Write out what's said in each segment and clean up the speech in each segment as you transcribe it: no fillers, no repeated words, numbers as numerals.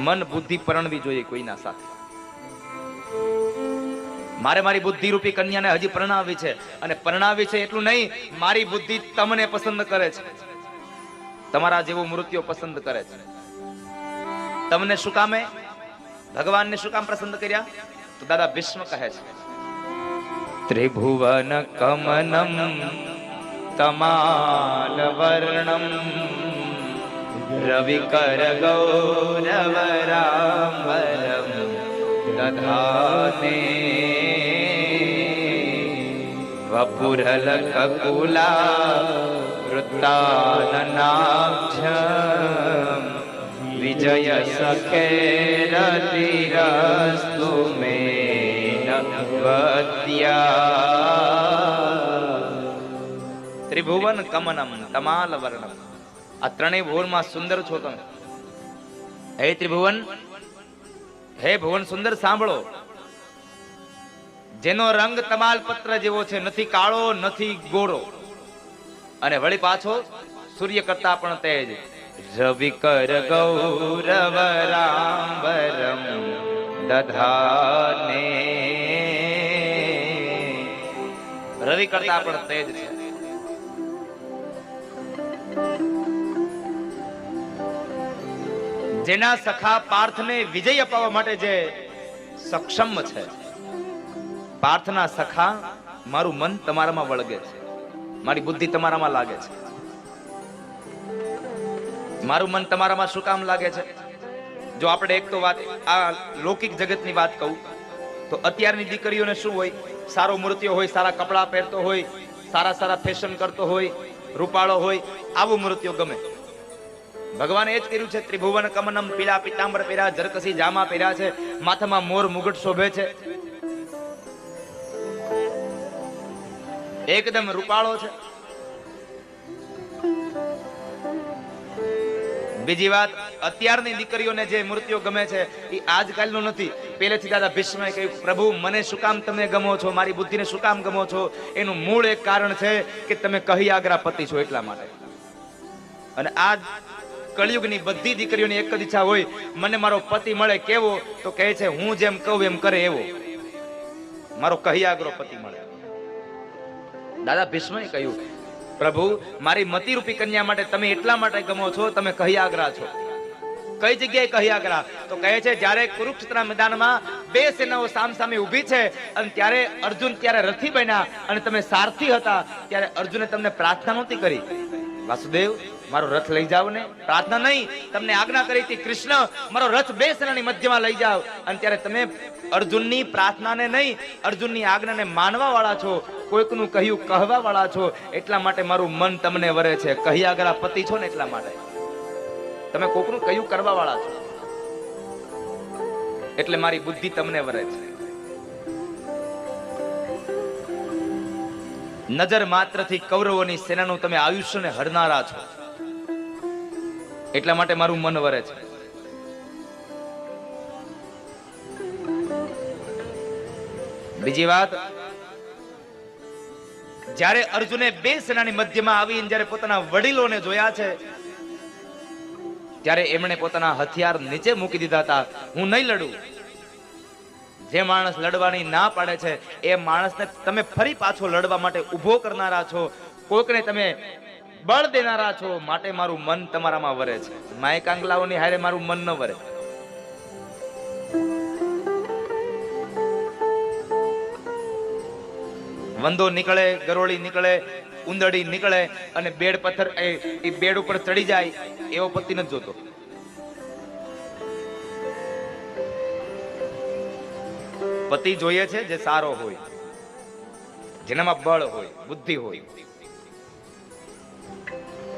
મન બુદ્ધિ પરણવી જોઈએ કોઈના સાથે. મારે મારી બુદ્ધિ રૂપી કન્યાને હજી પરણાવી છે, અને પરણાવી છે એટલું નહીં, મારી બુદ્ધિ તમને પસંદ કરે છે, તમારા જેવું મૃત્યુ પસંદ કરે છે. તમને શું કામે, ભગવાનને શું કામ પસંદ કર્યા? તો દાદા ભીષ્મ કહે છે, ત્રિભુવન કમનમ તમાલ વર્ણમ રવિકર ગૌરવરામરમ દધાને વપુરલ કકુલા વૃત્તાનનાભ્યમ વિજય સકેરતિરસ્તુ મે નવદ્યા. ત્રિભુવન કમનમ તમાલ વર્ણમ, આ ત્રણેય ભુવનમાં સુંદર છો તમે. હે ત્રિભુવન, હે ભુવન સુંદર, સાંભળો. જેનો રંગ તમાલ પત્ર જેવો છે, નથી કાળો નથી ગોરો, અને વળી પાછો સૂર્ય કરતા પણ તેજ. રવિકર ગૌરવરામબરમ દધાને, રવિ કરતા પણ તેજ છે. જેના સખા પાર્થને વિજય અપાવવા માટે જે સક્ષમ છે, પાર્થના સખા, મારું મન તમારામાં વળગે છે, મારી બુદ્ધિ તમારામાં લાગે છે. મારું મન તમારામાં શું કામ લાગે છે? જો આપણે એક તો વાત આ લૌકિક જગતની વાત કહું તો અત્યારની દીકરીઓને શું હોય, સારો મૂર્તિઓ હોય, સારા કપડા પહેરતો હોય, સારા સારા ફેશન કરતો હોય, રૂપાળો હોય, આવું મૂર્તિઓ ગમે. ભગવાને એ જ કર્યું છે. ત્રિભુવન કમનમ, પીળા પિતાંબર પહેર્યા, જરકસી જામા પહેર્યા છે, માથામાં મોર મુગટ શોભે છે, એકદમ રૂપાળો છે. બીજી વાત, અત્યારની દીકરીઓને જે મૂર્તિઓ ગમે છે એ આજકાલનું નથી. પહેલેથી દાદા ભીષ્મએ કહ્યું, પ્રભુ મને શું કામ તમે ગમો છો, મારી બુદ્ધિને શું કામ ગમો છો? એનું મૂળ એક કારણ છે કે તમે કહ્યાગ્રા પતિ છો, એટલા માટે. અને આજ કળિયુગની બધી દીકરીઓની એક જ ઈચ્છા હોય, મને મારો પતિ મળે. કેવો? તો કહે છે, હું જેમ કહું એમ કરે એવો, મારો કહ્યાગ્રો પતિ મળે. દાદા ભીષ્મએ કહ્યું, પ્રભુ મારી મતિરૂપી કન્યા માટે તમે એટલા માટે ગમો છો, તમે કહ્યાગ્રા છો. કઈ જગ્યાએ કહ્યાગ્રા? તો કહે છે, જ્યારે કુરુક્ષેત્રના મેદાનમાં બે સેનાઓ સામસામે ઊભી છે, અને ત્યારે અર્જુન ત્યારે રથી બન્યા અને તમે સારથી હતા, ત્યારે અર્જુને તમને પ્રાર્થના નહોતી કરી, વાસુદેવ મારો રથ લઈ જાવ ને? પ્રાર્થના નહીં, તમને આજ્ઞા કરી હતી, કૃષ્ણ મારો રથ બે સેનાની મધ્યમાં લઈ જાવ. અને ત્યારે તમે અર્જુનની પ્રાર્થનાને નહીં, અર્જુનની આજ્ઞાને માનવા વાળા છો, કોઈકનું કહ્યું કહેવા વાળા છો, એટલા માટે મારું મન તમને વરે છે. કહ્યાગ્રા પતિ છો ને એટલા માટે. તમે કોકનું કહ્યું કરવા વાળા છો, એટલે મારી બુદ્ધિ તમને વરે છે. નજર માત્રથી કૌરવોની સેનાનું તમે આયુષ્યને હરનારા છો, એટલા માટે મારું મન વરે છે. બીજી વાત, જ્યારે અર્જુને બે સેનાની મધ્યમાં આવીને જ્યારે પોતાના વડીલોને જોયા છે, ત્યારે એમણે પોતાના હથિયાર નીચે મૂકી દીધા હતા. હું નહીં લડું. જે માણસ લડવાની ના પાડે છે એ માણસને તમે ફરી પાછો લડવા માટે ઉભો કરનારા છો, કોઈકને તમે બળ દેનારા છો, માટે મારું મન તમારામાં વરે છે. માય કાંગલાઓની હારે મારું મન ન વરે. વંદો નીકળે, ગરોળી નીકળે, ઉંદડી નીકળે અને બેડ પથ્થર એ બેડ ઉપર ચડી જાય એવો પતિ નથી જોતો. પતિ જોઈએ છે જે સારો હોય, જેનામાં બળ હોય, બુદ્ધિ હોય.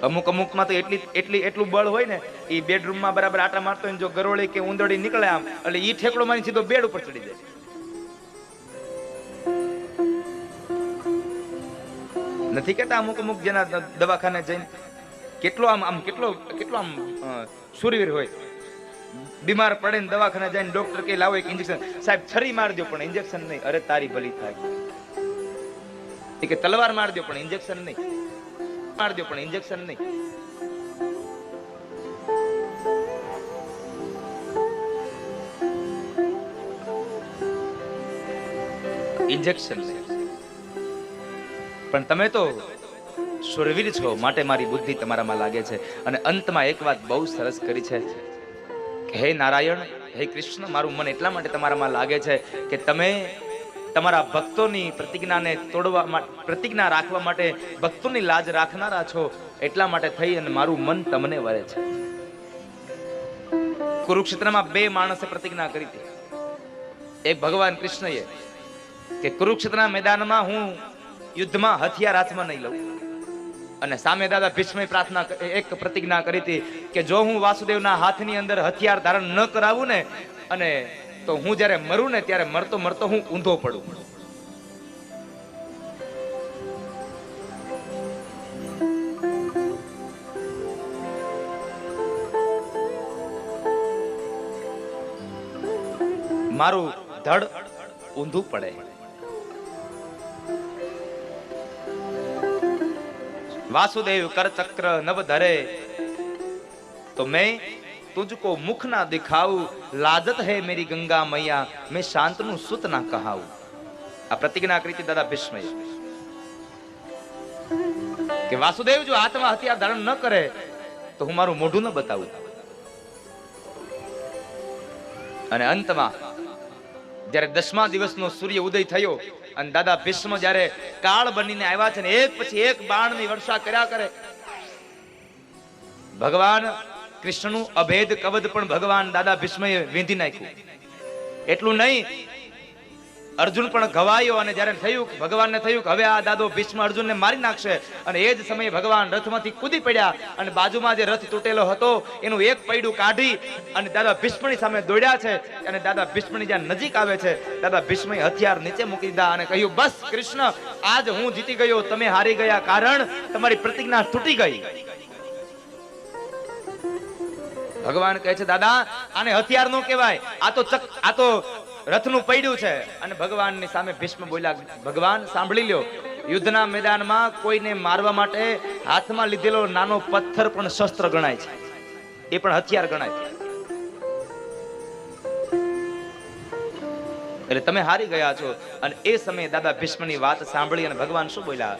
અમુકમાં તો એટલું બળ હોય ને, એ બેડરૂમમાં બરાબર આટા મારતો હોય, જો ગરોળી કે ઉંદડી નીકળે આમ, એટલે ઈ ઠેકડો મારી સીધો બેડ ઉપર ચડી જાય. નથી કેતા અમુક જેના દવાખાને જઈને કેટલો કેટલો શૂરવીર હોય, બીમાર પડે ને દવાખાને જઈને ડોક્ટર કે લાવો એક ઇન્જેક્શન, સાહેબ છરી માર દો પણ ઇન્જેક્શન નહીં. અરે તારી ભલી થાય. કે તલવાર માર દો પણ ઇન્જેક્શન નહીં, માર દો પણ ઇન્જેક્શન નહીં. ઇન્જેક્શન લે. પણ તમે તો શુરવીર છો, માટે મારી બુદ્ધિ તમારામાં લાગે છે. અને અંતમાં એક વાત બહુ સરસ કરી છે કે હે નારાયણ, હે કૃષ્ણ, મારું મન એટલા માટે તમારામાં લાગે છે કે તમે તમારા ભક્તોની પ્રતિજ્ઞાને તોડવા, પ્રતિજ્ઞા રાખવા માટે ભક્તોની લાજ રાખનારા છો. એટલા માટે થઈ અને મારું મન તમને વરે છે. કુરુક્ષેત્રમાં 2 માણસે પ્રતિજ્ઞા કરી હતી. એક ભગવાન કૃષ્ણએ કે કુરુક્ષેત્રના મેદાનમાં હું યુદ્ધમાં હથિયાર હાથમાં નહીં લઉં. અને સામે દાદા ભીષ્મએ એક પ્રતિજ્ઞા કરી હતી કે જો હું વાસુદેવના હાથની અંદર હથિયાર ધારણ ન કરાવું ને, અને તો હું જ્યારે મરું ને ત્યારે મરતો મરતો હું ઊંધો પડું. મારું ધડ ઊંધું પડે. वासुदेव कर चक्र नव धरे तो मैं तुझको मुख ना दिखाऊं, लाजत है मेरी गंगा मैया, मैं शांतनु सुत ना कहाऊं. आ प्रतिज्ञा करी थी दादा भीष्मए कि वासुदेव जो हाथ में हथियार धारण न करे तो हूँ मारू मोढू न बताऊं. અને અંતમાં જ્યારે 10મા દિવસનો સૂર્ય ઉદય થયો અને દાદા ભીષ્મ જ્યારે કાળ બનીને આવ્યા છે ને એક પછી એક બાણની વર્ષા કર્યા કરે. ભગવાન કૃષ્ણનું અભેદ કવચ પણ ભગવાન દાદા ભીષ્મએ વીંધી નાખ્યું. એટલું નહીં, અર્જુન પણ ઘવાયો. અને જ્યારે થયું, ભગવાનને થયું કે હવે આ દાદો ભીષ્મ અર્જુનને મારી નાખશે, અને એ જ સમયે ભગવાન રથમાંથી કૂદી પડ્યા અને બાજુમાં જે રથ તૂટેલો હતો એનું એક પૈડું કાઢી અને દાદા ભીષ્મની સામે દોડ્યા છે. અને દાદા ભીષ્મની જ્યાં નજીક આવે છે, દાદા ભીષ્મએ હથિયાર નીચે મૂકી દીધા અને કહ્યું, બસ કૃષ્ણ, આજ હું જીતી ગયો, તમે હારી ગયા, કારણ તમારી પ્રતિજ્ઞા તૂટી ગઈ. ભગવાન કહે છે, દાદા આને હથિયાર નો કહેવાય, આ તો રથનું પૈડું છે. અને ભગવાનની સામે ભીષ્મ બોલ્યા, ભગવાન સાંભળી લ્યો, યુદ્ધના મેદાનમાં કોઈને મારવા માટે હાથમાં લીધેલો નાનો પથ્થર પણ શસ્ત્ર ગણાય છે, એ પણ હથિયાર ગણાય છે. એટલે તમે હારી ગયા છો. અને એ સમયે દાદા ભીષ્મની વાત સાંભળી અને ભગવાન શું બોલ્યા,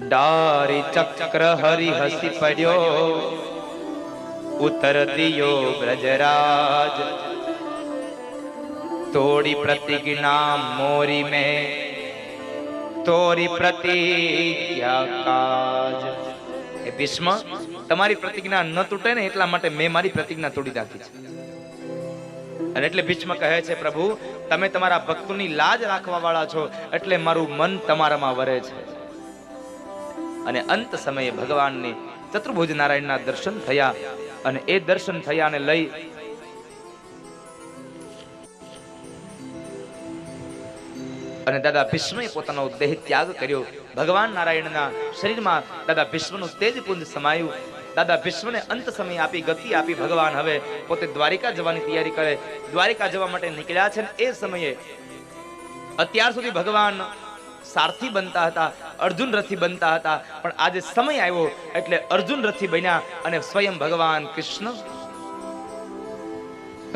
ડારી ચક્ર હરી હસી પડ્યો, ઉત્તર દિયો બ્રજરાજ, तोड़ी प्रतिज्ञा मोरी में तोरी प्रतिज्ञा काज. ए भीष्म, તમારી પ્રતિજ્ઞા ન તૂટે ને એટલા માટે મેં મારી પ્રતિજ્ઞા તોડી નાખી છે. અને એટલે ભીષ્મ કહે છે, પ્રભુ તમે તમારા ભક્તોની લાજ રાખવા વાળા છો, એટલે મારું મન તમારામાં વરે છે. અને અંત સમયે ભગવાનની ચતુર્ભુજ નારાયણના દર્શન થયા. અને એ દર્શન થયાને લઈ અને દાદા ભીષ્મએ પોતાનો દેહ ત્યાગ કર્યો. ભગવાન નારાયણના શરીરમાં દાદા ભીષ્મનું તેજપુંજ સમાયું. દાદા ભીષ્મને અંત સમય આપી, ગતિ આપી. ભગવાન હવે પોતે દ્વારિકા જવાની તૈયારી કરે, દ્વારિકા જવા માટે નીકળ્યા છે. એ સમયે અત્યાર સુધી ભગવાન સારથી બનતા હતા, અર્જુન રથી બનતા હતા, પણ આજે સમય આવ્યો એટલે અર્જુન રથી બન્યા અને સ્વયં ભગવાન કૃષ્ણ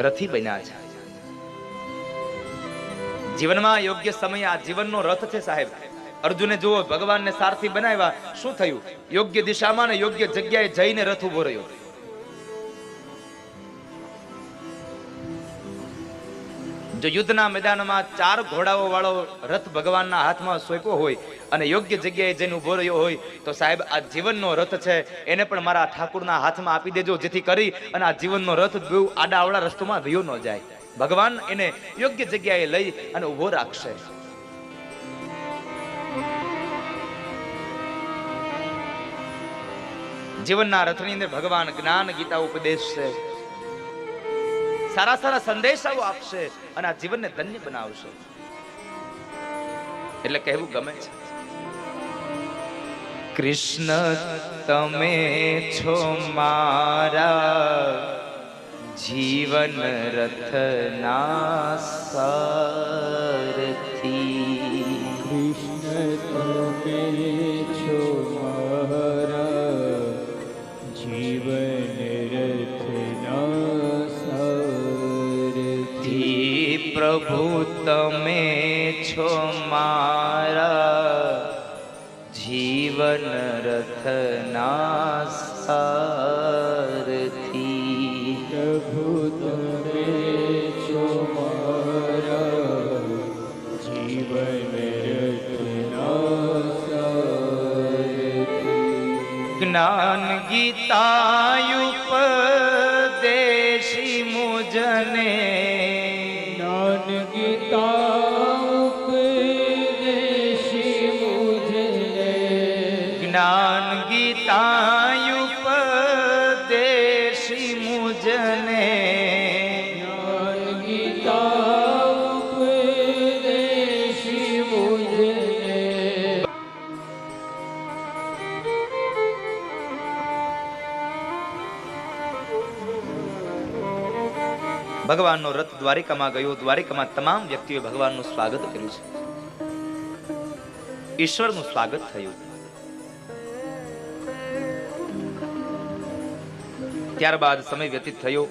રથી બન્યા છે. જીવનમાં યોગ્ય સમય આ જીવનનો રથ છે સાહેબ. અર્જુને જુઓ, ભગવાનને સારથી બનાવ્યા, શું થયું? યોગ્ય દિશામાં ને યોગ્ય જગ્યાએ જઈને રથ ઉભો રહ્યો. જો યુદ્ધના મેદાનમાં 4 ઘોડાઓ વાળો રથ ભગવાનના હાથમાં સોંપ્યો હોય અને યોગ્ય જગ્યાએ જઈને ઉભો રહ્યો હોય, તો સાહેબ આ જીવનનો રથ છે, એને પણ મારા ઠાકુરના હાથમાં આપી દેજો, જેથી કરી અને આ જીવનનો રથ બહુ આડાઅવળા રસ્તામાં વયો ન જાય. ભગવાન એને યોગ્ય જગ્યાએ લઈ અને ઉભો રાખશે. જીવનના રથની અંદર ભગવાન જ્ઞાન ગીતા ઉપદેશ છે, સારા સારા સંદેશાઓ આપશે અને આ જીવનને ધન્ય બનાવશે. એટલે કહેવું ગમે છે, કૃષ્ણ તમે છો મારા જીવન રથના સારથી. કૃષ્ણ તમે છો મારા જીવન રથના સારથી. પ્રભુ તમે છો મારા જીવન રથના સારથી. પ્રભુ તમે છો મારા જીવન રથના સારથી. જ્ઞાન ગીતાયુપદેશી મુજને, જ્ઞાન ગીતાયુપદેશી મુજને, જ્ઞાન ગીતાયુપદેશી મુજને, જ્ઞાન ગીતાયુપદેશી મુજને. ભગવાનનો રથ દ્વારિકામાં ગયો. દ્વારિકામાં તમામ વ્યક્તિઓએ ભગવાનનું સ્વાગત કર્યું છે. ઈશ્વરનું સ્વાગત થયું. ત્યારબાદ સમય વ્યતીત થયો.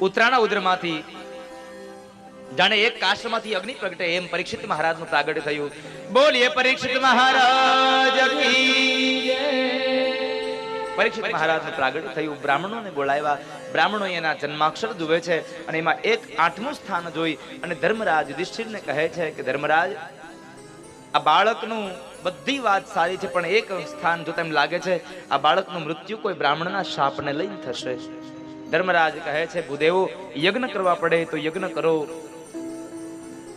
ઉત્તરાના ઉદરમાંથી જાણે એક કાષ્ઠમાંથી અગ્નિ પ્રગટે એમ પરીક્ષિત મહારાજનું પ્રાગટ્ય થયું. બોલીએ પરીક્ષિત મહારાજ કી જય. પરીક્ષિત મહારાજનું પ્રાગટ્ય થયું. બ્રાહ્મણોને બોલાવ્યા. બ્રાહ્મણો એના જન્માક્ષર જુએ છે અને એમાં 8મું સ્થાન જોઈ અને ધર્મરાજ યુધિષ્ઠિરને કહે છે કે ધર્મરાજ, આ બાળકનું બધી વાત સારી છે, પણ એક સ્થાન જો તેમ લાગે છે આ બાળકનું મૃત્યુ કોઈ બ્રાહ્મણના શાપને લઈને થશે. ધર્મરાજ કહે છે ભૂદેવો, યજ્ઞ કરવા પડે તો યજ્ઞ કરો,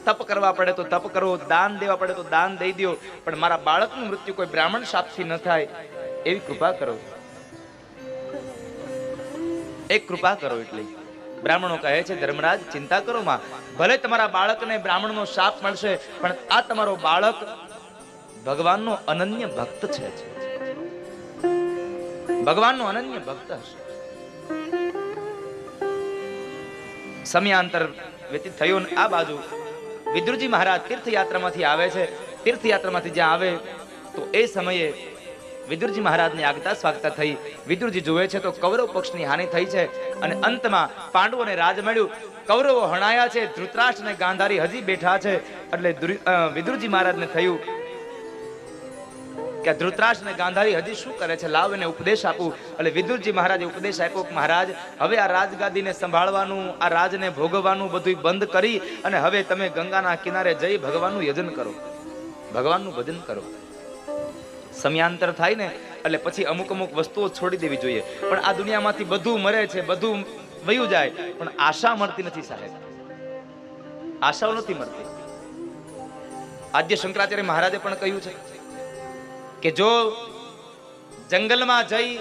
તપ કરવા પડે તો તપ કરો, દાન દેવા પડે તો દાન દઈ દો, પણ મારા બાળકનું મૃત્યુ કોઈ બ્રાહ્મણ શાપથી ન થાય એવી કૃપા કરો. એક કૃપા કરો. એટલે બ્રાહ્મણો કહે છે ધર્મરાજ ચિંતા કરો માં, ભલે તમારા બાળકને બ્રાહ્મણનો શાપ મળશે, પણ આ તમારો બાળક ભગવાનનો અનન્ય ભક્ત છે. ભગવાનનો અનન્ય ભક્ત હશે. સમયાંતર વ્યતીત થયું. આ બાજુ વિદુરજી મહારાજ તીર્થયાત્રામાંથી આવે છે. તીર્થયાત્રામાંથી જ્યાં આવે તો એ સમયે વિદુરજી મહારાજની આગતા સ્વાગતા થઈ. વિદુરજી જુએ છે તો કૌરવ પક્ષની હાનિ થઈ છે અને અંતમાં પાંડવોને રાજ મળ્યું. કૌરવો હણાયા છે, ધૃતરાષ્ટ્ર અને ગાંધારી હજી બેઠા છે. એટલે વિદુરજી મહારાજને થયું કે ધૃતરાષ્ટ્ર અને ગાંધારી હજી શું કરે છે, લાવ એને ઉપદેશ આપું. એટલે વિદુરજી મહારાજે ઉપદેશ આપ્યો કે મહારાજ, હવે આ રાજગાદીને સંભાળવાનું, આ રાજને ભોગવવાનું બધું બંધ કરી અને હવે તમે ગંગાના કિનારે જઈ ભગવાનનું યજન કરો, ભગવાનનું ભજન કરો. સમયાંતર થાય ને એટલે પછી અમુક વસ્તુઓ છોડી દેવી જોઈએ. પણ આ દુનિયામાંથી બધું મરે છે, બધું વયું જાય, પણ આશા મળતી નથી સાહેબ. આશાઓ નથી મળતી. આદ્ય શંકરાચાર્ય મહારાજે પણ કહ્યું છે કે જો જંગલમાં જઈ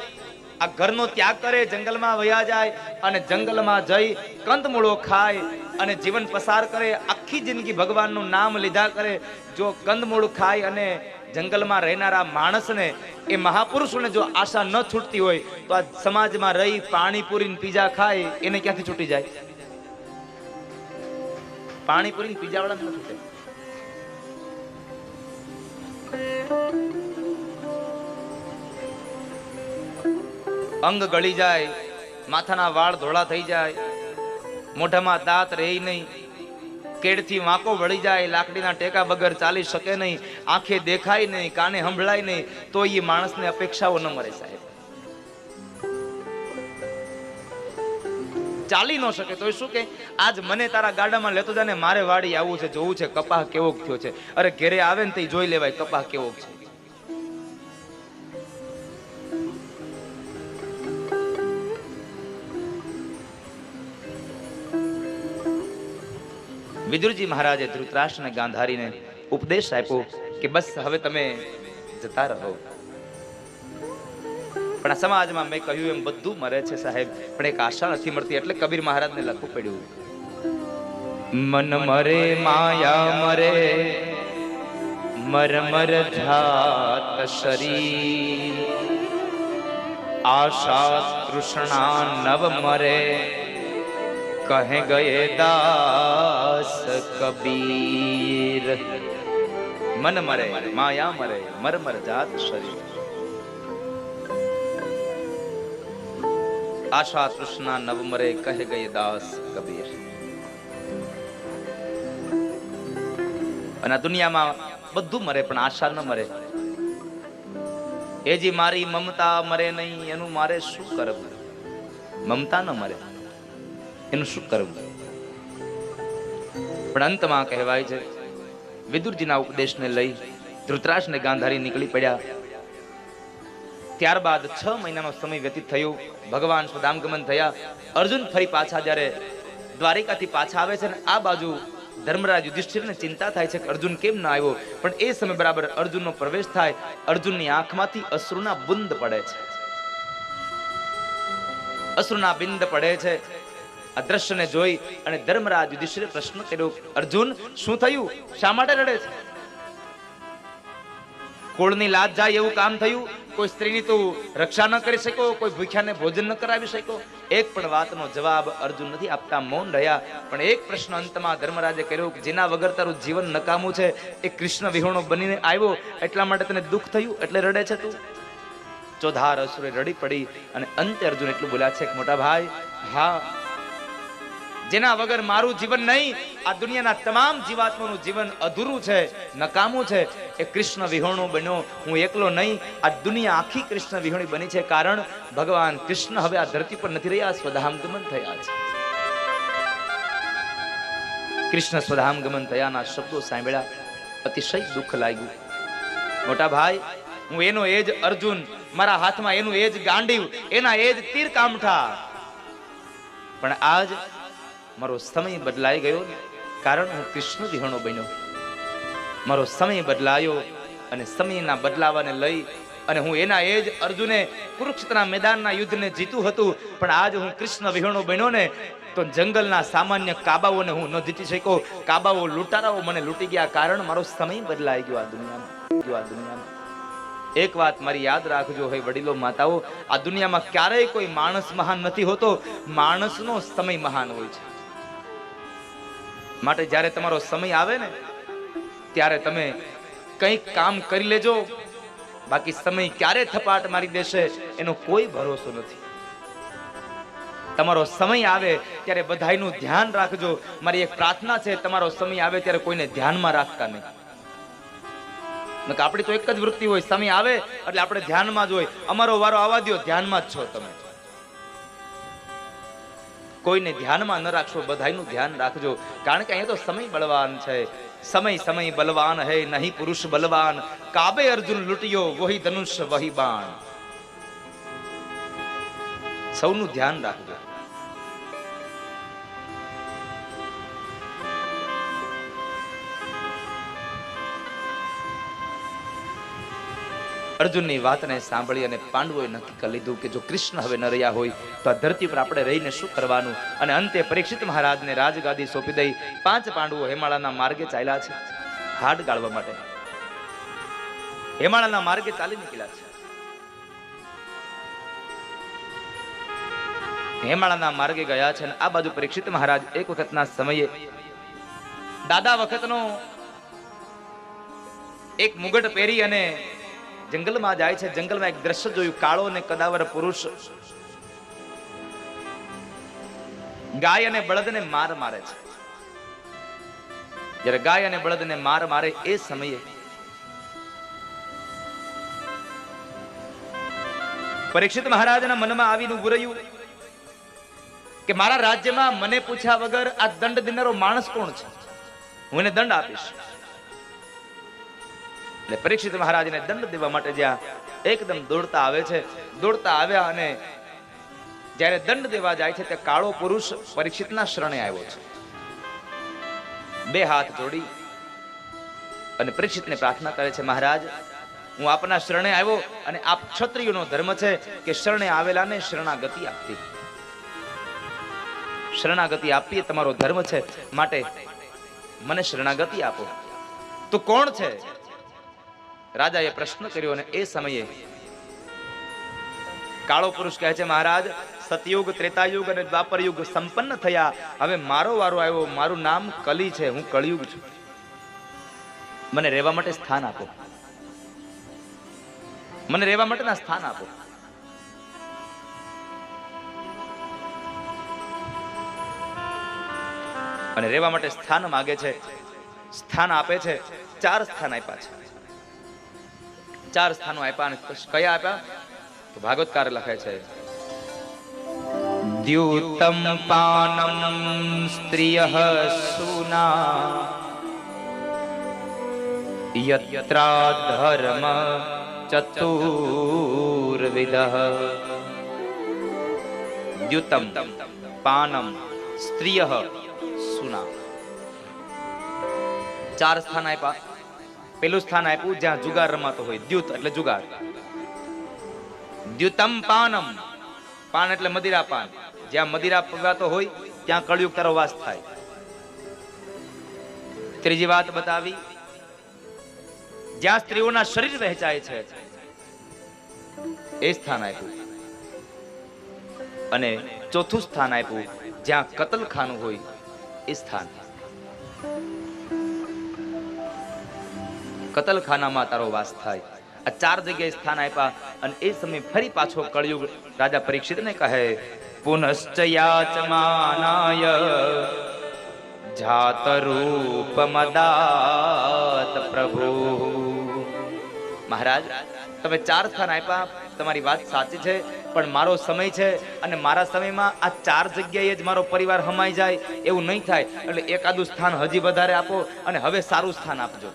આ ઘરનો ત્યાગ કરે, જંગલમાં વયા જાય અને જંગલમાં જઈ કંદમૂળો ખાય અને જીવન પસાર કરે, આખી જિંદગી ભગવાનનું નામ લીધા કરે, જો કંદમૂળ ખાય અને જંગલમાં રહેનારા માણસને, એ મહાપુરુષોને જો આશા ન છૂટતી હોય તો આ સમાજમાં રહી પાણીપુરી પીઝા ખાય એને ક્યાંથી છૂટી જાય? પાણીપુરી પીઝા વાળા ન છૂટે. અંગ ગળી જાય, માથાના વાળ ધોળા થઈ જાય, મોઢામાં દાંત રહે નહીં, કેડથી વાંકો વળી જાય, લાકડીના ટેકા વગર ચાલી શકે નહીં, આંખે દેખાય નહીં, કાને સંભળાય નહીં, તો એ માણસને અપેક્ષાઓ ન મરે સાહેબ. ચાલી ન શકે તો શું કે આજ મને તારા ગાડામાં લેતો જાને, મારે વાડી આવવું છે, જોવું છે કપાહ કેવો થયો છે. અરે ઘેરે આવે ને તો જોઈ લેવાય કપાહ કેવો છે. વિદુરજી મહારાજે ધૃતરાષ્ટ્ર અને ગાંધારીને ઉપદેશ આપ્યો કે બસ હવે તમે જતા રહો. પણ આ સમાજમાં મેં કહ્યું એમ બધું મરે છે સાહેબ, પણ એક આશા નથી મળતી. એટલે કબીર મહારાજને લખવું પડ્યું, મન મરે માયા મરે મર મર જાત શરીર, આશા તૃષ્ણા નવ મરે કહે ગયે દાસ કબીર. મન મરે માયા મરે મર મર જાત શરીર. આશા તૃષ્ણા નવ મરે કહે ગયે દાસ કબીર. અને આ દુનિયામાં બધું મરે પણ આશા ન મરે. એજી મારી મમતા મરે નહીં, એનું મારે શું કરવું? મમતા ન મરે, એનું શું કરવું? પણ અંતમાં કહેવાય છે, વિદુરજીના ઉપદેશને લઈ ધૃતરાષ્ટ્રને ગાંધારી નીકળી પડ્યા. ત્યારબાદ 6 મહિનાનો સમય વ્યતીત થયો. ભગવાન સુદામગમન થયા. અર્જુન ફરી પાછા જ્યારે દ્વારિકાથી પાછા આવે છે ને આ બાજુ ધર્મરાજ યુધિષ્ઠિરને ચિંતા થાય છે કે અર્જુન કેમ ના આવ્યો. પણ એ સમય બરાબર અર્જુનનો પ્રવેશ થાય. અર્જુનની આંખમાંથી અશ્રુના બુંદ પડે છે. અશ્રુના બિંદ પડે છે. આ દ્રશ્યને જોઈ અને ધર્મરાજ યુધિષ્ઠિરે પ્રશ્ન કર્યો, અર્જુન શું થયું? શા માટે રડે છે? કુળની લાજ જાય એવું કામ થયું? કોઈ સ્ત્રીની તું રક્ષા ન કરી શકો? કોઈ ભૂખ્યાને ભોજન ન કરાવી શકો? એક પણ વાતનો જવાબ અર્જુન નથી આપતા, મૌન રહ્યા. પણ એક પ્રશ્ન અંતમાં ધર્મરાજે કર્યો કે જેના વગર તારું જીવન નકામું છે એ કૃષ્ણ વિહોણો બનીને આવ્યો એટલા માટે તને દુઃખ થયું એટલે રડે છે તું? ચોધાર અસુરે રડી પડી અને અંતે અર્જુન એટલું બોલ્યા છે કે મોટા ભાઈ, હા, જેના વગર મારું જીવન નહીં, આ દુનિયાના તમામ જીવાત્માનું જીવન અધૂરું છે, નકામું છે, એ કૃષ્ણ વિહોણો બન્યો. હું એકલો નહીં, આ દુનિયા આખી કૃષ્ણ વિહોણી બની છે. કારણ ભગવાન કૃષ્ણ હવે આ ધરતી પર નથી રહ્યા, સ્વધામગમન થયા છે. કૃષ્ણ સ્વધામગમન થયાના શબ્દો સાંભળ્યા, અતિશય દુઃખ લાગ્યું. મોટા ભાઈ, હું એનો એ જ અર્જુન, મારા હાથમાં એનું એ જ ગાંડીવ, એના એ જ તીર કામઠા. પણ આજ મારો સમય બદલાઈ ગયો, કારણ હું કૃષ્ણ વિહોણો બન્યો. મારો સમય બદલાયો અને સમયના બદલાવાને લઈ અને હું એના એ જ અર્જુને કુરુક્ષેત્રના મેદાનના યુદ્ધને જીતું હતું. પણ આજ હું કૃષ્ણ વિહોણો બન્યો ને તો જંગલના સામાન્ય કાબાઓને હું ન જીતી શક્યો. કાબાઓ, લૂંટારાઓ મને લૂંટી ગયા, કારણ મારો સમય બદલાઈ ગયો આ દુનિયામાં. એક વાત મારી યાદ રાખજો, હે વડીલો, માતાઓ, આ દુનિયામાં ક્યારેય કોઈ માણસ મહાન નથી હોતો, માણસનો સમય મહાન હોય છે. માટે જ્યારે તમારો સમય આવે ને ત્યારે તમે કંઈક કામ કરી લેજો, બાકી સમય ક્યારે થપાટ મારી દેશે એનો કોઈ ભરોસો નથી. તમારો સમય આવે ત્યારે બધાયનું ધ્યાન રાખજો. મારી એક પ્રાર્થના છે, તમારો સમય આવે ત્યારે કોઈને ધ્યાનમાં રાખતા નહીં. આપણી તો એક જ વૃત્તિ હોય, સમય આવે એટલે આપણે ધ્યાનમાં જ હોય. અમારો વારો આવવા દો, ધ્યાનમાં જ છો તમે. કોઈને ધ્યાનમાં ન રાખશો, બધાયનું ધ્યાન રાખજો. કારણ કે અહીંયા તો સમય બળવાન છે. સમય બલવાન હૈ, નહીં પુરુષ બલવાન. કાબે અર્જુન લૂંટ્યો, વહી ધનુષ વહી બાણ. સૌનું ધ્યાન રાખજો. અર્જુનની વાતને સાંભળી અને પાંડવોએ નક્કી કરી લીધું કે જો કૃષ્ણ હવે ન રહ્યા હોય તો આ ધરતી પર આપણે રહીને શું કરવાનું. અને અંતે પરીક્ષિત મહારાજને રાજગાદી સોંપી દઈ 5 પાંડવો હેમાળાના માર્ગે ચાલ્યા છે હાડ ગાળવા માટે. હેમાળાના માર્ગે ચાલી નીકળ્યા છે. હેમાળાના માર્ગે ગયા છે અને આ બાજુ પરીક્ષિત મહારાજ એક વખતના સમયે દાદા વખતનો એક મુગટ પહેરી અને જંગલમાં જાય છે. જંગલમાં એક દ્રશ્ય જોયું, કાળો અને કદાવર પુરુષ ગાય અને બળદને માર મારે છે. જ્યારે ગાય અને બળદને માર મારે એ સમયે પરીક્ષિત મહારાજના મનમાં આવીને ઉભું રહ્યું કે મારા રાજ્યમાં મને પૂછ્યા વગર આ દંડ દેનારો માણસ કોણ છે? હું એને દંડ આપીશ. એટલે પરીક્ષિત મહારાજને દંડ દેવા માટે જ્યાં એકદમ દોડતા આવે છે, દોડતા આવ્યા અને જ્યારે દંડ દેવા જાય છે તે કાળો પુરુષ પરીક્ષિતના શરણે આવ્યો છે. 2 હાથ જોડી અને પરીક્ષિતને પ્રાર્થના કરે છે, મહારાજ, હું આપના શરણે આવ્યો અને આપ ક્ષત્રિયોનો ધર્મ છે કે શરણે આવેલાને શરણાગતિ આપવી. શરણાગતિ આપવી તમારો ધર્મ છે, માટે મને શરણાગતિ આપો. તું કોણ છે? રાજાએ પ્રશ્ન કર્યો અને એ સમયે કાળો પુરુષ કહે છે, મહારાજ, સતયુગ, ત્રેતાયુગ અને દ્વાપર યુગ સંપન્ન થયા, હવે મારો વારો આવ્યો. મારું નામ કલી છે, હું કળિયુગ છું. મને રહેવા માટે સ્થાન આપો. મને રહેવા માટેના સ્થાન આપો. અને રહેવા માટે સ્થાન માગે છે, સ્થાન આપે છે. 4 સ્થાન આપ્યા છે, 4 સ્થાનો આપ્યા. અને કયા આપ્યા? તો ભાગવતકાર લખે છે, દ્યુતમ પાનમ સ્ત્રિયઃ સૂના યત્રા ધર્મ ચતુર્વિદઃ. દ્યુતમ પાનમ સ્ત્રિયઃ સૂના. 4 સ્થાન આપ્યા. પેલું સ્થાન આપ્યું જ્યાં જુગાર રમાતો હોય, દ્યુત એટલે જુગાર. દ્યુતમ પાનમ, પાન એટલે મદિરા પાન. જ્યાં મદિરા પીવાતો હોય ત્યાં કળયુગ તારો વાસ થાય. ત્રીજી વાત બતાવી, જ્યાં સ્ત્રીઓના શરીર વહેંચાય છે એ સ્થાન આપ્યું. અને ચોથું સ્થાન આપ્યું જ્યાં કતલખાનું હોય એ સ્થાન. કતલખાનામાં તારો વાસ થાય. આ 4 જગ્યાએ સ્થાન આપ્યા. અને એ સમય ફરી પાછો કળયુગ રાજા પરીક્ષિતને કહે, પુનશ્ચ યાચમાનાય જાત રૂપમદાત પ્રભુ. મહારાજ, તમે 4 સ્થાન આપ્યા, તમારી વાત સાચી છે, પણ મારો સમય છે અને મારા સમયમાં આ 4 જગ્યાએ જ મારો પરિવાર હમાઈ જાય એવું નહીં થાય. એટલે એકાદું સ્થાન હજી વધારે આપો અને હવે સારું સ્થાન આપજો.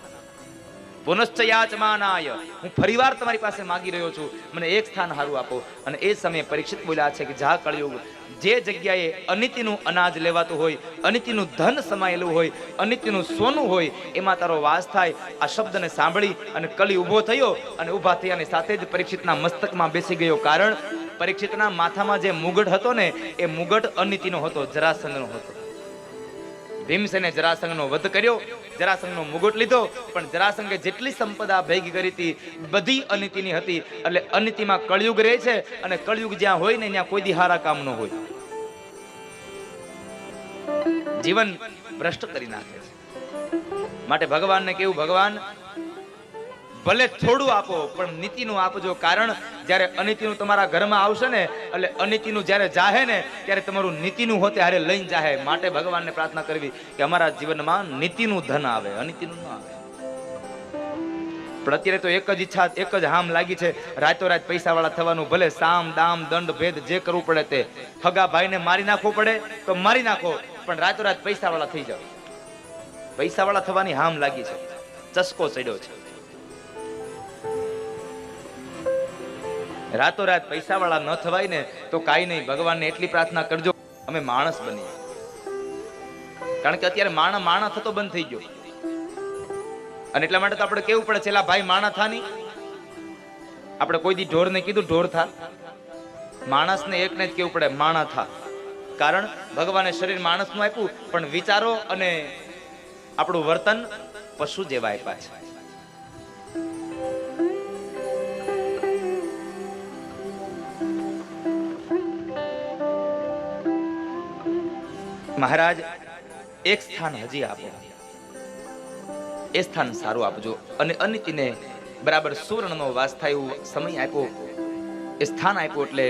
પુનશ્ચ યાચમાનાય, હું ફરીવાર તમારી પાસે માગી રહ્યો છું, મને એક સ્થાન સારું આપો. અને એ સમયે પરીક્ષિત બોલ્યા છે કે જા કળયુગ, જે જગ્યાએ અનિતિનું અનાજ લેવાતું હોય, અનિતિનું ધન સમાયેલું હોય, અનિતિનું સોનું હોય, એમાં તારો વાસ થાય. આ શબ્દને સાંભળી અને કલી ઊભો થયો. અને ઊભા થયાની સાથે જ પરીક્ષિતના મસ્તકમાં બેસી ગયો. કારણ પરીક્ષિતના માથામાં જે મુગટ હતો ને, એ મુગટ અનિતિનો હતો, જરાસંઘનો હતો. ભીમસેને જરાસંઘનો વધ કર્યો, જરાસંઘનો મુગટ લીધો, પણ જરાસંઘે જેટલી સંપદા ભેગી કરી હતી બધી અનિતિની હતી. એટલે અનિતિમાં કળયુગ રહે છે. અને કળયુગ જ્યાં હોય ને ત્યાં કોઈ દી હારા કામ ન હોય, જીવન ભ્રષ્ટ કરી નાખે છે. માટે ભગવાનને કેવું, ભગવાન ભલે થોડું આપો પણ નીતિનું આપજો. કારણ જ્યારે અનિતિનું તમારા ઘરમાં આવશે ને, એટલે અનિતિનું જ્યારે જાહે ને ત્યારે તમારું નીતિનું હોતે હારે લઈને જાહે. માટે ભગવાનને પ્રાર્થના કરવી કે અમારા જીવનમાં નીતિનું ધન આવે, અનિતિનું ન આવે. પણ અત્યારે તો એક જ ઈચ્છા, એક જ હામ લાગી છે, રાતોરાત પૈસાવાળા થવાનું. ભલે સામ દામ દંડ ભેદ જે કરવું પડે તે. હગા ભાઈને મારી નાખવો પડે તો મારી નાખો, પણ રાતોરાત પૈસાવાળા થઈ જાવ. પૈસાવાળા થવાની હામ લાગી છે, ચસ્કો ચડ્યો છે. રાતોરાત પૈસાવાળા ન થવાય ને તો કાંઈ નહીં, ભગવાનને એટલી પ્રાર્થના કરજો અમે માણસ બનીએ. કારણ કે અત્યારે માણા થતો બંધ થઈ ગયો. અને એટલા માટે તો આપણે કેવું પડે, છેલ્લા ભાઈ માણા થાની. આપણે કોઈ દી ઢોરને કીધું ઢોર થા? માણસને એકને જ કેવું પડે માણા થા. કારણ ભગવાને શરીર માણસનું આપ્યું, પણ વિચારો અને આપણું વર્તન પશુ જેવા આપ્યા છે. મહારાજ, એક સ્થાન હજી આપો, એ સ્થાન સારું આપજો. અને અનિતિને બરાબર સુવર્ણનો વાસ થાય એવો સમય આપ્યો, એ સ્થાન આપ્યું. એટલે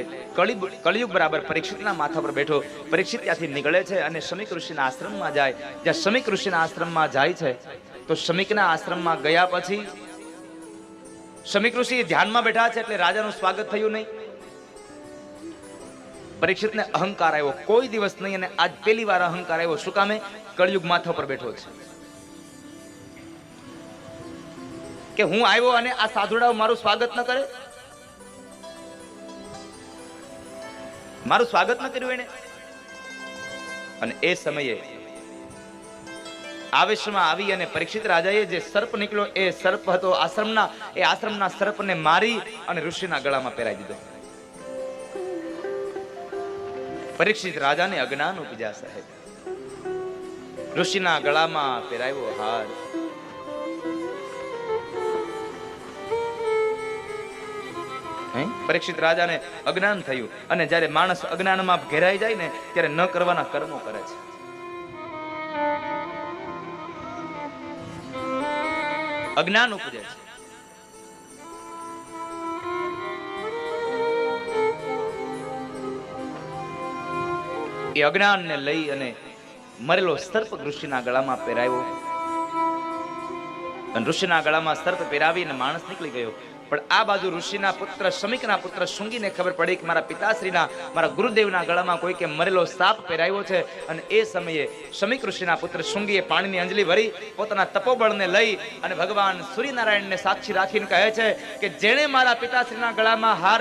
કળિયુગ બરાબર પરીક્ષિતના માથા પર બેઠો. પરીક્ષિત ત્યાંથી નીકળે છે અને શમીક ઋષિના આશ્રમમાં જાય. જ્યાં શમીક ઋષિના આશ્રમમાં જાય છે, તો શમીકના આશ્રમમાં ગયા પછી શમીક ઋષિ ધ્યાનમાં બેઠા છે, એટલે રાજાનું સ્વાગત થયું નહીં. પરીક્ષિતને અહંકાર આવ્યો, કોઈ દિવસ નહીં. અને આજ પહેલી વાર અહંકાર આવ્યો. શું કામે? કળિયુગ માથા પર બેઠો છે કે હું આવ્યો અને આ સાધુડાઓ મારું સ્વાગત ન કરે, મારું સ્વાગત ન કર્યું એને. અને એ સમયે આવેશમાં આવી અને પરીક્ષિત રાજાએ જે સર્પ નીકળ્યો, એ સર્પ હતો આશ્રમના, એ આશ્રમના સર્પને મારી અને ઋષિના ગળામાં પહેરાવી દીધો. પરીક્ષિત રાજાને અજ્ઞાન ઉપજ્યા સાહેબ. ઋષિના ગળામાં પહેરાવ્યો હાર. પરીક્ષિત રાજાને અજ્ઞાન થયું. અને જ્યારે માણસ અજ્ઞાનમાં ઘેરાઈ જાય ને ત્યારે ન કરવાના કર્મો કરે છે. અજ્ઞાન ઉપજે છે. એ અજ્ઞાનને લઈ અને મરેલો સર્પ ઋષિના ગળામાં પહેરાયો અને ઋષિના ગળામાં સર્પ પહેરાવીને માણસ નીકળી ગયો. પણ આ બાજુ ઋષિના પુત્ર શમિકના પુત્ર શુંગીને ખબર પડી કે મારા પિતાશ્રીના મારા ગુરુદેવના ગળામાં કોઈ કે મરેલો સાપ પહેરાયો છે. અને એ સમયે શમિક ઋષિના પુત્ર શુંગીએ પાણીની અંજલી ભરી પોતાના તપોબળને લઈ અને ભગવાન સૂર્યનારાયણને સાક્ષી રાખીને કહે છે કે જેણે મારા પિતાશ્રીના ગળામાં હાર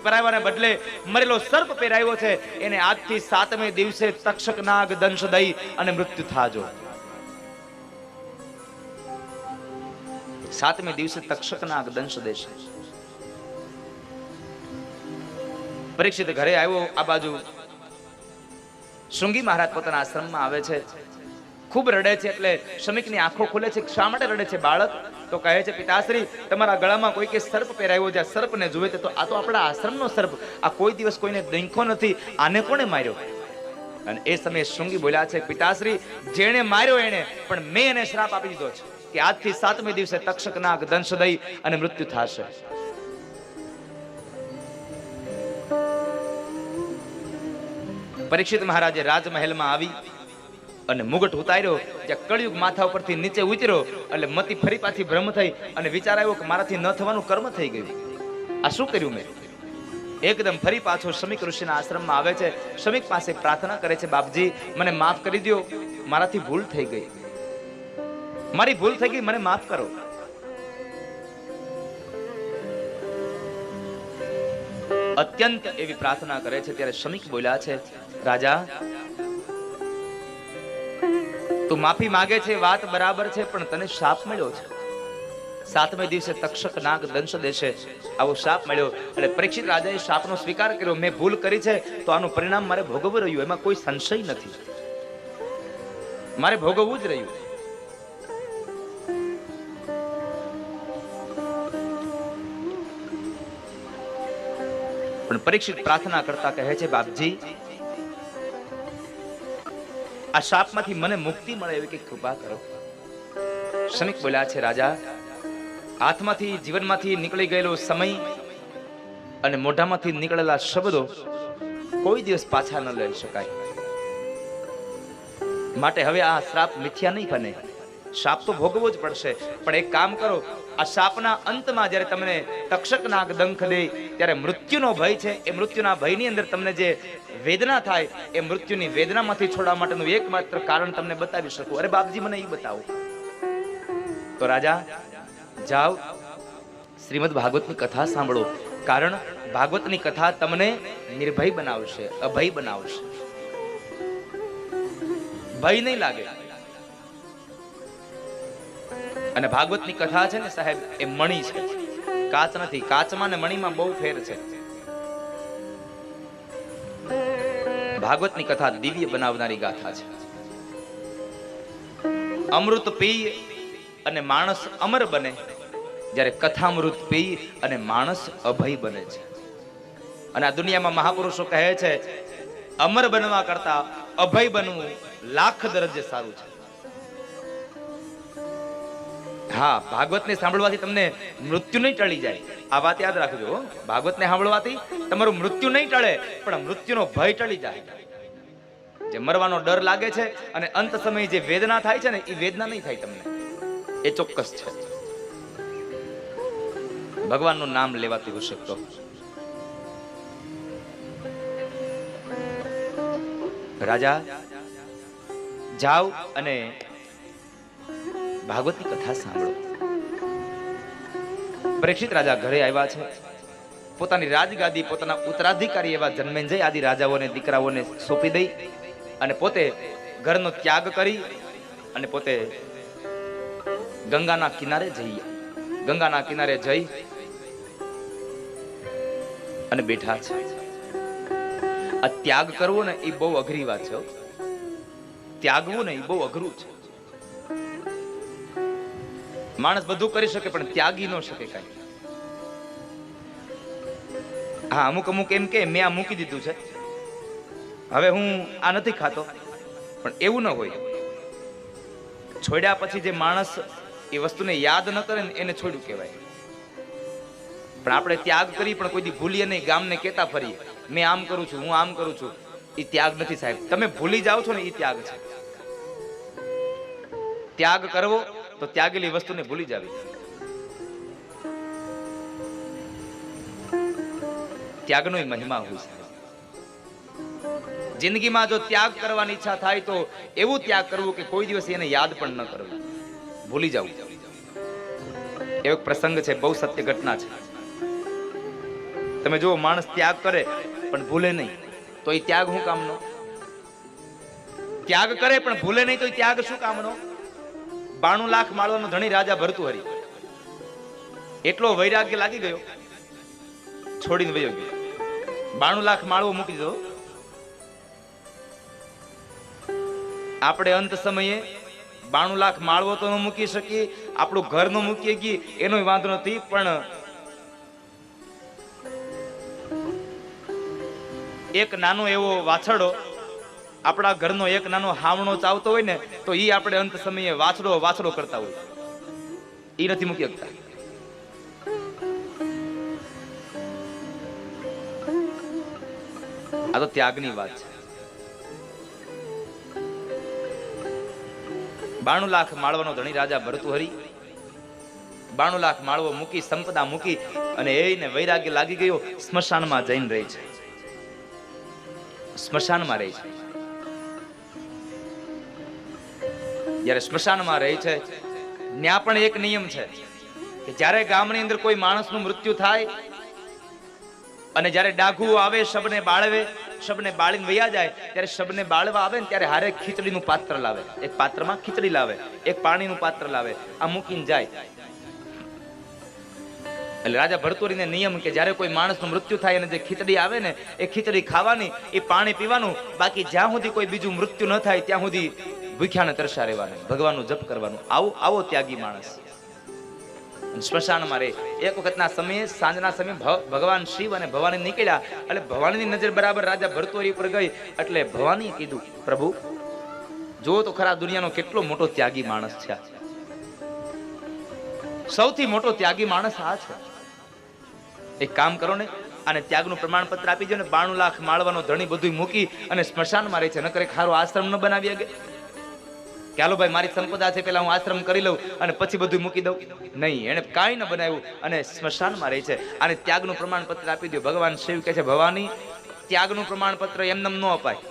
પહેરાવવાને બદલે મરેલો સર્પ પહેરાવ્યો છે એને આજથી 7મે દિવસે તક્ષક નાગ દંશ દઈ અને મૃત્યુ થાજો. 7મે દિવસે તક્ષક નાગ દંશ દેશે. પરીક્ષિત ઘરે આવ્યો. આ બાજુ શૃંગી મહારાજ પોતાના આશ્રમમાં આવે છે. ખૂબ રડે છે. એટલે શમિકની આંખો ખુલે છે. શા માટે રડે છે બાળક? તો કહે છે પિતાશ્રી તમારા ગળામાં કોઈ કે સર્પ પહેરાવ્યો છે. સર્પને જોવે તો આ તો આપણા આશ્રમનો સર્પ. આ કોઈ દિવસ કોઈને ડંખો નથી. આને કોણે માર્યો? અને એ સમયે શૃંગી બોલ્યા છે પિતાશ્રી જેણે માર્યો એને પણ મેં એને શ્રાપ આપી દીધો છે કે આજથી 7મે દિવસે તક્ષક નાગ દંશ દઈ અને મૃત્યુ થશે. પરીક્ષિત મહારાજે રાજમહેલમાં આવી અને મુગટ ઉતાર્યો. જ્યાં કળિયુગ માથા ઉપરથી નીચે ઉતર્યો એટલે મતી ફરી પાછી ભ્રમ થઈ અને વિચાર આવ્યો કે મારાથી ન થવાનું કર્મ થઈ ગયું. આ શું કર્યું મેં? એકદમ ફરી પાછો શમિક ઋષિના આશ્રમમાં આવે છે. શમિક પાસે પ્રાર્થના કરે છે બાપજી મને માફ કરી દો. મારાથી ભૂલ થઈ ગઈ. મારી ભૂલ થઈ ગઈ. મને માફ કરો. અત્યંત એવી પ્રાર્થના કરે છે ત્યારે શમિક બોલ્યા છે રાજા તું માફી માંગે છે વાત બરાબર છે પણ તને શાપ મળ્યો છે. 7મે દિવસે તક્ષક નાગ દંશ દેશે આવો શાપ મળ્યો. એટલે પરીક્ષિત રાજાએ શાપનો સ્વીકાર કર્યો. મેં ભૂલ કરી છે તો આનું પરિણામ મારે ભોગવવું રહ્યું. એમાં કોઈ સંશય નથી. મારે ભોગવવું જ રહ્યું. પણ પરીક્ષિત પ્રાર્થના કરતા કહે છે બાપજી આ શાપમાંથી મને મુક્તિ મળે એવી કઈ કૃપા કરો. શમિક બોલ્યા છે રાજા હાથમાંથી જીવનમાંથી નીકળી ગયેલો સમય અને મોઢામાંથી નીકળેલા શબ્દો કોઈ દિવસ પાછા ન લઈ શકાય. માટે હવે આ શ્રાપ મિથ્યા નહીં બને. શાપ તો ભોગવવો જ પડશે. પણ એક કામ કરો આ શાપના અંતમાં જ્યારે તમને તક્ષક નાગ દંખ દે ત્યારે મૃત્યુનો ભય છે. એ મૃત્યુના ભયની અંદર તમને જે વેદના થાય એ મૃત્યુની વેદનામાંથી છોડવા માટેનું એકમાત્ર કારણ તમને બતાવી શકું. અરે બાપજી મને એ બતાવો. તો રાજા જાઓ શ્રીમદ ભાગવતની કથા સાંભળો. કારણ ભાગવતની કથા તમને નિર્ભય બનાવશે, અભય બનાવશે. ભય નહીં લાગે. અને ભાગવતની કથા છે ને સાહેબ એ મણી છે, કાચ નથી. કાચમાં ને મણીમાં બહુ ફેર છે. ભાગવતની કથા દિવ્ય બનાવનારી ગાથા છે. અમૃત પી અને માણસ અમર બને, જ્યારે કથામૃત પી અને માણસ અભય બને છે. અને આ દુનિયામાં મહાપુરુષો કહે છે અમર બનવા કરતા અભય બનવું લાખ દરજ્જે સારું છે. હા, ભાગવતને સાંભળવાથી તમને મૃત્યુ નહીં ટળી જાય. આ વાત યાદ રાખજો. ભાગવતને સાંભળવાથી તમારું મૃત્યુ નહીં ટળે પણ મૃત્યુનો ભય ટળી જાય. જે મરવાનો ડર લાગે છે અને અંત સમયે જે વેદના થાય છે ને એ વેદના નહીં થાય તમને. એ ચોક્કસ છે. ભગવાનનું નામ લેવાતું હશે તો. રાજા જાઓ અને ભાગવતની કથા સાંભળો. પરીક્ષિત રાજા ઘરે આવ્યા છે. પોતાની રાજગાદી પોતાના ઉત્તરાધિકારી એવા જન્મેજય આદિ રાજાઓને દીકરાઓને સોંપી દઈ અને પોતે ઘરનો ત્યાગ કરી અને પોતે ગંગાના કિનારે જઈ અને બેઠા છે. આ ત્યાગ કરવો ને એ બહુ અઘરી વાત છે. ત્યાગવું ને એ બહુ અઘરું છે. માણસ બધું કરી શકે પણ ત્યાગી ન શકે કઈ. હા, અમુક એમ કે મેં આ મૂકી દીધું છે, હવે હું આ નથી ખાતો, પણ એવું ન હોય. છોડ્યા પછી જે માણસ એ વસ્તુને યાદ ન કરે ને એને છોડ્યું કહેવાય. પણ આપણે ત્યાગ કરી પણ કોઈ દી ભૂલીએ નહીં, ગામને કહેતા ફરીએ મેં આમ કરું છું, હું આમ કરું છું. એ ત્યાગ નથી સાહેબ. તમે ભૂલી જાઓ છો ને એ ત્યાગ છે. ત્યાગ કરવો તો ત્યાગેલી વસ્તુને ભૂલી જાવી. ત્યાગનો મહિમા હોય છે. જિંદગીમાં જો ત્યાગ કરવાની ઈચ્છા થાય તો એવું ત્યાગ કરવું કે કોઈ દિવસ એને યાદ પણ ન કરવું, ભૂલી જવું. એવો પ્રસંગ છે, બહુ સત્ય ઘટના છે. તમે જો માણસ ત્યાગ કરે પણ ભૂલે નહીં તો એ ત્યાગ શું કામનો? ત્યાગ કરે પણ ભૂલે નહીં તો એ ત્યાગ શું કામનો? 92 લાખ માળવાનો ધણી રાજા ભર્તૃહરિ એટલો વૈરાગ્ય લાગી ગયો, છોડીને વયો ગયો. 92 લાખ માળવો મૂકી દો. આપણે અંત સમયે 92 લાખ માળવો તો ન મૂકી શકીએ, આપણું ઘર ન મૂકી શકીએ, એનો વાંધો નથી, પણ એક નાનો એવો વાછડો આપણા ઘરનો એક નાનો હાવણો ચાવતો હોય ને તો ઈ આપણે અંત સમયે વાછડો વાછડો કરતા હોય, ઈ નથી મૂકી શકતા. આ તો ત્યાગની વાત છે. 92 લાખ માળવાનો ધણી રાજા ભર્તૃહરિ 92 લાખ માળવો મૂકી, સંપદા મૂકી અને એને વૈરાગ્ય લાગી ગયો. સ્મશાનમાં જઈને રહે છે, સ્મશાનમાં રહે છે. જ્યારે સ્મશાનમાં રહે છે ત્યાં પણ એક નિયમ છે કે જ્યારે ગામની અંદર કોઈ માણસનું મૃત્યુ થાય અને જ્યારે ડાઘુ આવે, શબને બાળવે, શબને બાળીને વયા જાય, ત્યારે શબને બાળવા આવે ને ત્યારે હારે ખીચડીનું પાત્ર લાવે. એક પાત્રમાં ખીચડી લાવે, એક પાણીનું પાત્ર લાવે, આ મૂકીને જાય. એટલે રાજા ભર્તૃહરિને નિયમ કે જ્યારે કોઈ માણસનું મૃત્યુ થાય અને જે ખીચડી આવે ને એ ખીચડી ખાવાની, એ પાણી પીવાનું, બાકી જ્યાં સુધી કોઈ બીજું મૃત્યુ ન થાય ત્યાં સુધી ભૂખ્યાને તરસા રહેવાનું, ભગવાનનું જપ કરવાનું. આવો ત્યાગી માણસ સ્મશાનમાં રહે. એક વખતના સમયે સાંજના સમયે ભગવાન શિવ અને ભવાની નીકળ્યા. એટલે ભવાનીની નજર બરાબર રાજા ભર્તૃહરિ ઉપર ગઈ. એટલે ભવાની કીધું, પ્રભુ જો તો ખરા દુનિયાનો કેટલો મોટો ત્યાગી માણસ છે. સૌથી મોટો ત્યાગી માણસ આ છે. એક કામ કરો ને, અને ત્યાગનું પ્રમાણપત્ર આપી દો ને. 92 લાખ માળવાનો ધણી બધું મૂકી અને સ્મશાનમાં રહે છે. ન કરે ખારો આશ્રમ ન બનાવી શકે કે હાલો ભાઈ મારી સંપદા છે, પેલા હું આશ્રમ કરી લઉં અને પછી બધું મૂકી દઉં? નહીં, એને કાંઈ ન બનાવ્યું અને સ્મશાનમાં રહે છે. અને ત્યાગનું પ્રમાણપત્ર આપી દો. ભગવાન શિવ કહે છે, ભવાની ત્યાગનું પ્રમાણપત્ર એમને ન અપાય.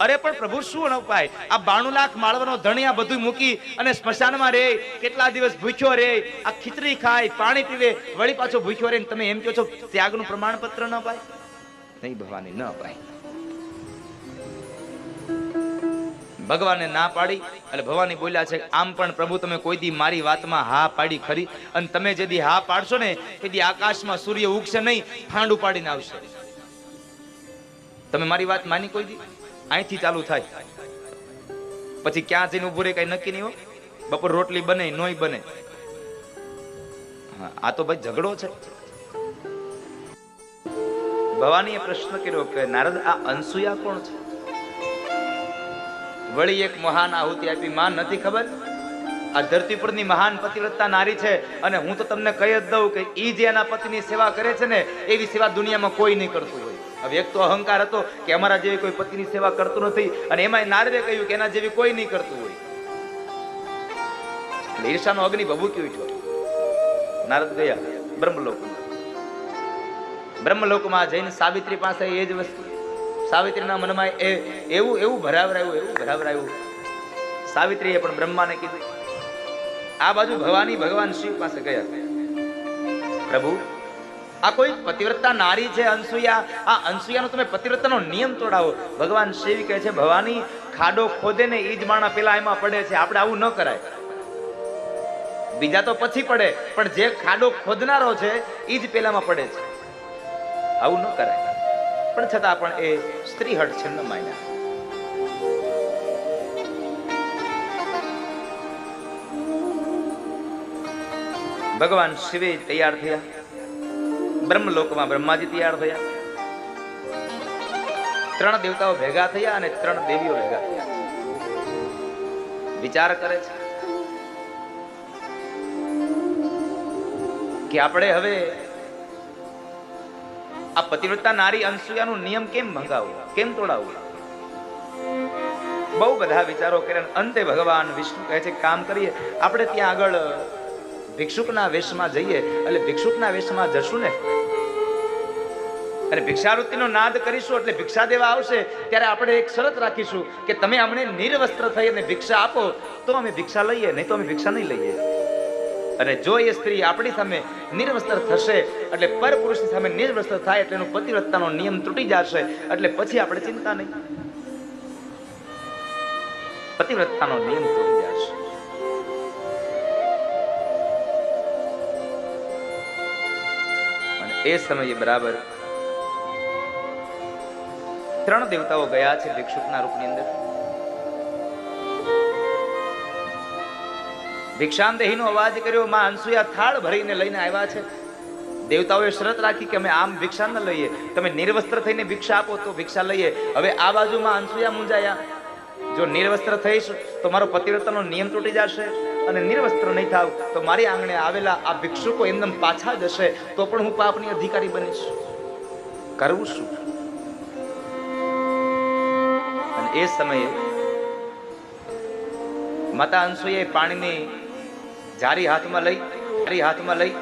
અરે પણ પ્રભુ શું ન અપાય? આ 92 લાખ માળવાનો ધણી આ બધું મૂકી અને સ્મશાનમાં રહે, કેટલા દિવસ ભૂખ્યો રહે, આ ખીચડી ખાય, પાણી પીવે, વળી પાછો ભૂખ્યો રહે, તમે એમ કહો છો ત્યાગનું પ્રમાણપત્ર ન અપાય? નહીં ભવાની, ન અપાય. ભગવાને ના પાડી. એટલે ભવાની બોલ્યા છે, આમ પણ પ્રભુ તમે કોઈ દી મારી વાતમાં હા પાડી ખરી, અને તમે જે દી હા પાડશો ને તે દી આકાશમાં સૂર્ય ઉગશે નહીં, ફાંડ ઉપાડીને આવશે. તમે મારી વાત માની કોઈ દી? અહીંથી ચાલુ થાય, પછી ક્યાં જઈને ઉભું રહે કઈ નક્કી નહીં હો. બપોર રોટલી બને નોય બને. આ તો ભાઈ ઝઘડો છે. ભવાનીએ પ્રશ્ન કર્યો કે નારદ આ અનસુયા કોણ છે? વળી એક મહાન આહુતિ આપી. માં નથી ખબર? આ ધરતી પરની મહાન પતિવ્રતા નારી છે અને હું તો તમને કહી જ દઉં કે ઈ જે એના પતિની સેવા કરે છે ને એવી સેવા દુનિયામાં કોઈ નહીં કરતું હોય. હવે એક તો અહંકાર હતો કે અમારા જેવી કોઈ પતિની સેવા કરતું નથી, અને એમાં નારદે કહ્યું કે એના જેવી કોઈ નહીં કરતું હોય. એટલે ઈર્ષાનો અગ્નિ ભભૂકી ઉઠ્યો. નારદ ગયા બ્રહ્મલોકમાં. બ્રહ્મલોકમાં જઈને સાવિત્રી પાસે એ જ વસ્તુ, સાવિત્રીના મનમાં એવું ભરાવરાયું. સાવિત્રીએ પણ બ્રહ્માને કીધું. આ બાજુ ભવાની ભગવાન શિવ પાસે ગયા. પ્રભુ આ કોઈ પતિવ્રતા નારી છે અનસુયા, આ અનસુયાનો તમે પતિવ્રતાનો નિયમ તોડાવો. ભગવાન શિવ કહે છે, ભવાની ખાડો ખોદે ને ઈ જ માણા પેલા એમાં પડે છે, આપણે આવું ન કરાય. બીજા તો પછી પડે, પણ જે ખાડો ખોદનારો છે ઈ જ પેલામાં પડે છે, આવું ન કરાય. પણ છતાં પણ એ સ્ત્રી હટ છે, ન માન્યા. ભગવાન શિવે તૈયાર થયા. બ્રહ્મલોકમાં બ્રહ્માજી તૈયાર થયા. 3 દેવતાઓ ભેગા થયા અને 3 દેવીઓ ભેગા થયા. વિચાર કરે છે કે આપણે હવે આ પતિવ્રતા નારી અનસુયાનો નિયમ કેમ ભંગાવવો, કેમ તોડાવવો? બહુ બધા વિચારો કર્યા. અંતે ભગવાન વિષ્ણુ કહે છે કામ કરીએ, આપણે ત્યાં આગળ ભિક્ષુકના વેશમાં જઈએ. એટલે ભિક્ષુકના વેશમાં જશું ને અને ભિક્ષાવૃત્તિનો નાદ કરીશું, એટલે ભિક્ષા દેવા આવશે ત્યારે આપણે એક શરત રાખીશું કે તમે અમને નિર્વસ્ત્ર થઈ અને ભિક્ષા આપો તો અમે ભિક્ષા લઈએ, નહીં તો અમે ભિક્ષા નહીં લઈએ. અને જો એ સ્ત્રી આપણી સામે નિર્વસ્ત્ર થશે, એટલે પરપુરુષની સામે નિર્વસ્ત્ર થાય એટલે એનો પતિવ્રતાનો નિયમ તૂટી જશે, એટલે પછી આપણે ચિંતા નહીં, પતિવ્રતાનો નિયમ તૂટી જશે. અને એ સમયે બરાબર 3 દેવતાઓ ગયા છે ભિક્ષુકના રૂપની અંદર. ભિક્ષામદેહીનો અવાજ કર્યો. માં અનસુયા થાળ ભરીને લઈને આવ્યા છે. દેવતાઓએ શરત રાખી કે અમે આમ ભિક્ષા ન લઈએ, તમે નિર્વસ્ત્ર થઈને ભિક્ષા આપો તો ભિક્ષા લઈએ. હવે આ બાજુમાં અનસુયા મૂંઝાયા, જો નિર્વસ્ત્ર થઈશ તો મારો પતિવ્રતાનો નિયમ તૂટી જશે, અને નિર્વસ્ત્ર નહીં થાવ તો મારી આંગણે આવેલા આ ભિક્ષુકો એમનેમ પાછા જશે, તો પણ હું પાપની અધિકારી બનીશ. કરવું શું? અને એ સમયે માતા અનસુયાએ પાણીની જારી હાથમાં લઈ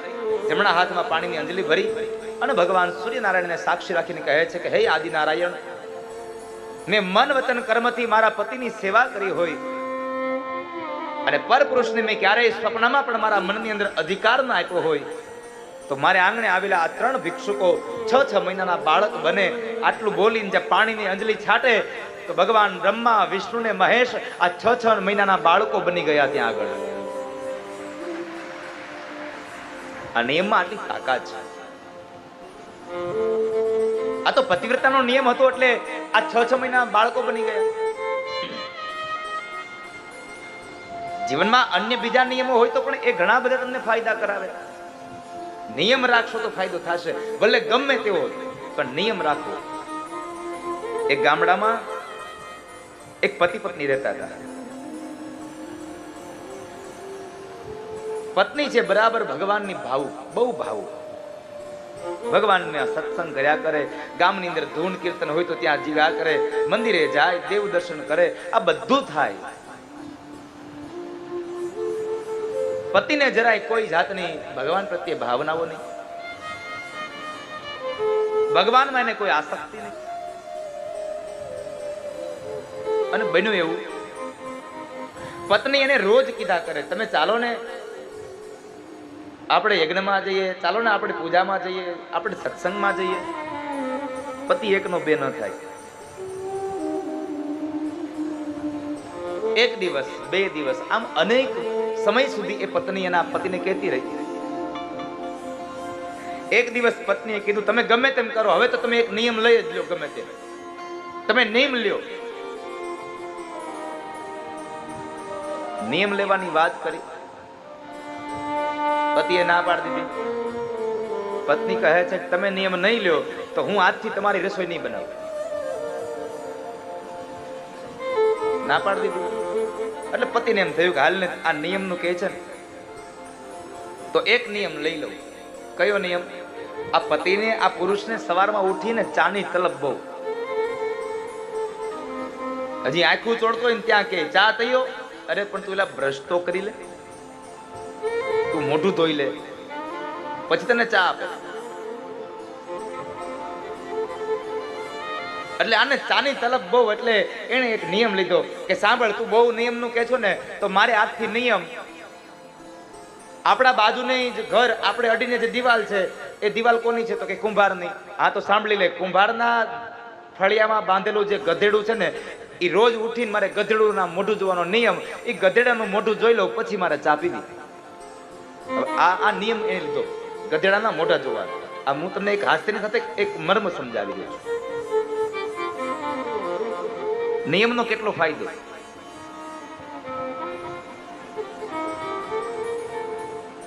જમણા હાથમાં પાણીની અંજલિ ભરી અને ભગવાન સૂર્યનારાયણને સાક્ષી રાખીને કહે છે કે હે આદિનારાયણ, મેં મન વચન કર્મથી મારા પતિની સેવા કરી હોય અને પરપુરુષને મેં ક્યારેય સ્વપ્નમાં પણ મારા મનની અંદર અધિકાર ન આપ્યો હોય, તો મારે આંગણે આવેલા આ 3 ભિક્ષુકો 6 મહિનાના બાળક બને. આટલું બોલીને જે પાણીની અંજલિ છાટે તો ભગવાન બ્રહ્મા, વિષ્ણુ ને મહેશ આ 6 મહિનાના બાળકો બની ગયા ત્યાં આગળ. આ નિયમમાં આટલી તાકાત છે. આ તો પતિવ્રતાનો નિયમ હતો એટલે આ 6 મહિનાના બાળકો બની ગયા. જીવનમાં અન્ય બીજા નિયમો હોય તો પણ એ ઘણા બધા તમને ફાયદા કરાવે. નિયમ રાખશો તો ફાયદો થશે, ભલે ગમે તેવો પણ નિયમ રાખો. એક ગામડામાં એક પતિ પત્ની રહેતા હતા. પત્ની છે બરાબર ભગવાનની ભાવુક, બહુ ભાવુક, ભગવાનને સત્સંગ કર્યા કરે, ગામની અંદર ધૂન કીર્તન હોય તો ત્યાં જીવ્યા કરે, મંદિરે જાય, દેવ દર્શન કરે, આ બધું થાય. પતિને જરાય કોઈ જાતની ભગવાન પ્રત્યે ભાવનાઓ નહીં, ભગવાનમાં એને કોઈ આસક્તિ નહીં. અને બન્યું એવું, પત્ની એને રોજ કીધા કરે તમે ચાલો ને આપણે યજ્ઞમાં જઈએ, ચાલો ને આપણે પૂજામાં જઈએ, આપણે સત્સંગમાં જઈએ. પતિ એકનો બે ન થાય. 1 દિવસ 2 દિવસ આમ અનેક સમય સુધી એ પત્ની એના પતિને કહેતી રહી. એક દિવસ પત્નીએ કીધું તમે ગમે તેમ કરો, હવે તો તમે એક નિયમ લઈ જ લ્યો, ગમે તે તમે નિયમ લ્યો. નિયમ લેવાની વાત કરી, પતિએ ના પાડી દીધી. પત્ની કહે છે કે તમે નિયમ નહીં લ્યો તો હું આજથી તમારી રસોઈ નહીં બનાવું. ના પાડી દીધી. એટલે પતિને એમ થયું કે હાલ ને આ નિયમનું કહે છે ને તો એક નિયમ લઈ લઉં. કયો નિયમ? આ પતિને, આ પુરુષને સવારમાં ઉઠીને ચાની તલબ બહુ, હજી આંખું ચોડતો હોય ને ત્યાં કે ચા તૈયો. અરે પણ તું એલા બ્રશ તો કરી લે, તું મોઢું ધોઈ લે, પછી તને ચા આપે. એટલે આને ચાની તલબ બહુ, એટલે એને એક નિયમ લીધો કે સાંભળ તું બહુ નિયમનું કહે છો ને તો મારે આજથી નિયમ, આપણા બાજુની જ ઘર આપણે અડીને જે દિવાલ છે એ દિવાલ કોની છે? તો કે કુંભારની. હા તો સાંભળી લે, કુંભારના ફળિયામાં બાંધેલું જે ગધેડું છે ને એ રોજ ઉઠીને મારે ગધેડુંના મોઢું જોવાનો નિયમ, એ ગધેડાનું મોઢું જોઈ લઉં પછી મારે ચા પીવી. આ નિયમ એ લીધો, ગધેડાના મોઢા જોવાના. આ હું તમને એક હાસ્યની સાથે એક મર્મ સમજાવી દઉં છું. નિયમનો કેટલો ફાયદો.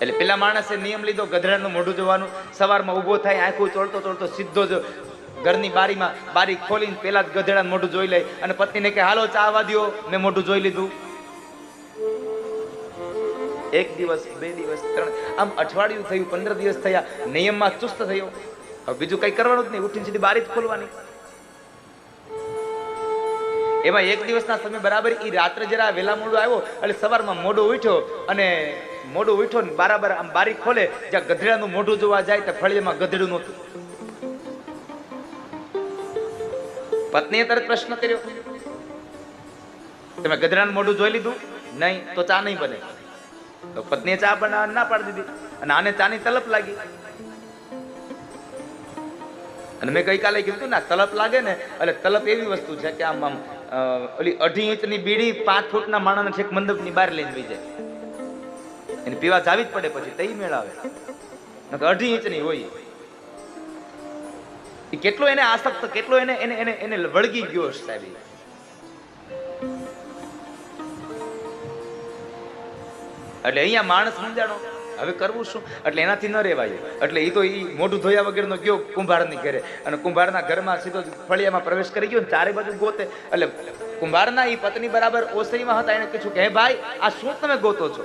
એટલે પેલા માણસે નિયમ લીધો ગધેડાનું મોઢું જોવાનું. સવારમાં ઊભો થાય, આંખું ચોળતો ચોળતો સીધો જ ઘરની બારીમાં બારી ખોલીને પેલા જ ગધેડાનું મોઢું જોઈ લે અને પત્નીને કે હાલો ચા આવવા દ્યો, મેં મોઢું જોઈ લીધું. 1 દિવસ 2 દિવસ 3, આમ અઠવાડિયું થયું, 15 દિવસ થયા, નિયમમાં ચુસ્ત થયો. હવે બીજું કઈ કરવાનું જ નહીં, ઉઠીને સીધી બારી જ ખોલવાની. એમાં એક દિવસના સમય બરાબર ઈ રાત્રે જરા વેલા મોડો આવ્યો એટલે સવારમાં મોડો ઉઠ્યો અને મોઢું ઉઠ્યો ને બરાબર આમ બારી ખોલે જ્યાં ગધેડાનું મોઢું જોવા જાય તો ફળિયામાં ગધેડું નહોતું. પત્નીએ તરત પ્રશ્ન કર્યો, તમે ગધેડાનું મોઢું જોઈ લીધું? નહીં. તો ચા નહીં બને. તો પત્નીએ ચા બનાવવા ના પાડી દીધી અને આને ચાની તલપ લાગી. અને મેં ગઈકાલે કીધું ને તલપ લાગે ને એટલે તલપ એવી વસ્તુ છે કે આમ ઓલી 2.5 ઇંચની બીડી 5 ફૂટના માણસને છેક મંડપની બહાર લઈને વહી જાય. એને પીવા જાવી જ પડે પછી તઈ મેળાવે. 2.5 ઇંચની હોય. એ કેટલો એને આસક્ત, કેટલો એને એને એને એને વળગી ગયો સાહેબ. એટલે અહીંયા માણસ સમજાણો હવે કરવું શું, એટલે એનાથી ન રહેવાય. એટલે એ તો એ મોઢું ધોયા વગરનો ગયો કુંભારની ઘરે અને કુંભારના ઘરમાં સીધો ફળિયામાં પ્રવેશ કરી ગયો ને ચારે બાજુ ગોતે. એટલે કુંભારના એ પત્ની બરાબર ઓસરીમાં હતા. એને કીધું કે હે ભાઈ, આ શું તમે ગોતો છો?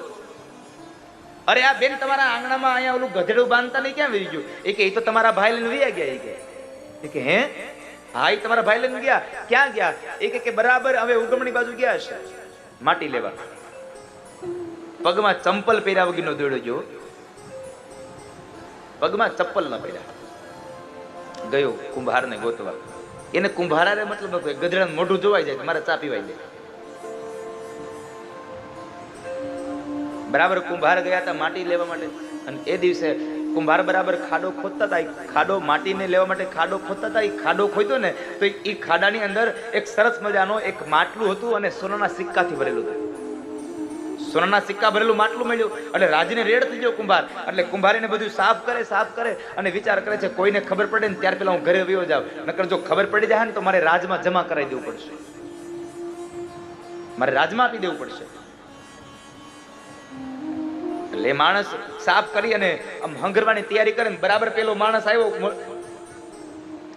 અરે આ બેન તમારા આંગણામાં અહીંયા ઓલું ગધેડું બાંધતા નહીં ક્યાં વહી ગયું? એ કે એ તો તમારા ભાઈ લઈને વહી ગયા. એ કે હે? હા, એ તમારા ભાઈ લઈને ગયા. ક્યાં ગયા? એ કે બરાબર હવે ઉગમણી બાજુ ગયા હશે માટી લેવા. પગમાં ચંપલ પહેર્યા વગરનો દોડ્યો ગયો. પગમાં ચપ્પલ ન પહેર્યા ગયો કુંભારને ગોતવા. એને કુંભારાને મતલબ નતો, ગધેડાનું મોઢું જોવાઈ જાય મારે ચા પીવાઈ જાય. બરાબર કુંભાર ગયા હતા માટી લેવા માટે અને એ દિવસે કુંભાર બરાબર ખાડો ખોદતા હતા. ખાડો માટીને લેવા માટે ખાડો ખોદતા હતા. એ ખાડો ખોદ્યો ને તો એ ખાડાની અંદર એક સરસ મજાનો એક માટલું હતું અને સોનાના સિક્કાથી ભરેલું હતું. સોનાના સિક્કા ભરેલું માટલું મળ્યું એટલે રાજને રેડ થઈ ગયો કુંભાર. એટલે કુંભાર એને બધું સાફ કરે અને વિચાર કરે છે કોઈને ખબર પડે ને ત્યાર પેલા હું ઘરે વયો જાઉં, નકર જો ખબર પડી જાય ને તો મારે રાજમાં જમા કરાવી દેવું પડશે, મારે રાજમાં આપી દેવું પડશે. એટલે માણસ સાફ કરી અને આમ હંગરવાની તૈયારી કરે. બરાબર પેલો માણસ આવ્યો,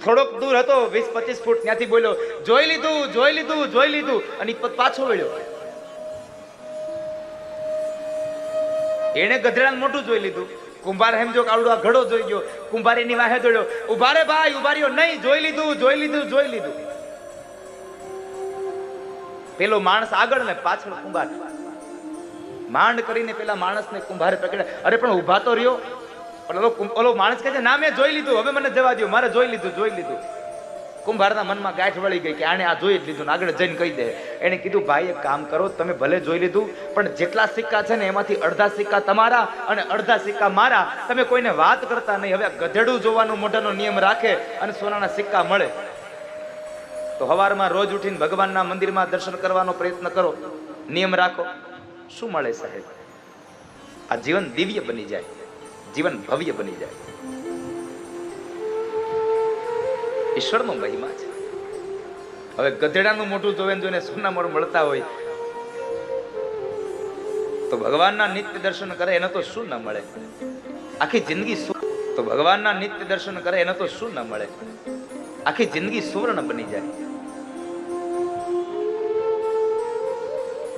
થોડોક દૂર હતો 20-25 ફૂટ, ત્યાંથી બોલ્યો જોઈ લીધું અને પાછો વળ્યો. એને ગધેડાનું મોઢું જોઈ લીધું. કુંભાર સમજો કે આવડો આ ઘડો જોઈ ગયો. કુંભાર એની વાહે દોડ્યો, ઉભા રે ભાઈ, ઉભા રહ્યો. નહીં, જોઈ લીધું. પેલો માણસ આગળ ને પાછળ કુંભાર. માંડ કરીને પેલા માણસને કુંભારે પકડ્યા. અરે પણ ઉભા તો રહ્યો. પણ ઓલો માણસ કહે છે ના મેં જોઈ લીધું, હવે મને જવા દો, મારે જોઈ લીધું. કુંભારના મનમાં ગાંઠ વળી ગઈ કે આને આ જોઈ જ લીધું, આગળ જઈને કહી દે. એને કીધું ભાઈ એક કામ કરો, તમે ભલે જોઈ લીધું પણ જેટલા સિક્કા છે ને એમાંથી અડધા સિક્કા તમારા અને અડધા સિક્કા મારા. તમે કોઈને વાત કરતા નહીં. હવે ગધેડું જોવાનું મોઢાનો નિયમ રાખે અને સોનાના સિક્કા મળે તો સવારમાં રોજ ઉઠીને ભગવાનના મંદિરમાં દર્શન કરવાનો પ્રયત્ન કરો, નિયમ રાખો. શું મળે સાહેબ? આ જીવન દિવ્ય બની જાય, જીવન ભવ્ય બની જાય. ઈશ્વરનો મહિમા છે. હવે ગધેડાનું મોઢું જોઈને સોના મોઢ મળતા હોય તો ભગવાનના નિત્ય દર્શન કરે એને તો શું ન મળે? આખી જિંદગી તો ભગવાનના નિત્ય દર્શન કરે એને તો શું ન મળે? આખી જિંદગી સુવર્ણ બની જાય,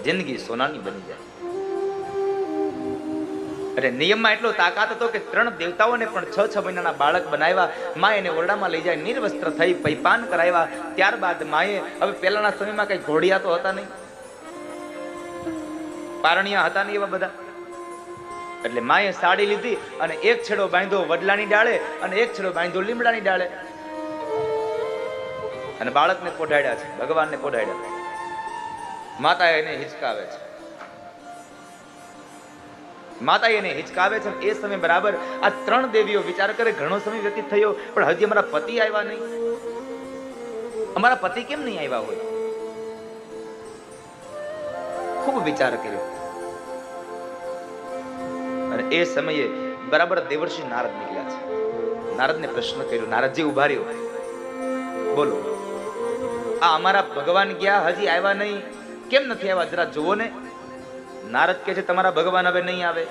જિંદગી સોનાની બની જાય. અરે નિયમમાં એટલો તાકાત હતો કે 3 દેવતાઓને પણ 6 મહિનાના બાળક બનાવ્યા. માં એને ઓરડામાં લઈ જાય, નિર્વસ્ત્ર થઈ પૈપાન કરાવ્યા. ત્યારબાદ માએ, હવે પહેલાના સમયમાં કઈ ઘોડિયા તો હતા નહીં, પારણિયા હતા નહીં એવા બધા. એટલે માએ સાડી લીધી અને એક છેડો બાંધ્યો વડલાની ડાળે અને એક છેડો બાંધ્યો લીમડાની ડાળે અને બાળકને પોઢાડ્યા છે, ભગવાનને પોઢાડ્યા. માતા એને હિચકાવે છે, એ સમય બરાબર આ 3 દેવીઓ વિચાર કરે ઘણો સમય વ્યતીત થયો પણ હજી અમારા પતિ આવ્યા નહીં. અમારા પતિ કેમ નહીં આવ્યા હોય? ખૂબ વિચાર કર્યો અને એ સમયે બરાબર દેવર્ષિ નારદ નીકળ્યા છે. નારદને પ્રશ્ન કર્યો. નારદજી ઉભા રહ્યો, બોલો આ અમારા ભગવાન ગયા હજી આવ્યા નહીં, કેમ નથી આવ્યા જરા જુઓ ને. નારદ કહે છે તમારા ભગવાન હવે નહીં આવે.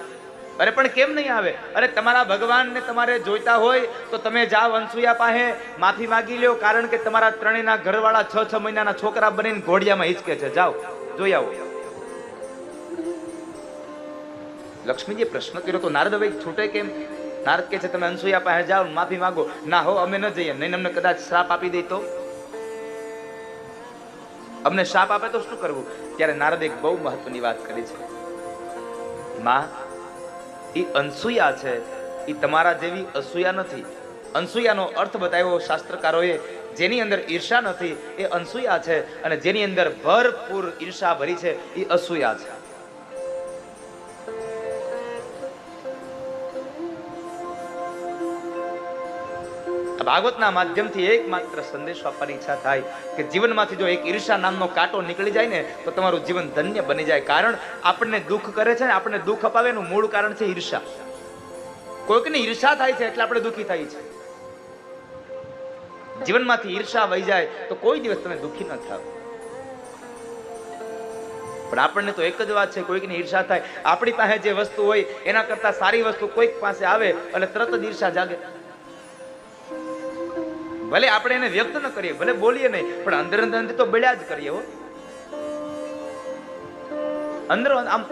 અરે પણ કેમ નહીં આવે? અરે તમારા ભગવાનને તમારે જોઈતા હોય તો તમે જાઓ અનસુયા પાસે માફી માંગી લ્યો, કારણ કે તમારા ત્રણેયના ઘરવાળા 6 મહિનાના છોકરા બનીને ઘોડિયામાં હિચકે છે, જાઓ જોઈ આવો. લક્ષ્મીજીએ પ્રશ્ન કર્યો તો નારદ ભાઈ છૂટે કેમ? નારદ કહે છે તમે અનસુયા પાસે જાઓ માફી માંગો. ના હો અમે ન જઈએ, નહીં અમને કદાચ શ્રાપ આપી દે તો. અમને શાપ આપે તો શું કરવું? ત્યારે નારદે એક બહુ મહત્વની વાત કરી છે. માં, એ અનસૂયા છે, એ તમારા જેવી અસૂયા નથી. અનસૂયાનો અર્થ બતાવ્યો શાસ્ત્રકારોએ. જેની અંદર ઈર્ષા નથી એ અનસૂયા છે, અને જેની અંદર ભરપૂર ઈર્ષા ભરી છે એ અસૂયા છે. ભાગવતના માધ્યમથી એકમાત્ર સંદેશો આપવાની ઈચ્છા થાય કે જીવનમાંથી જો એક ઈર્ષા નામનો કાંટો નીકળી જાય ને તો તમારું જીવન ધન્ય બની જાય. કારણ આપણને દુઃખ કરે છે ને, આપણને દુઃખ અપાવે એનું મૂળ કારણ છે ઈર્ષા. કોઈકની ઈર્ષા થાય છે એટલે આપણે દુઃખી થાય છે. જીવનમાંથી ઈર્ષા વહી જાય તો કોઈ દિવસ તમે દુઃખી ન થાવ. પણ આપણને તો એક જ વાત છે, કોઈકની ઈર્ષા થાય, આપણી પાસે જે વસ્તુ હોય એના કરતા સારી વસ્તુ કોઈક પાસે આવે એટલે તરત જ ઈર્ષા જાગે. ભલે આપણે એને વ્યક્ત ન કરીએ, ભલે બોલીએ નહીં, પણ અંદર અંદર તો બળ્યા જ કરીએ હો.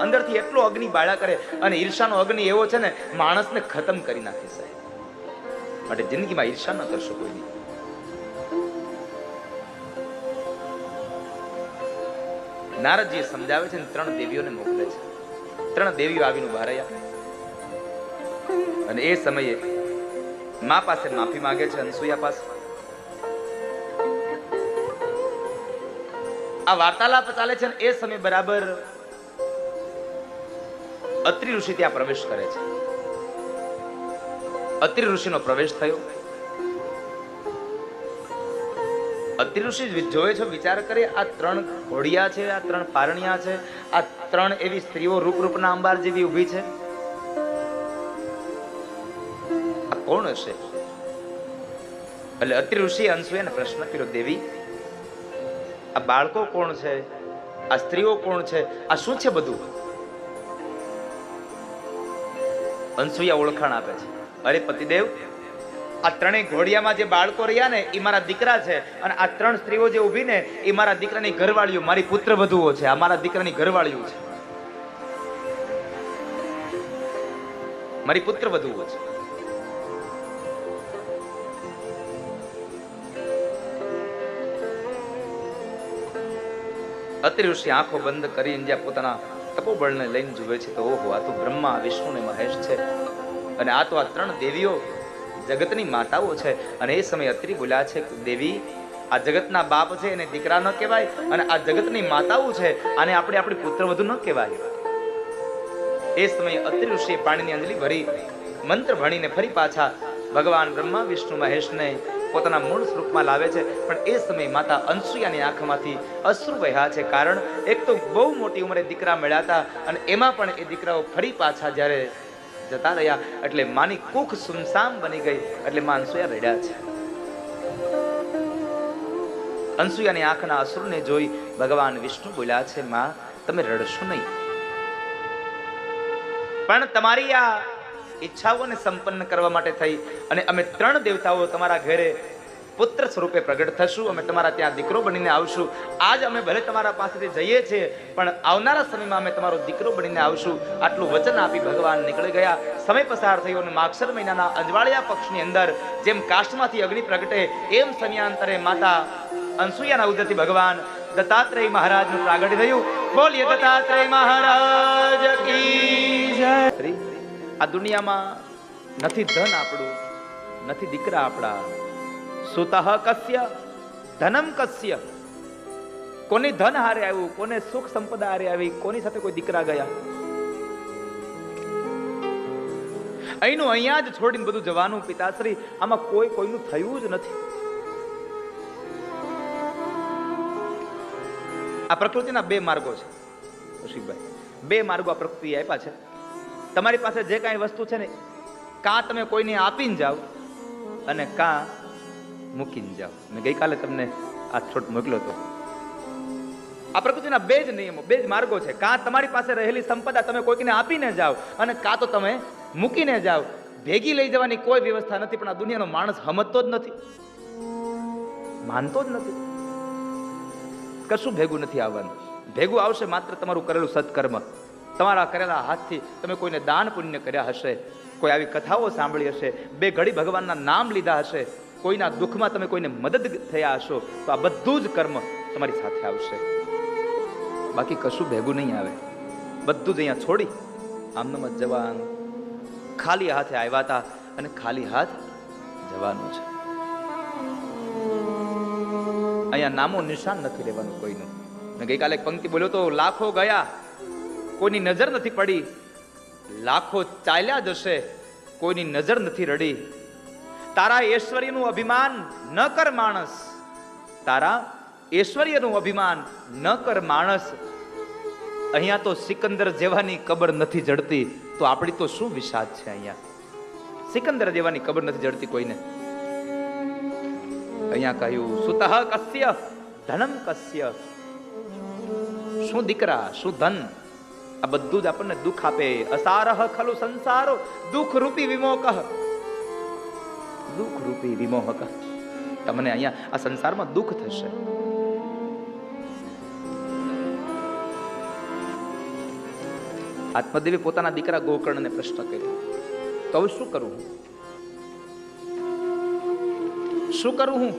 અંદરથી એટલો અગ્નિ બાળા કરે, અને ઈર્ષાનો અગ્નિ એવો છે ને માણસને ખતમ કરી નાખે સાહેબ. માટે જિંદગીમાં ઈર્ષા ન કરશો કોઈની. નારદજી સમજાવે છે ને 3 દેવીઓને મોકલે છે. 3 દેવીઓ આવીને બહાર આવ્યા અને એ સમયે મા પાસે માફી માંગે છે, અનસૂયા પાસે. આ વાર્તાલાપ ચાલે છે ને એ સમય બરાબર અત્રિ ઋષિ ત્યાં પ્રવેશ કરે છે. અત્રિ ઋષિનો પ્રવેશ થયો. અત્રિ ઋષિ જોવે છે, વિચાર કરે, આ 3 ઘોડિયા છે, આ 3 પારણિયા છે, આ 3 એવી સ્ત્રીઓ રૂપના અંબાર જેવી ઊભી છે, આ કોણ હશે? એટલે અત્રિ ઋષિ અનસૂયાને પ્રશ્ન કર્યો, દેવી, આ બાળકો કોણ છે? આ સ્ત્રીઓ કોણ છે? આ શું છે બધું? અનસૂયા ઓળખાણ આપે છે. અરે પતિદેવ, આ 3 ઘોડિયામાં જે બાળકો રહ્યા ને એ મારા દીકરા છે, અને આ 3 સ્ત્રીઓ જે ઊભી ને એ મારા દીકરાની ઘરવાળીઓ, મારી પુત્ર વધુઓ છે. આ મારા દીકરાની ઘરવાળીઓ છે, મારી પુત્ર વધુઓ છે. અત્રિ ઋષિ આંખો બંધ કરીને જ્યાં પોતાના તપોબળને લઈને જુએ છે તો ઓહો, આ તો બ્રહ્મા, વિષ્ણુ ને મહેશ છે, અને આ તો આ 3 દેવીઓ જગતની માતાઓ છે. અને એ સમયે અત્રિ બોલ્યા છે, દેવી, આ જગતના બાપ છે એને દીકરા ન કહેવાય, અને આ જગતની માતાઓ છે આને આપણે આપણી પુત્ર વધુ ન કહેવાય. એ સમયે અત્રિ ઋષિએ પાણીની અંજલિ ભરી મંત્ર ભણીને ફરી પાછા ભગવાન બ્રહ્મા, વિષ્ણુ, મહેશને પોતાના મૂળ સ્વરૂપમાં લાવે છે. પણ એ સમયે માતા અનસૂયાની આંખમાંથી અશ્રુ વહ્યા છે. કારણ એક તો બહુ મોટી ઉંમરે દીકરા મળ્યા હતા, અને એમાં પણ એ દીકરાઓ ફરી પાછા જ્યારે જતા રહ્યા એટલે માની કુખ સુમસામ બની ગઈ. એટલે માં અનસૂયા રડ્યા છે. અનસૂયાની આંખના અશ્રુને જોઈ ભગવાન વિષ્ણુ બોલ્યા છે, માં, તમે રડશો નહીં, પણ તમારી આ ઈચ્છાઓને સંપન્ન કરવા માટે થઈ અને અમે 3 દેવતાઓ તમારા ઘરે પુત્ર સ્વરૂપે પ્રગટ થશું. અમે તમારા ત્યાં દીકરો બનીને આવશું. આજ અમે ભલે તમારા પાસેથી જઈએ છીએ, પણ આવનારા સમયમાં અમે તમારો દીકરો બનીને આવશું. આટલું વચન આપી ભગવાન નીકળી ગયા. સમય પસાર થયો અને માગશર મહિનાના અંજવાળિયા પક્ષની અંદર જેમ કાષ્ઠમાંથી અગ્નિ પ્રગટે એમ સમયાંતરે માતા અનસૂયાના ઉદરથી ભગવાન દત્તાત્રેય મહારાજનું પ્રાગટ્ય થયું. બોલીએ દત્તાત્રેય મહારાજ કી જય. આ દુનિયામાં નથી ધન આપણું, નથી દીકરા આપણા. સુતઃ કસ્ય ધનમ કસ્ય. કોની ધન હારે આવ્યું, કોને સુખ સંપદા હારે આવી, કોની સાથે કોઈ દીકરા ગયા. અહીંનું અહીંયા જ છોડીને બધું જવાનું પિતાશ્રી. આમાં કોઈ કોઈનું થયું જ નથી. આ પ્રકૃતિના 2 માર્ગો છે કૌશિકભાઈ. 2 માર્ગો આ પ્રકૃતિ આપ્યા છે. તમારી પાસે જે કાંઈ વસ્તુ છે ને, કાં તમે કોઈને આપીને જાઓ અને કાં મૂકીને જાઓ. મેં ગઈકાલે તમને આ છોટ મોકલ્યો હતો. આ પ્રકૃતિના 2 જ નિયમો, 2 જ માર્ગો છે. કાં તમારી પાસે રહેલી સંપદા તમે કોઈકને આપીને જાઓ, અને કાં તો તમે મૂકીને જાઓ. ભેગી લઈ જવાની કોઈ વ્યવસ્થા નથી. પણ આ દુનિયાનો માણસ સમજતો જ નથી, માનતો જ નથી. કશું ભેગું નથી આવવાનું. ભેગું આવશે માત્ર તમારું કરેલું સત્કર્મ. તમારા કરેલા હાથથી તમે કોઈને દાન પુણ્ય કર્યા હશે, કોઈ આવી કથાઓ સાંભળી હશે, 2 ઘડી ભગવાનના નામ લીધા હશે, કોઈના દુઃખમાં તમે કોઈને મદદ થયા હશો, તો આ બધું જ કર્મ તમારી સાથે આવશે, બાકી કશું ભેગું નહીં આવે. બધું જ અહીંયા છોડી આમનામ જ જવાનું. ખાલી હાથે આવ્યા હતા અને ખાલી હાથ જવાનું છે. અહીંયા નામો નિશાન નથી રહેવાનું કોઈનું. મેં ગઈકાલે એક પંક્તિ બોલ્યો તો, લાખો ગયા કોઈની નજર નથી પડી, લાખો ચાલ્યા જશે કોઈની નજર નથી રડી. તારા ઐશ્વર્યનું અભિમાન ન કર માણસ, તારા ઐશ્વર્યનું અભિમાન ન કર માણસ. અહીંયા તો સિકંદર જેવાની કબર નથી જડતી, તો આપણી તો શું વિષાદ છે. અહીંયા સિકંદર જેવાની કબર નથી જડતી કોઈને. અહીંયા કહ્યું સુતઃ કસ્ય ધનમ કસ્ય, શું દીકરા શું ધન, આ બધું જ આપણને દુઃખ આપે. અસારહ ખલુ સંસારો દુઃખ રૂપી વિમોકઃ, દુઃખ રૂપી વિમોહક. તમને અહીંયા આ સંસારમાં દુઃખ થશે. આત્મદેવી પોતાના દીકરા ગોકર્ણને પ્રશ્ન કર્યો, તો હવે શું કરું, શું કરું હું?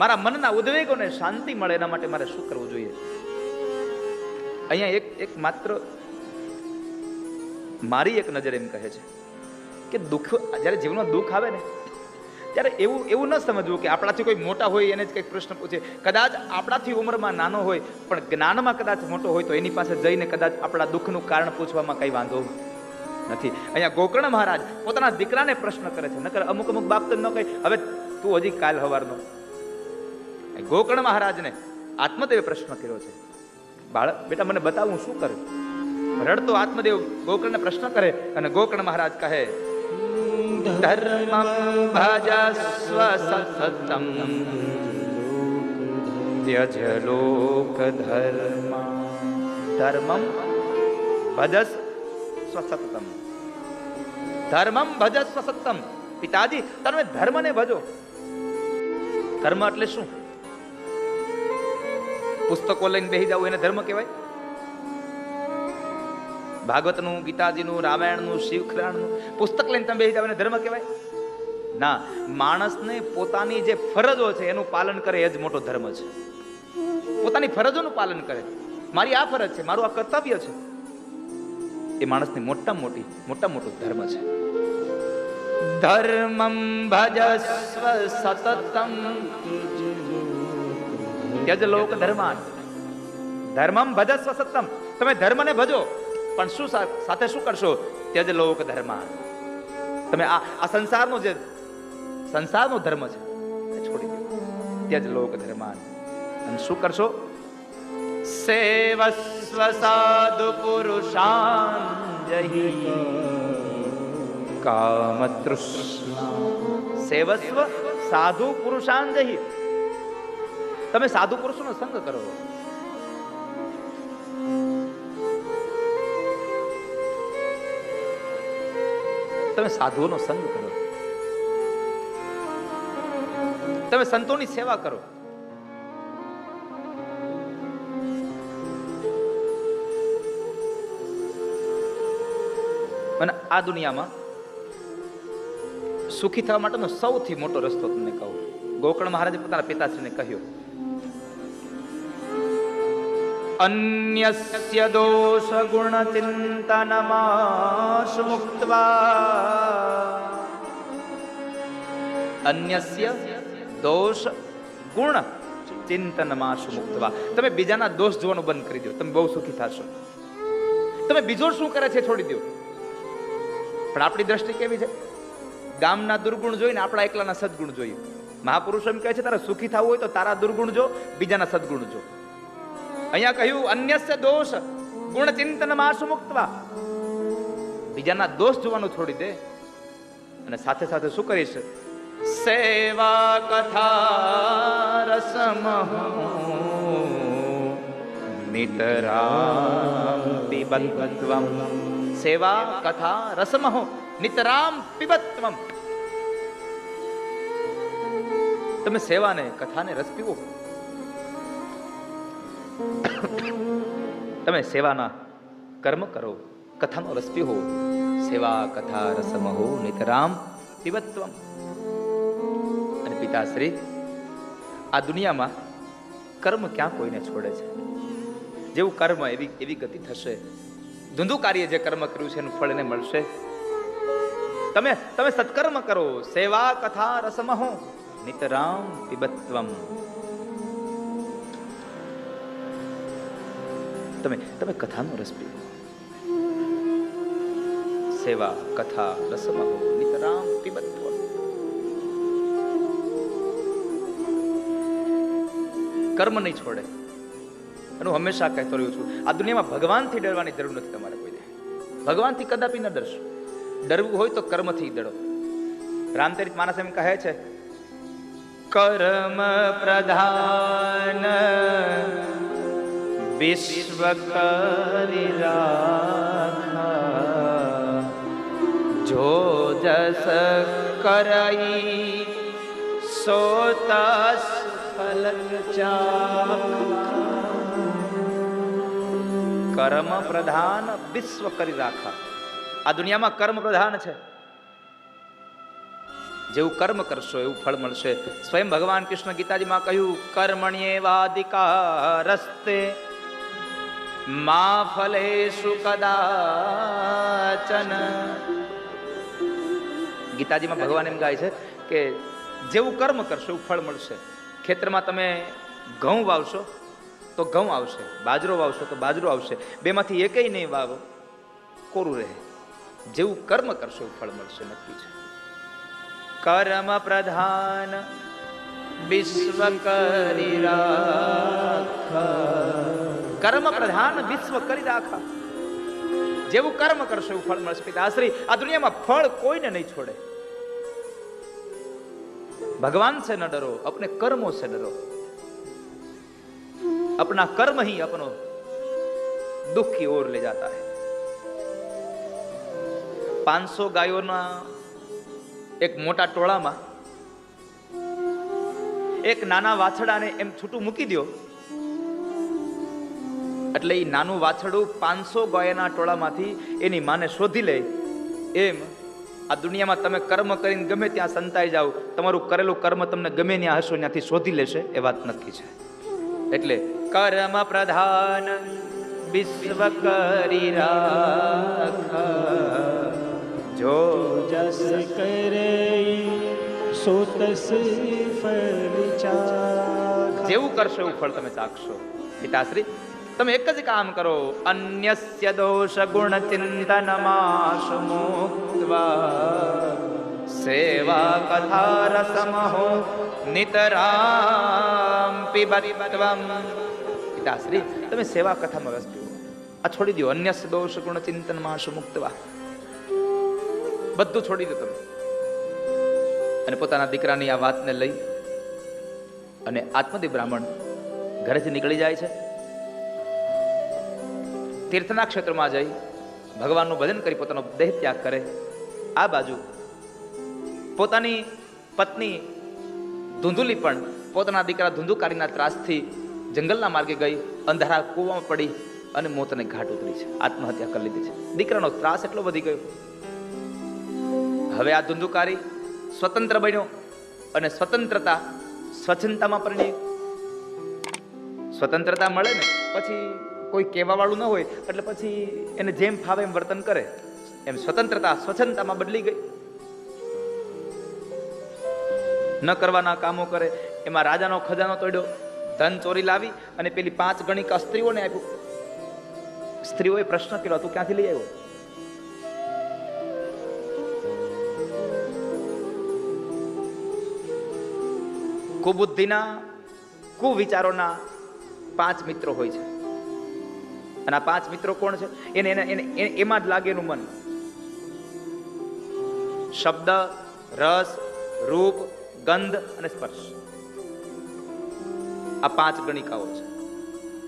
મારા મનના ઉદ્વેગોને શાંતિ મળે એના માટે મારે શું કરવું જોઈએ? અહીંયા એક માત્ર મારી એક નજર એમ કહે છે કે દુઃખ, જ્યારે જીવનમાં દુઃખ આવે ને ત્યારે એવું ન સમજવું કે આપણાથી કોઈ મોટા હોય એને જ કંઈક પ્રશ્ન પૂછે. કદાચ આપણાથી ઉંમરમાં નાનો હોય પણ જ્ઞાનમાં કદાચ મોટો હોય તો એની પાસે જઈને કદાચ આપણા દુઃખનું કારણ પૂછવામાં કઈ વાંધો નથી. અહીંયા ગોકર્ણ મહારાજ પોતાના દીકરાને પ્રશ્ન કરે છે. નકર અમુક બાપ તો ન કહે હવે તું હજી કાલ હવારનો. ગોકર્ણ મહારાજને આત્મદેવે પ્રશ્ન કર્યો છે, બાળક બેટા મને બતાવ હું શું કરું. રડતો આત્મદેવ ગોકર્ણને પ્રશ્ન કરે અને ગોકર્ણ મહારાજ કહે, ધર્મં ભજસ્વ સતતમ ત્યજ લોક ધર્મ. ધર્મં ભજસ્વ સતતમ, ધર્મં ભજસ્વ સતતમ. પિતાજી તમે ધર્મને ભજો. ધર્મ એટલે શું? પુસ્તકો લઈને બેસી જાવ એને ધર્મ કહેવાય? ભાગવતનું, ગીતાજીનું, રામાયણનું, શિવખરાણનું પુસ્તક લઈને તમે બેસી જાવ એને ધર્મ કહેવાય? ના, માણસને પોતાની જે ફરજો છે એનું પાલન કરે એ જ મોટો ધર્મ છે. પોતાની ફરજોનું પાલન કરે. મારી આ ફરજ છે, મારું આ કર્તવ્ય છે, એ માણસની મોટા મોટો ધર્મ છે. ધર્મં ભજસ્વ સતતમ ત્યજ લોક ધર્માન. ધર્મં ભજસ્વ સતતમ, તમે ધર્મને ભજો પણ શું સાથે શું કરશો? ત્યજ લોક ધર્માન. તમે આ સંસારનો ધર્મ છે એ છોડી દો. ત્યજ લોક ધર્માન. અને શું કરશો? સેવસ્વ સાધુ પુરુષાન જહિ કામ તૃષ્ણા. સેવસ્વ સાધુ પુરુષાન જહિ. તમે સાધુ પુરુષોનો સંગ કરો. તમે સાધુઓનો સંગ કરો. તમે સંતોની સેવા કરો. અને આ દુનિયામાં સુખી થવા માટેનો સૌથી મોટો રસ્તો તમને કહું. ગોકર્ણ મહારાજે પોતાના પિતાશ્રીને કહ્યું, અન્યસ્ય દોષ ગુણ ચિંતનમાશ મુક્ત્વા. અન્યસ્ય દોષ ગુણ ચિંતનમાશ મુક્ત્વા. તમે બીજાના દોષ જોવાનું બંધ કરી દો, તમે બહુ સુખી થશો. તમે બીજો શું કરે છે છોડી દો. પણ આપણી દ્રષ્ટિ કેવી છે? ગામના દુર્ગુણ જોઈને આપણા એકલાના સદગુણ જોઈએ. મહાપુરુષો એમ કહે છે તારે સુખી થવું હોય તો તારા દુર્ગુણ જો, બીજાના સદગુણ જો. અહીંયા કહ્યું અન્યસ્ય દોષ ગુણ ચિંતનમાશ મુક્ત્વા. બીજાના દોષ જોવાનું છોડી દે અને સાથે સાથે શું કરીશ? સેવા કથા રસમઃ નિતરામ પિબત્વમ. સેવા કથા રસમઃ નિતરામ પિબત્વમ. તમે સેવાને કથાને રસ પીવો. તમે સેવાના કર્મ કરો, કથાનો રસ પીવો. સેવા કથા રસમહો નિતરામ પિબત્વમ. અને પિતાશ્રી આ દુનિયામાં કર્મ ક્યાં કોઈને છોડે છે? જેવું કર્મ એવી ગતિ થશે. ધુંધુકારીએ જે કર્મ કર્યું છે એનું ફળ એને મળશે. તમે સત્કર્મ કરો. સેવા કથા રસમહો નિતરામ પિબત્વમ. તમે કથાનો રસ પીવો. સેવા કથા રસમહો નિતરામ પિબત્વમ. કર્મ નહીં છોડે. હું હંમેશા કહેતો રહ્યો છું, આ દુનિયામાં ભગવાનથી ડરવાની જરૂર નથી તમારે કોઈને. ભગવાનથી કદાપી ન ડરશો. ડરવું હોય તો કર્મથી ડરો. રામચરિત માનસ એમ કહે છે, કર્મ પ્રધાન વિશ્વ કરી રાખા, જો જસ કરઈ સો તસ ફલ ચાખા. કર્મ પ્રધાન વિશ્વ કરી રાખા. આ દુનિયામાં કર્મ પ્રધાન છે. જેવું કર્મ કરશો એવું ફળ મળશે. સ્વયં ભગવાન કૃષ્ણ ગીતાજીમાં કહ્યું, કર્મણ્યેવાધિકારસ્તે મા ફલેષુ કદાચન. ગીતાજીમાં ભગવાન એમ ગાય છે કે જેવું કર્મ કરશો એવું ફળ મળશે. ખેતરમાં તમે ઘઉં વાવશો તો ઘઉં આવશે, બાજરો વાવશો તો બાજરો આવશે. બેમાંથી એકેય નહીં વાવો, કોરું રહે. જેવું કર્મ કરશો એવું ફળ મળશે, નક્કી છે. કર્મ પ્રધાન વિશ્વ કરી રાખા. કર્મ પ્રધાન વિશ્વ કરી રાખા. જેવું કર્મ કરશો એવું ફળ મળશે. પિતાશ્રી, આ દુનિયામાં ફળ કોઈને નહીં છોડે. भगवान से न डरो, अपने कर्मों से डरो. अपना कर्म ही अपनो दुख की ओर ले जाता है. 500 ગાયોના એક મોટા ટોળામાં એક નાના વાછડાને એમ છૂટું મૂકી દો એટલે એ નાનું વાછડું 500 ગાયોના ટોળામાંથી એની માને શોધી લે. એમ આ દુનિયામાં તમે કર્મ કરીને ગમે ત્યાં સંતાઈ જાઓ, તમારું કરેલું કર્મ તમને ગમે ત્યાં હશો ત્યાંથી શોધી લેશે, એ વાત નક્કી છે. એટલે કર્મ પ્રધાન વિશ્વ કરી રાખા, જો जस करे सो तस फल चाखा. જેવું કરશો એવું ફળ તમે ચાખશો. પિતાશ્રી, તમે એક જ કામ કરો, અન્યસ્ય દોષ ગુણ ચિંતન માશ મુક્ત્વા સેવા કથા રસમહો નિતરામ પિબત્વમ. પિતાશ્રી, તમે સેવા કથામાં રસ પીવો. આ છોડી દો, અન્યસ્ય દોષ ગુણ ચિંતન માશ મુક્ત્વા. બધું છોડી દો તમે. અને પોતાના દીકરાની આ વાતને લઈ અને આત્મદેવ બ્રાહ્મણ ઘરેથી નીકળી જાય છે. તીર્થના ક્ષેત્રમાં જઈ ભગવાનનું ભજન કરી પોતાનો દેહ ત્યાગ કરે. આ બાજુ પોતાની પત્ની ધુંધુલી પણ પોતાના દીકરા ધુંધુકારીના ત્રાસથી જંગલના માર્ગે ગઈ, અંધારા કૂવામાં પડી અને મોતને ઘાટ ઉતરી છે, આત્મહત્યા કરી લીધી છે. દીકરાનો ત્રાસ એટલો વધી ગયો. હવે આ ધુંધુકારી સ્વતંત્ર બન્યો અને સ્વતંત્રતા સ્વચ્છંદતામાં પરિણમી. સ્વતંત્રતા મળે ને પછી કોઈ કહેવા વાળું ન હોય એટલે પછી એને જેમ ફાવે એમ વર્તન કરે. એમ સ્વતંત્રતા સ્વચ્છંદતામાં બદલી ગઈ. ન કરવાના કામો કરે. એમાં રાજાનો ખજાનો તોડ્યો, ધન ચોરી લાવી અને પેલી 5 ગણિકા સ્ત્રીઓને આપ્યું. સ્ત્રીઓએ પ્રશ્ન કર્યો, તું ક્યાંથી લઈ આવ્યો? કુબુદ્ધિના કુવિચારોના 5 મિત્રો હોય છે. અને આ 5 મિત્રો કોણ છે? એને એમાં જ લાગે એનું મન. શબ્દ, રસ, રૂપ, ગંધ અને સ્પર્શ. આ 5 ગણિકાઓ છે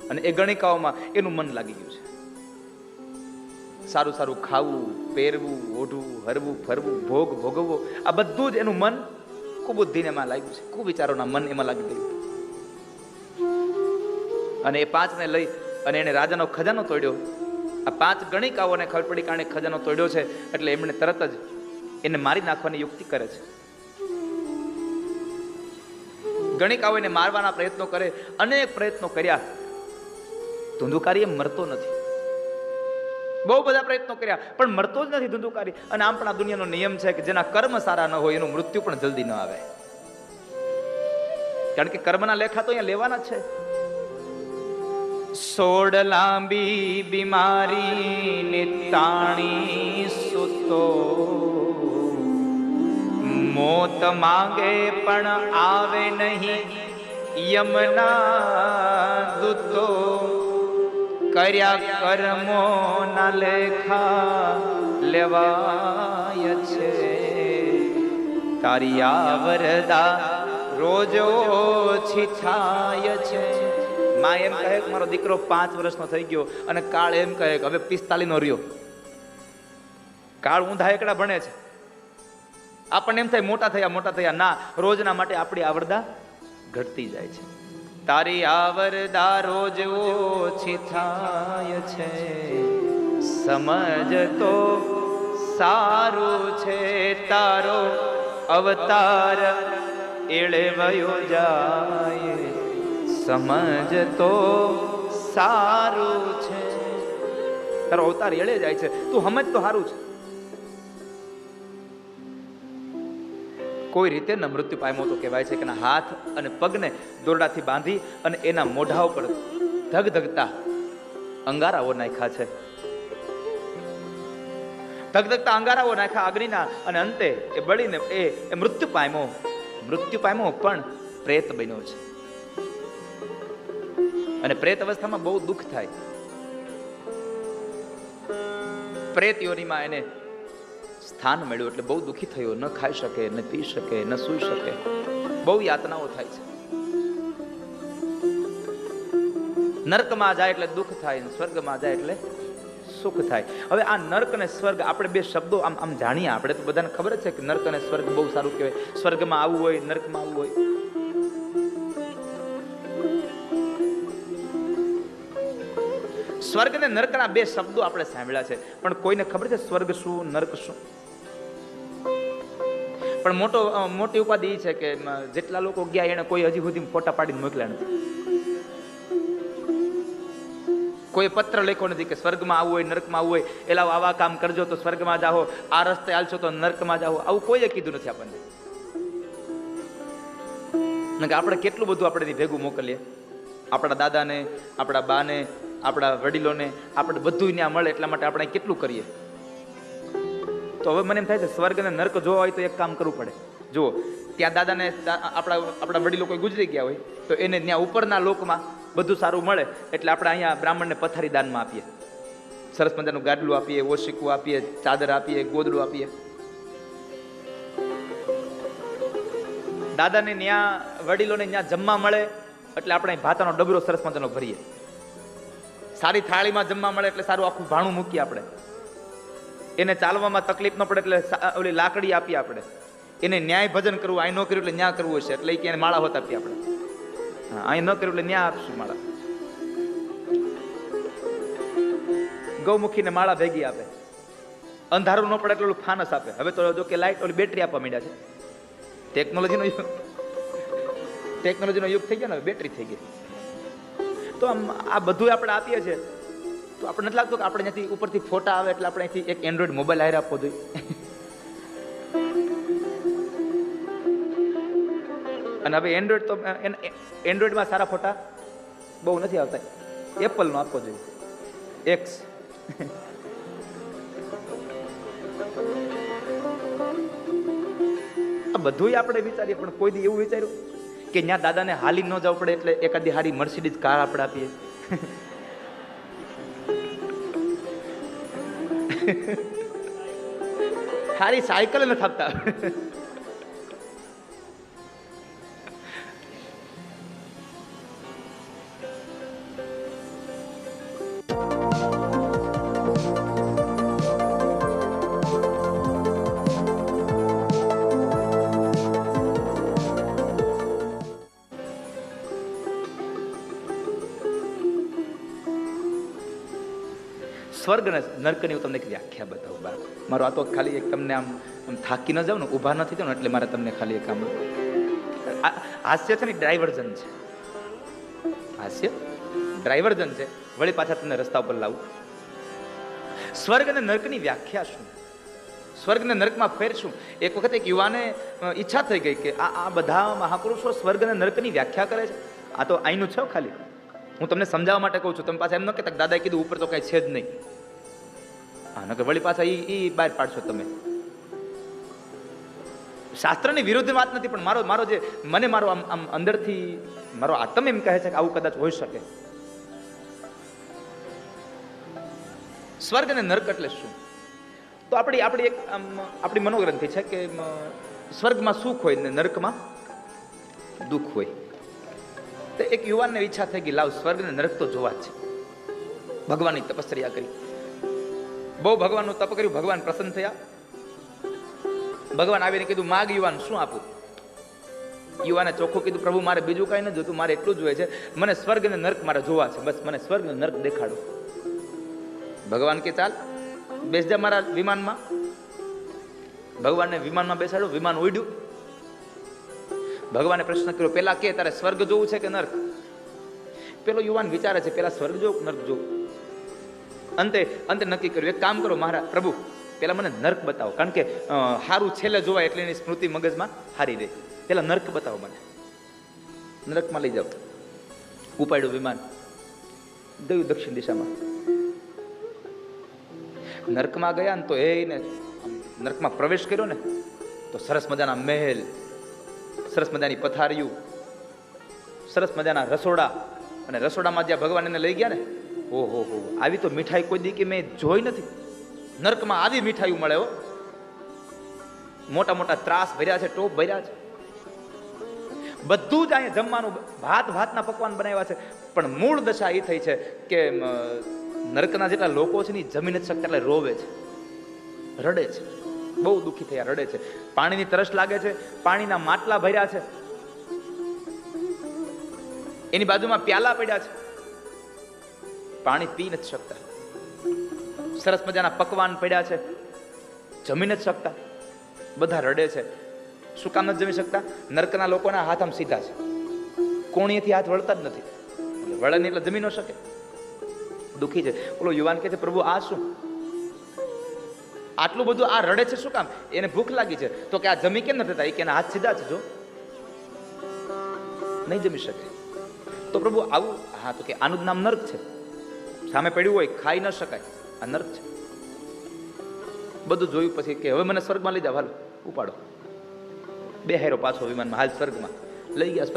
અને એ ગણિકાઓમાં એનું મન લાગી ગયું છે. સારું સારું ખાવું, પહેરવું, ઓઢવું, હરવું, ફરવું, ભોગ ભોગવવો, આ બધું જ એનું મન કુબુદ્ધિને એમાં લાગ્યું છે. કુવિચારોના મન એમાં લાગી ગયું. અને એ 5ને લઈ અને એને રાજાનો ખજાનો તોડ્યો. આ 5 ગણિકાઓને ખબર પડી કારણે ખજાનો તોડ્યો છે એટલે એમણે તરત જ એને મારી નાખવાની યુક્તિ કરે છે. ગણિકાઓ એને મારવાના પ્રયત્નો કરે, અનેક પ્રયત્નો કર્યા, ધુંધુકારી એમ મરતો નથી. બહુ બધા પ્રયત્નો કર્યા પણ મરતો જ નથી ધુંધુકારી. અને આમ પણ આ દુનિયાનો નિયમ છે કે જેના કર્મ સારા ન હોય એનું મૃત્યુ પણ જલ્દી ન આવે, કારણ કે કર્મના લેખા તો અહીંયા લેવાના જ છે. સોડ લાંબી બીમારી નિતાણી સુતો, મોત માંગે પણ આવે નહીં યમના દૂતો, કર્યા કર્મો ના લેખા લેવાય છે, તારી આવરદા રોજ ઓછી થાય છે. માં એમ કહે કે મારો દીકરો 5 વર્ષનો થઈ ગયો અને કાળ એમ કહે કે હવે 45 નો રહ્યો. કાળ ઊંધા એકડા ભણે છે. આપણને એમ થાય મોટા થયા. ના, રોજના માટે આપણી આવરદા ઘટતી જાય છે. તારી આવરદા રોજ ઓછી થાય છે, સમજ તો સારું છે તારો અવતાર એળે વયો જાય, સમજ તો સારું છે તારો અવતાર એળે જાય છે, તું સમજ તો સારું છે. કોઈ રીતે ન મૃત્યુ પામ્યો તો કહેવાય છે કે એના હાથ અને પગને દોરડાથી બાંધી અને એના મોઢા ઉપર ધગધગતા અંગારાઓ નાખ્યા છે, ધગધગતા અંગારાઓ નાખ્યા અગ્નિના, અને અંતે એ બળીને એ મૃત્યુ પામ્યો પણ પ્રેત બન્યો છે. અને પ્રેત અવસ્થામાં બહુ દુઃખ થાય. પ્રેત યોનિમાં એને સ્થાન મળ્યું એટલે બહુ દુઃખી થયો. ન ખાઈ શકે, ન પી શકે, ન સૂઈ શકે, બહુ યાતનાઓ થાય છે. નર્કમાં જાય એટલે દુઃખ થાય, સ્વર્ગમાં જાય એટલે સુખ થાય. હવે આ નર્ક અને સ્વર્ગ આપણે બે શબ્દો આમ જાણીએ. આપણે તો બધાને ખબર જ છે કે નર્ક અને સ્વર્ગ બહુ સારું કહેવાય. સ્વર્ગમાં આવવું હોય, નર્કમાં આવવું હોય. સ્વર્ગ અને નર્કના બે શબ્દો આપણે સાંભળ્યા છે, પણ કોઈને ખબર છે સ્વર્ગ શું, નર્ક શું? પણ મોટી ઉપાધિ એ છે કે જેટલા લોકો ગયા એને કોઈ હજી સુધી ફોટા પાડીને મોકલ્યા નથી. કોઈ પત્ર લખ્યો નથી કે સ્વર્ગમાં આવવું હોય, નર્કમાં આવવું હોય, એલા આવા કામ કરજો તો સ્વર્ગમાં જાઓ, આ રસ્તે હાલશો તો નર્કમાં જાઓ. આવું કોઈએ કીધું નથી આપણને. આપણે કેટલું બધું આપણે ભેગું મોકલીએ, આપણા દાદાને, આપણા બાને, આપણા વડીલોને, આપણે બધું ત્યાં મળે એટલા માટે આપણે કેટલું કરીએ. તો હવે મને એમ થાય છે સ્વર્ગ અને નર્ક જોવા હોય તો એક કામ કરવું પડે. જુઓ, ત્યાં દાદાને આપણા વડીલો કોઈ ગુજરી ગયા હોય તો એને ત્યાં ઉપરના લોકમાં બધું સારું મળે એટલે આપણે અહીંયા બ્રાહ્મણને પથારી દાનમાં આપીએ, સરસ મજાનું ગાડલું આપીએ, ઓશીકું આપીએ, ચાદર આપીએ, ગોદડું આપીએ. દાદાને ત્યાં વડીલોને ત્યાં જમવા મળે એટલે આપણે ભાતાનો ડબરો સરસ મજાનો ભરીએ. સારી થાળીમાં જમવા મળે એટલે સારું આખું ભાણું મૂકીએ આપણે. એને ચાલવામાં તકલીફ ન પડે એટલે ઓલી લાકડી આપીએ આપણે. એને ન્યાય ભજન કરવું, અહીં ન કર્યું એટલે ન્યા કરવું હશે એટલે કે માળા હોત આપીએ આપણે. હા, અહીં ન કર્યું એટલે ન્યા આપશું માળા. ગૌમુખીને માળા ભેગી આપે. અંધારું ન પડે એટલે ઓલું ફાનસ આપે. હવે તો જો કે લાઈટ ઓલી બેટરી આપવા માંડ્યા છે. ટેકનોલોજીનો યુગ થઈ ગયો ને, બેટરી થઈ ગઈ. તો આમ આ બધું આપણે આપીએ છીએ તો આપણે નથી લાગતું કે આપણે ત્યાંથી ઉપરથી ફોટા આવે એટલે આપણે અહીંથી એક એન્ડ્રોઈડ મોબાઈલ હારે આપવો જોઈએ. અને હવે એન્ડ્રોઈડ તો એન્ડ્રોઈડમાં સારા ફોટા બહુ નથી આવતા, એપલનો આપવો જોઈએ, એક્સ. આ બધું આપણે વિચારીએ પણ કોઈ દી એવું વિચાર્યું કે ત્યાં દાદાને હાલી ન જવું પડે એટલે એકાદી હારી મર્સિડીઝ કાર આપણે આપીએ. હારી સાયકલ નથી આપતા. સ્વર્ગ અને નર્કની હું તમને એક વ્યાખ્યા બતાવું બાપ. મારો આ તો ખાલી એક તમને આમ થાકી ન જાવ ને, ઊભા નથી જાવ ને એટલે મારે તમને ખાલી એક આમ હાસ્ય છે ને ડાયવર્ઝન છે. હાસ્ય ડાયવર્ઝન છે, વળી પાછા તમને રસ્તા ઉપર લાવું. સ્વર્ગ અને નર્કની વ્યાખ્યા શું? સ્વર્ગ અને નર્કમાં ફેર શું? એક વખત એક યુવાને ઈચ્છા થઈ ગઈ કે આ બધા મહાપુરુષો સ્વર્ગ અને નર્કની વ્યાખ્યા કરે છે. આ તો અહીંનું છે ખાલી, હું તમને સમજાવવા માટે કહું છું. તમે પાછા એમ ન કહેતા દાદાએ કીધું ઉપર તો કઈ છે જ નહીં. હા, નકર વળી પાછા એ બહાર પાડશો તમે. શાસ્ત્રની વિરુદ્ધ વાત નથી, પણ મારો જે મને મારો આમ અંદરથી મારો આત્મ એમ કહે છે કે આવું કદાચ હોઈ શકે. સ્વર્ગ અને નર્ક એટલે શું? તો આપણી એક આપણી મનોગ્રંથિ છે કે સ્વર્ગમાં સુખ હોય ને નર્કમાં દુઃખ હોય. તો એક યુવાનને ઈચ્છા થઈ ગઈ લાવ સ્વર્ગ ને નર્ક તો જોવા જ છે. ભગવાનની તપસ્યા કરી, બહુ ભગવાનનું તપ કર્યું, ભગવાન પ્રસન્ન થયા. ભગવાન આવીને કીધું માગ યુવાન, શું આપું? યુવાને ચોખ્ખું કીધું પ્રભુ મારે બીજું કઈ ન જોતું, મારે એટલું જ હોય છે, મને સ્વર્ગ અને નર્ક મારે જોવા છે, બસ મને સ્વર્ગ અને નર્ક દેખાડો. ભગવાન કે ચાલ બેસજા મારા વિમાનમાં. ભગવાનને વિમાનમાં બેસાડ્યું, વિમાન ઉડ્યું. ભગવાને પ્રશ્ન કર્યો પેલા કે તારે સ્વર્ગ જોવું છે કે નર્ક? પેલો યુવાન વિચારે છે પેલા સ્વર્ગ જોવું નર્ક જોવું. અંતે નક્કી કર્યું એક કામ કરો મહારાજ પ્રભુ, પેલા મને નર્ક બતાવો, કારણ કે હારું છેલ્લે જોવાય એટલે એની સ્મૃતિ મગજમાં હારી દે. પેલા નર્ક બતાવો મને, નર્કમાં લઈ જાઓ. ઉપાડ્યું વિમાન, ગયું દક્ષિણ દિશામાં. નર્કમાં ગયા ને તો એને નર્કમાં પ્રવેશ કર્યો ને તો સરસ મજાના મહેલ, સરસ મજાની પથારીઓ, સરસ મજાના રસોડા, અને રસોડામાં જ્યાં ભગવાન એને લઈ ગયા ને, ઓહો હો, આવી તો મીઠાઈ કોઈ દી કે મેં જોઈ નથી. નર્કમાં આવી મીઠાઈઓ મળે હો. મોટા મોટા ત્રાસ ભર્યા છે, ટોપ ભર્યા છે, બધું જ અહીંયા જમવાનું, ભાતના પકવાન બનાવ્યા છે. પણ મૂળ દશા એ થઈ છે કે નર્કના જેટલા લોકો છે ને જમી નથી શકતા એટલે રોવે છે, રડે છે, બહુ દુઃખી થયા, રડે છે. પાણીની તરસ લાગે છે, પાણીના માટલા ભર્યા છે, એની બાજુમાં પ્યાલા પડ્યા છે, પાણી પી નથી શકતા. સરસ મજાના પકવાન પડ્યા છે, જમી નથી શકતા, બધા રડે છે. શું કામ નથી જમી શકતા? નર્કના લોકોના હાથ આમ સીધા છે, કોણીએથી હાથ વળતા જ નથી, વળે નહીં એટલે જમી ન શકે, દુઃખી છે. ઓલો યુવાન કહે છે પ્રભુ આ શું? આટલું બધું આ રડે છે શું કામ? એને ભૂખ લાગી છે. તો કે આ જમી કેમ નથી થતા? એ કે એના હાથ સીધા છે, જો નહીં જમી શકે. તો પ્રભુ આવું? હા, તો કે આનું જ નામ નર્ક છે. સામે પડ્યું હોય, ખાઈ ન શકાય, આ નર્ક છે. બધું જોયું પછી કે હવે મને સ્વર્ગમાં લઈ જાવ, હાલો ઉપાડો. બે હેરો પાછો વિમાનમાં, હાલ સ્વર્ગમાં લઈ ગયા.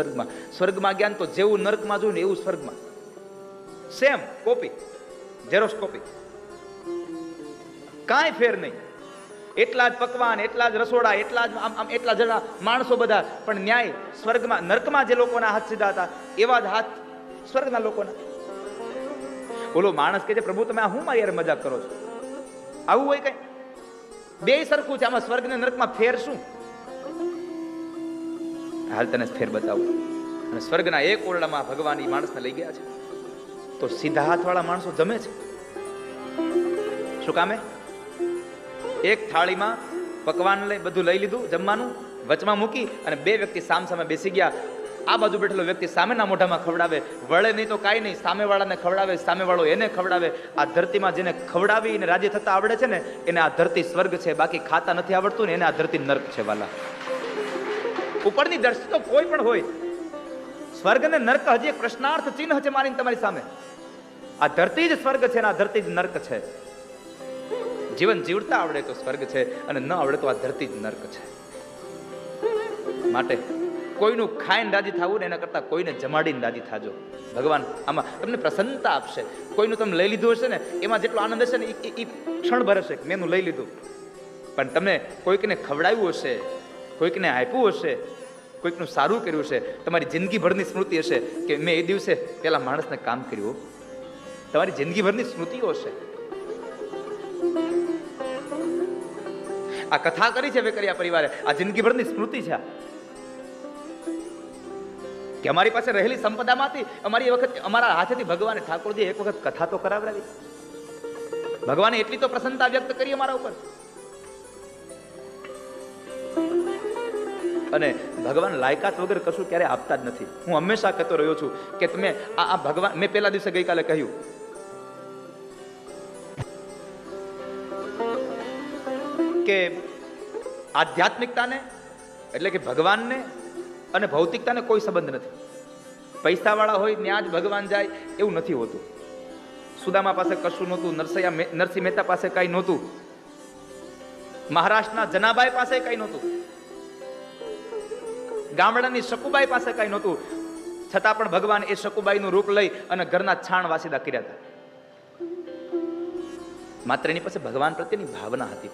સ્વર્ગમાં ગયા તો જેવું નર્કમાં જોયું ને એવું સ્વર્ગમાં સેમ કોપી, ઝેરોક્સ કોપી, કાંઈ ફેર નહીં. એટલા જ પકવાન, એટલા જ રસોડા, એટલા જણા માણસો બધા, પણ ન્યાય સ્વર્ગમાં, નર્કમાં જે લોકોના હાથ સીધા હતા એવા જ હાથ સ્વર્ગના લોકોના. બોલો માણસ કે છે પ્રભુ તમે આ હું મારી યાર મજાક કરો છો? આવું હોય કઈ? બે સરખું છે, આમાં સ્વર્ગ ને નર્કમાં ફેર શું? હાલ તને ફેર બતાવું. અને સ્વર્ગના એક ઓરડામાં ભગવાન એ માણસને લઈ ગયા છે. તો સીધા હાથ વાળા માણસો જમે છે. શું કામે? એક થાળીમાં પકવાન બધું લઈ લીધું, જમવાનું વચમાં મૂકી, અને બે વ્યક્તિ સામે બેસી ગયા. આ બાજુ બેઠેલો વ્યક્તિ સામેના મોઢામાં ખવડાવે, વળે નહીં તો કાંઈ નહીં, સામે વાળાને ખવડાવે, સામે વાળો એને ખવડાવે. આ ધરતીમાં જેને ખવડાવીને રાજી થતા આવડે છે ને એને આ ધરતી સ્વર્ગ છે, બાકી ખાતા નથી આવડતું ને એને આ ધરતી નર્ક છે. વાલા ઉપરની દ્રષ્ટિ તો કોઈ પણ હોય, સ્વર્ગ અને નર્ક હજી એક પ્રશ્નાર્થ ચિહ્ન છે મારી તમારી સામે. આ ધરતી જ સ્વર્ગ છે ને આ ધરતી જ નર્ક છે. જીવન જીવતા આવડે તો સ્વર્ગ છે, અને ન આવડે તો આ ધરતી જ નર્ક છે. માટે કોઈનું ખાઈને રાજી થવું ને એના કરતા કોઈને જમાડીને રાજી થાજો. ભગવાન આમાં તમને પ્રસન્નતા આપશે. કોઈનું તમે લઈ લીધું હશે ને એમાં જેટલો આનંદ હશે ને એ ક્ષણ ભર હશે. મેં લઈ લીધું, પણ તમે કોઈકને ખવડાવ્યું હશે, કોઈકને આપ્યું હશે, કોઈકનું સારું કર્યું છે, તમારી જિંદગીભરની સ્મૃતિ હશે કે મેં એ દિવસે પેલા માણસને કામ કર્યું. તમારી જિંદગીભરની સ્મૃતિઓ હશે. આ કથા કરી છે વેકરિયા પરિવારે, આ જિંદગીભરની સ્મૃતિ છે. કે અમારી પાસે રહેલી સંપદામાંથી અમારી વખત અમારા હાથેથી ભગવાને ઠાકોરજી એક વખત કથા તો કરાવડાવી. ભગવાને એટલી તો પ્રસન્નતા વ્યક્ત કરી અમારા ઉપર. અને ભગવાન લાયકાત વગર કશું ક્યારે આપતા જ નથી. હું હંમેશા કહેતો રહ્યો છું કે તમે આ ભગવાન, મેં પહેલા દિવસે ગઈકાલે કહ્યું કે આધ્યાત્મિકતાને એટલે કે ભગવાનને અને ભૌતિકતાને કોઈ સંબંધ નથી. પૈસાવાળા હોય ત્યાં જ ભગવાન જાય એવું નથી હોતું. સુદામા પાસે કશું નહોતું, નરસિંહ મહેતા પાસે કઈ નહોતું, મહારાષ્ટ્રના જનાબાઈ પાસે કઈ નહોતું, ગામડાની શકુબાઈ પાસે કઈ નહોતું, છતાં પણ ભગવાન એ શકુબાઈનું રૂપ લઈ અને ઘરના છાણ વાસીદા કર્યા હતા. માત્ર એની પાસે ભગવાન પ્રત્યેની ભાવના હતી,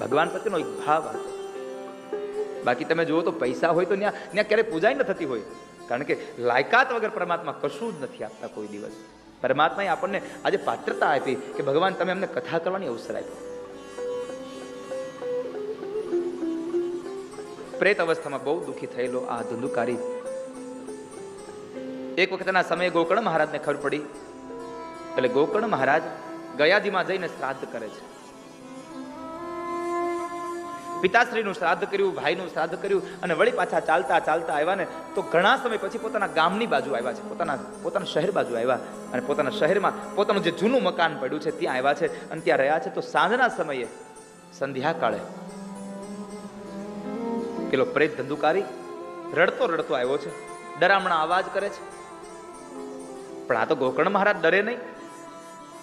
ભગવાન પ્રત્યેનો એક ભાવ હતો. બાકી તમે જુઓ તો પૈસા હોય તો ત્યાં ક્યારેય પૂજા ન થતી હોય, કારણ કે લાયકાત વગર પરમાત્મા કશું જ નથી આપતા કોઈ દિવસ. પરમાત્માએ આપણને આજે પાત્રતા આપી કે ભગવાન તમે અમને કથા કરવાની અવસર આપ્યો. પ્રેત અવસ્થામાં બહુ દુઃખી થયેલો આ ધુંધુકારી એક વખતના સમયે ગોકર્ણ મહારાજને ખબર પડી, એટલે ગોકર્ણ મહારાજ ગયાજીમાં જઈને શ્રાદ્ધ કરે છે. પિતાશ્રીનું શ્રાદ્ધ કર્યું, ભાઈનું શ્રાદ્ધ કર્યું અને વળી પાછા ચાલતા ચાલતા આવ્યા ને તો ઘણા સમય પછી પોતાના ગામની બાજુ આવ્યા છે, પોતાના શહેર બાજુ આવ્યા અને પોતાના શહેરમાં પોતાનું જે જૂનું મકાન પડ્યું છે ત્યાં આવ્યા છે અને ત્યાં રહ્યા છે. તો સાંજના સમયે સંધ્યા કાળે પેલો પ્રેત ધંધુકારી રડતો રડતો આવ્યો છે, ડરામણા અવાજ કરે છે. પણ આ તો ગોકર્ણ મહારાજ ડરે નહીં,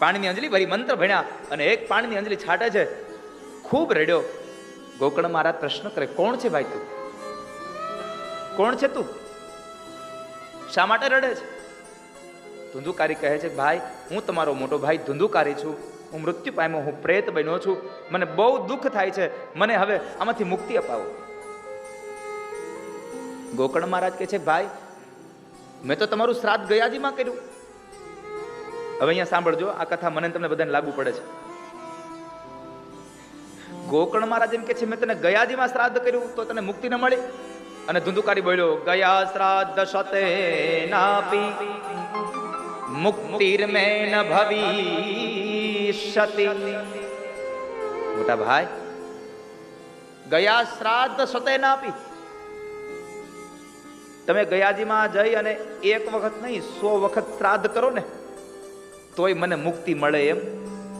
પાણીની અંજલી ભરી મંત્ર ભણ્યા અને એક પાણીની અંજલી છાંટે છે. ખૂબ રડ્યો. ગોકર્ણ મહારાજ પ્રશ્ન કરે, કોણ છે ભાઈ તું? કોણ છે તું? શા માટે રડે છે? ધુંધુકારી કહે છે, ભાઈ હું તમારો મોટો ભાઈ ધુંધુકારી છું, હું મૃત્યુ પામ્યો, હું પ્રેત બન્યો છું, મને બહુ દુઃખ થાય છે, મને હવે આમાંથી મુક્તિ અપાવો. ગોકર્ણ મહારાજ કહે છે, ભાઈ મેં તો તમારું શ્રાદ્ધ ગયાજીમાં કર્યું. હવે અહીંયા સાંભળજો, આ કથા મને તમને બધાને લાગુ પડે છે. ગોકર્ણ મહારાજ એમ કે છે, મેં તને ગયાજીમાં શ્રાદ્ધ કર્યું તો તને મુક્તિ ન મળી? અને ધુંધુકારી બોલ્યો, ગયા શ્રાદ્ધ શતે નાપી મુક્તિર્મેન ભવિષ્યતિ. મોટા ભાઈ, ગયા શ્રાદ્ધ શતે નાપી, તમે ગયાજીમાં જઈ અને એક વખત નહીં 100 વખત શ્રાદ્ધ કરો ને તોય મને મુક્તિ મળે એમ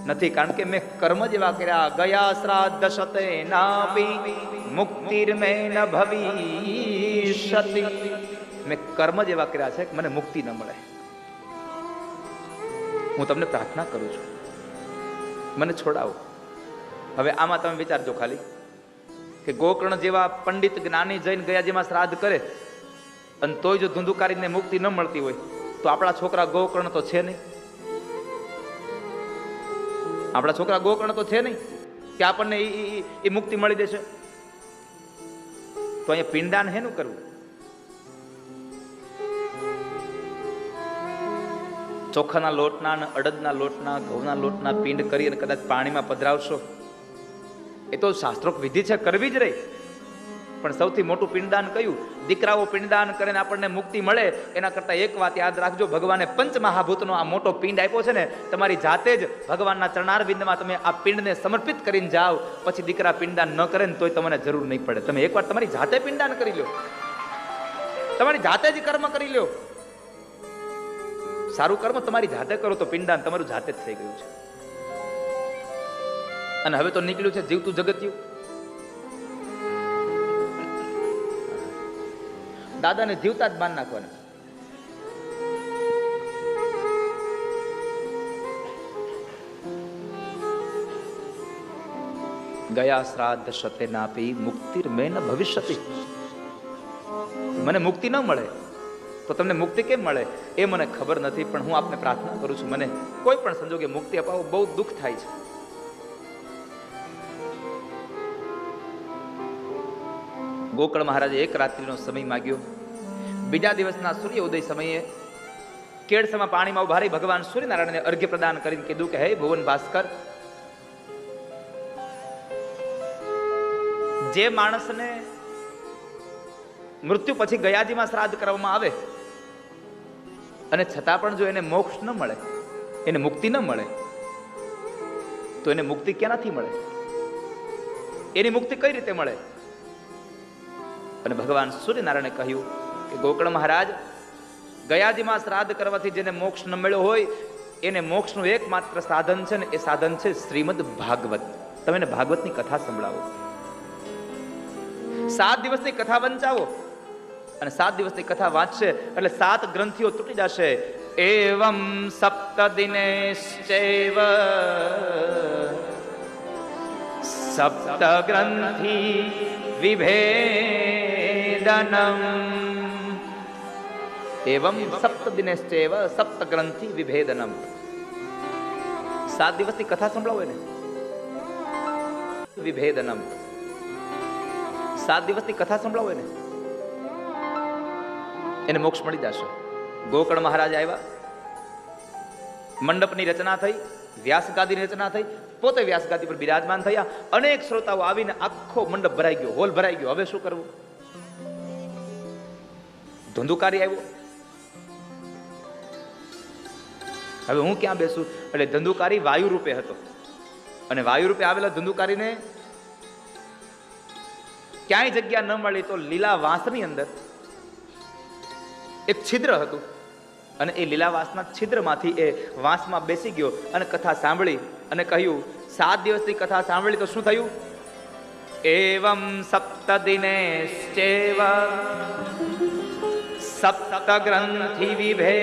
નથી, કારણ કે મેં કર્મ જેવા કર્યા. ગયા શ્રાદ્ધ શતે નાપી મુક્તિર્મેન ભવિષ્યતિ, મેં કર્મ જેવા કર્યા છે કે મને મુક્તિ ન મળે. હું તમને પ્રાર્થના કરું છું, મને છોડાવો. હવે આમાં તમે વિચારજો ખાલી કે ગોકર્ણ જેવા પંડિત જ્ઞાની જઈને ગયાજીમાં શ્રાદ્ધ કરે અને તોય જો ધુંધુકારીને મુક્તિ ન મળતી હોય તો આપણા છોકરા ગોકર્ણ તો છે નહીં, આપણા છોકરા ગોકર્ણ તો છે નહીં કે આપણને એ મુક્તિ મળી દેશે. તો અહીંયા પિંડદાન હેનું કરવું? ચોખાના લોટના અને અડદના લોટના ઘઉંના લોટના પિંડ કરી અને કદાચ પાણીમાં પધરાવશો, એ તો શાસ્ત્રોક્ત વિધિ છે, કરવી જ રહી. પણ સૌથી મોટું પિંડદાન કયું? દીકરાઓ પિંડદાન કરીને આપણને મુક્તિ મળે એના કરતા એક વાત યાદ રાખજો, ભગવાને પંચમહાભૂતનો આ મોટો પિંડ આપ્યો છે ને, તમારી જાતે જ ભગવાનના ચરણારવિંદમાં તમે આ પિંડને સમર્પિત કરીને જાઓ, પછી દીકરા પિંડદાન ન કરે ને તોય તમને જરૂર નહીં પડે. તમે એકવાર તમારી જાતે પિંડદાન કરી લો, તમારી જાતે જ કર્મ કરી લો. સારું કર્મ તમારી જાતે કરો તો પિંડદાન તમારું જાતે જ થઈ ગયું છે. અને હવે તો નીકળ્યું છે જીવતું જગત્યું. દાદાને જીવતા જ બાન નાખવાના. ગયા શ્રાદ્ધ શતે નાપી મુક્તિર્મેન ભવિષ્યતિ, મને મુક્તિ ન મળે તો તમને મુક્તિ કેમ મળે એ મને ખબર નથી, પણ હું આપને પ્રાર્થના કરું છું, મને કોઈ પણ સંજોગે મુક્તિ અપાવો. બહુ દુઃખ થાય છે. ગોકર્ણ મહારાજે એક રાત્રિનો સમય માંગ્યો. બીજા દિવસના સૂર્ય ઉદય સમયે કેળસમાં પાણીમાં ઉભા રહી ભગવાન સૂર્યનારાયણને અર્ઘ્ય પ્રદાન કરીને કીધું કે હે ભુવન ભાસ્કર, જે માણસને મૃત્યુ પછી ગયાજીમાં શ્રાદ્ધ કરવામાં આવે અને છતાં પણ જો એને મોક્ષ ન મળે, એને મુક્તિ ન મળે, તો એને મુક્તિ ક્યાંથી મળે? એની મુક્તિ કઈ રીતે મળે? અને ભગવાન સૂર્યનારાયણે કહ્યું કે ગોકર્ણ મહારાજ, ગયાજીમાં શ્રાદ્ધ કરવાથી જેને મોક્ષ ન મળ્યો હોય એને મોક્ષનું એકમાત્ર સાધન છે ને એ સાધન છે શ્રીમદ ભાગવત. તમે એને ભાગવતની કથા સંભળાવો, 7 દિવસની કથા વંચાવો, અને 7 દિવસની કથા વાંચશે એટલે 7 ગ્રંથિઓ તૂટી જશે. એવમ સપ્ત દિનેશ્ચૈવ સપ્ત ગ્રંથિ વિભેદનમ. એવમ સપ્ત દિનેશ્ચૈવ સપ્ત ગ્રંથિ વિભેદનમ. 7 દિવસની કથા સંભળાવો એને વિભેદનમ. 7 દિવસની કથા સંભળાવો એને મોક્ષ મળી જશે. ગોકર્ણ મહારાજ આવ્યા, મંડપની રચના થઈ, વ્યાસગાદીની રચના થઈ, પોતે વ્યાસગાદી પર બિરાજમાન થયા. અનેક શ્રોતાઓ આવીને આખો મંડપ ભરાઈ ગયો, હોલ ભરાઈ ગયો. હવે શું કરવું? ધંધુકારી આવ્યો, હવે હું ક્યાં બેસું? એટલે ધંધુકારી વાયુ રૂપે હતો, અને વાયુ રૂપે આવેલા ધંધુકારીને ક્યાંય જગ્યા ન મળી તો લીલા વાંસની અંદર એક છિદ્ર હતું, અને એ લીલા વાંસના છિદ્રમાંથી એ વાંસમાં બેસી ગયો અને કથા સાંભળી અને કહ્યું, 7 દિવસની કથા સાંભળી તો શું થયું? એવમ સપ્ત દિનેશ્ચૈવ સપ્ત ગ્રંથિ વિભેદનમ.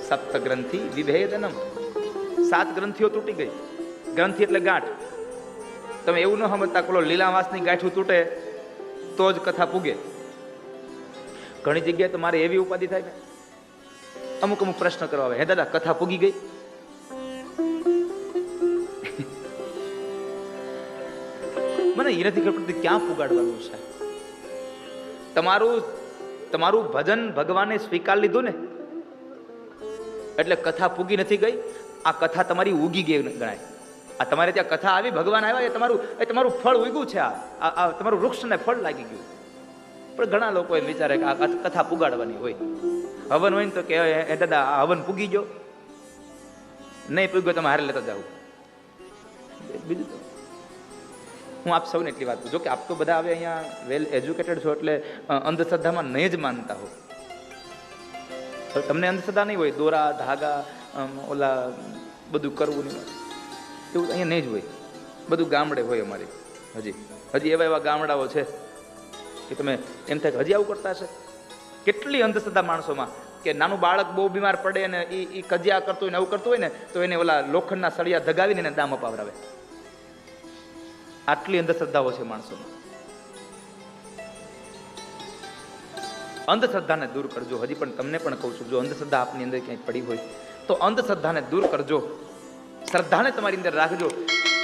સપ્ત ગ્રંથિ વિભેદનમ. 7 ગ્રંથિઓ તૂટી ગઈ. ગ્રંથિ એટલે ગાંઠ. તમે એવું ન સમજતા કોલો લીલા વાંસની ગાંઠું તૂટે તો જ કથા પૂગે. ઘણી જગ્યાએ તો મારે એવી ઉપાધિ થાય ને, અમુક પ્રશ્ન કરવા આવે, હે દાદા કથા પૂગી ગઈ? મને એ નથી ખબર પડતી ક્યાં પુગાડવાનું છે. તમારું ભજન ભગવાને સ્વીકાર લીધું ને એટલે કથા પૂગી નથી ગઈ. આ કથા તમારી ઉગી ગઈ ગણાય. આ તમારે ત્યાં કથા આવી, ભગવાન આવ્યા, એ તમારું ફળ ઉગ્યું છે. આ તમારું વૃક્ષને ફળ લાગી ગયું. પણ ઘણા લોકો એમ વિચારે કે આ કથા પુગાડવાની હોય. હવન હોય ને તો કે એ દાદા આ હવન પૂગી ગયો, નહીં પૂગ્યો તમે હારે લેતા જાવ. બીજું તો હું આપ સૌને એટલી વાત કહું, જો કે આપ તો બધા હવે અહીંયા વેલ એજ્યુકેટેડ છો એટલે અંધશ્રદ્ધામાં નહીં જ માનતા હો. તમને અંધશ્રદ્ધા નહીં હોય, દોરા ધાગા ઓલા બધું કરવું નહીં, એવું અહીંયા નહીં જ હોય. બધું ગામડે હોય. અમારે હજી એવા ગામડાઓ છે કે તમે એમ થાય હજી આવું કરતા હશે. કેટલી અંધશ્રદ્ધા માણસોમાં કે નાનું બાળક બહુ બીમાર પડે ને એ કજિયા કરતો હોય ને આવું કરતું હોય ને તો એને ઓલા લોખંડના સળિયા ધગાવીને એને દામ અપાવડાવે. આટલી અંધશ્રદ્ધાઓ છે માણસોમાં. અંધશ્રદ્ધાને દૂર કરજો. હજી પણ તમને પણ કહું છું, જો અંધશ્રદ્ધા આપની અંદર ક્યાંય પડી હોય તો અંધશ્રદ્ધાને દૂર કરજો. શ્રદ્ધાને તમારી અંદર રાખજો,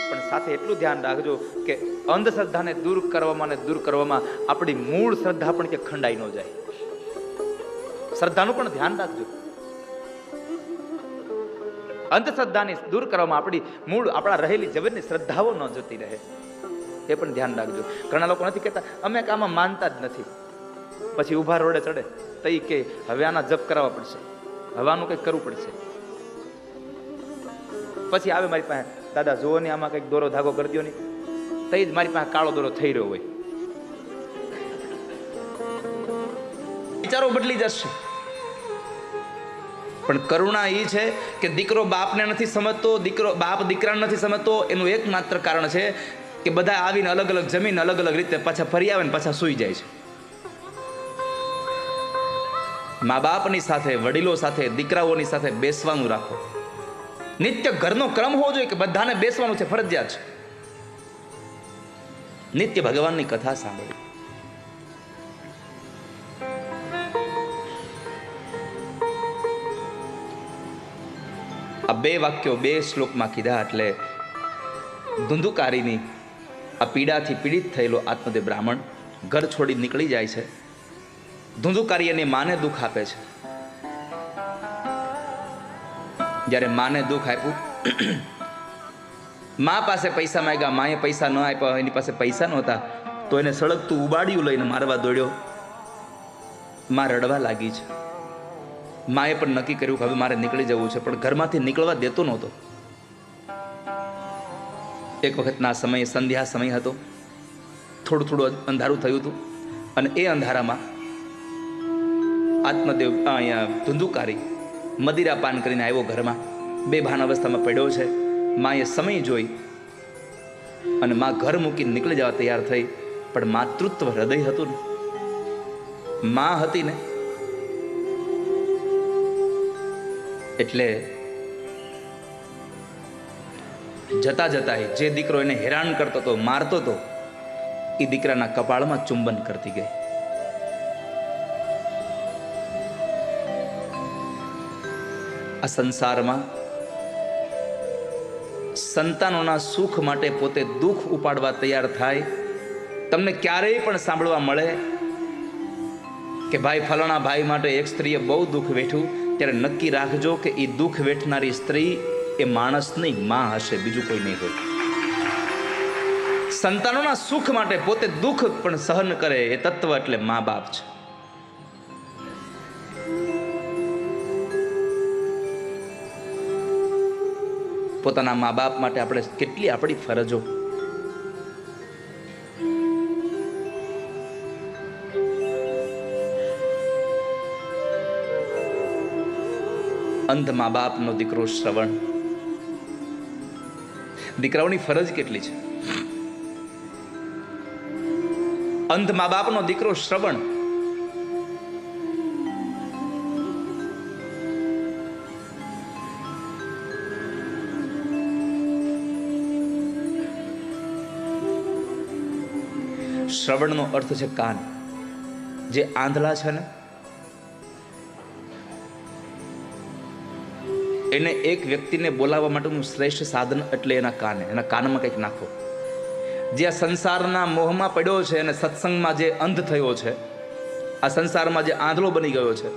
પણ સાથે એટલું ધ્યાન રાખજો કે અંધશ્રદ્ધાને દૂર કરવામાં આપણી મૂળ શ્રદ્ધા પણ કે ખંડાઈ ન જાય. શ્રદ્ધાનું પણ ધ્યાન રાખજો. અંધશ્રદ્ધાને દૂર કરવામાં આપણા રહેલી જગતની શ્રદ્ધાઓ ન જતી રહે, એ પણ ધ્યાન રાખજો. ઘણા લોકો નથી કહેતા અમે આમાં માનતા જ નથી, પછી ઊભા રોડે ચડે તો એ કે હવે આના જપ કરાવવા પડશે, હવે આનું કંઈક કરવું પડશે. પછી આવે મારી પાસે, દાદા જુઓ ને આમાં કંઈક દોરો ધાગો કરી દો ને, તો જ મારી પાસે કાળો દોરો થઈ રહ્યો હોય. વિચારો બદલી જશે. પણ કરુણા એ છે કે દીકરો બાપને નથી સમજતો, બાપ દીકરાને નથી સમજતો. એનું એકમાત્ર કારણ છે કે બધા આવીને અલગ અલગ જમીન અલગ અલગ રીતે પાછા ફરી આવે ને પાછા સૂઈ જાય છે. મા બાપની સાથે, વડીલો સાથે, દીકરાઓની સાથે બેસવાનું રાખો. નિત્ય ઘરનો ક્રમ હોવો જોઈએ કે બધાને બેસવાનું છે, ફરજિયાત છે. નિત્ય ભગવાનની કથા સાંભળી. આ 2 વાક્યો 2 શ્લોકમાં કીધા એટલે ધુંધુકારીની આ પીડાથી પીડિત થયેલો આત્મદેવ બ્રાહ્મણ ઘર છોડી નીકળી જાય છે. ધુંધુકારી એની માને દુઃખ આપે છે. જ્યારે માને દુઃખ આપ્યું, મા પાસે પૈસા માંગ્યા, માએ પૈસા ન આપ્યા, એની પાસે પૈસા નહોતા તો એને સળગતું ઉબાડિયું લઈને મારવા દોડ્યો. માં રડવા લાગી છે. માએ પણ નક્કી કર્યું કે હવે મારે નીકળી જવું છે, પણ ઘરમાંથી નીકળવા દેતો નહોતો. એક વખતના સમયે સંધ્યા સમય હતો. થોડું થોડું અંધારું થયું હતું અને એ અંધારામાં આત્મદેવ અહીંયા ધુંધુકારી મદિરા પાન કરીને આવ્યો ઘરમાં, બેભાન અવસ્થામાં પડ્યો છે. માએ સમય જોઈ અને માં ઘર મૂકીને નીકળી જવા તૈયાર થઈ, પણ માતૃત્વ હૃદય હતું ને, માં હતી ને, એટલે જતા જતા જે દીકરો એને હેરાન કરતો હતો, મારતો હતો, એ દીકરાના કપાળમાં ચુંબન કરતી ગઈ. આ સંસારમાં સંતાનોના સુખ માટે પોતે દુઃખ ઉપાડવા તૈયાર થાય. તમને ક્યારેય પણ સાંભળવા મળે કે ભાઈ ફલાણા ભાઈ માટે એક સ્ત્રીએ બહુ દુઃખ વેઠ્યું, ત્યારે નક્કી રાખજો કે એ દુઃખ વેઠનારી સ્ત્રી એ માણસ નહીં, માં હશે, બીજું કોઈ નહીં હોય. સંતાનોના સુખ માટે પોતે દુઃખ પણ સહન કરે એ તત્વ એટલે મા બાપ છે. પોતાના મા બાપ માટે આપણે કેટલી આપણી ફરજો. અંધ મા બાપનો દીકરો શ્રવણ. દીકરાઓની ફરજ કેટલી છે. અંધ મા બાપનો દીકરો શ્રવણ. શ્રવણનો અર્થ છે કાન. જે આંધળા છે ને, એને એક વ્યક્તિને બોલાવવા માટેનું શ્રેષ્ઠ સાધન એટલે એના કાન. એના કાનમાં કંઈક નાખો. જે આ સંસારના મોહમાં પડ્યો છે અને સત્સંગમાં જે અંધ થયો છે, આ સંસારમાં જે આંધળો બની ગયો છે,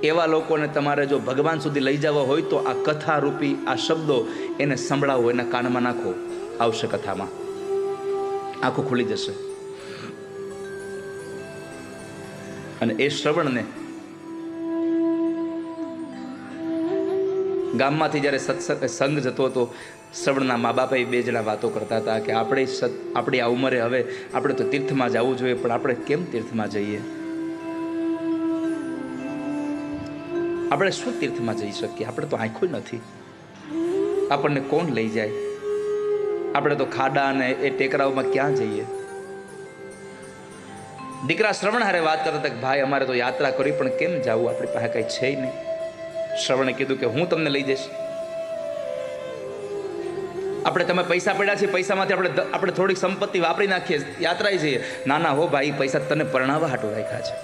એવા લોકોને તમારે જો ભગવાન સુધી લઈ જવા હોય તો આ કથા રૂપી આ શબ્દો એને સંભળાવો, એના કાનમાં નાખો. આવશે કથામાં, આંખો ખુલી જશે. અને એ શ્રવણને ગામમાંથી જ્યારે સંગ જતો હતો, શ્રવણના મા બાપે બે જણા વાતો કરતા હતા કે આપણી આ ઉંમરે હવે આપણે તો તીર્થમાં જવું જોઈએ, પણ આપણે કેમ તીર્થમાં જઈએ? આપણે શું તીર્થમાં જઈ શકીએ? આપણે તો આંખો નથી, આપણને કોણ લઈ જાય? આપણે તો ખાડા અને એ ટેકરાઓમાં ક્યાં જઈએ? દીકરા શ્રવણ હારે વાત કરતા હતા કે ભાઈ અમારે તો યાત્રા કરી, પણ કેમ જવું? આપણી પાસે કઈ છે નહીં. શ્રવણે કીધું કે હું તમને લઈ જઈશ. આપણે તમે પૈસા પડ્યા છે, પૈસામાંથી આપણે થોડીક સંપત્તિ વાપરી નાખીએ, યાત્રાએ જઈએ. ના ના હો ભાઈ, પૈસા તને પરણાવવા હાટું રાખ્યા છે.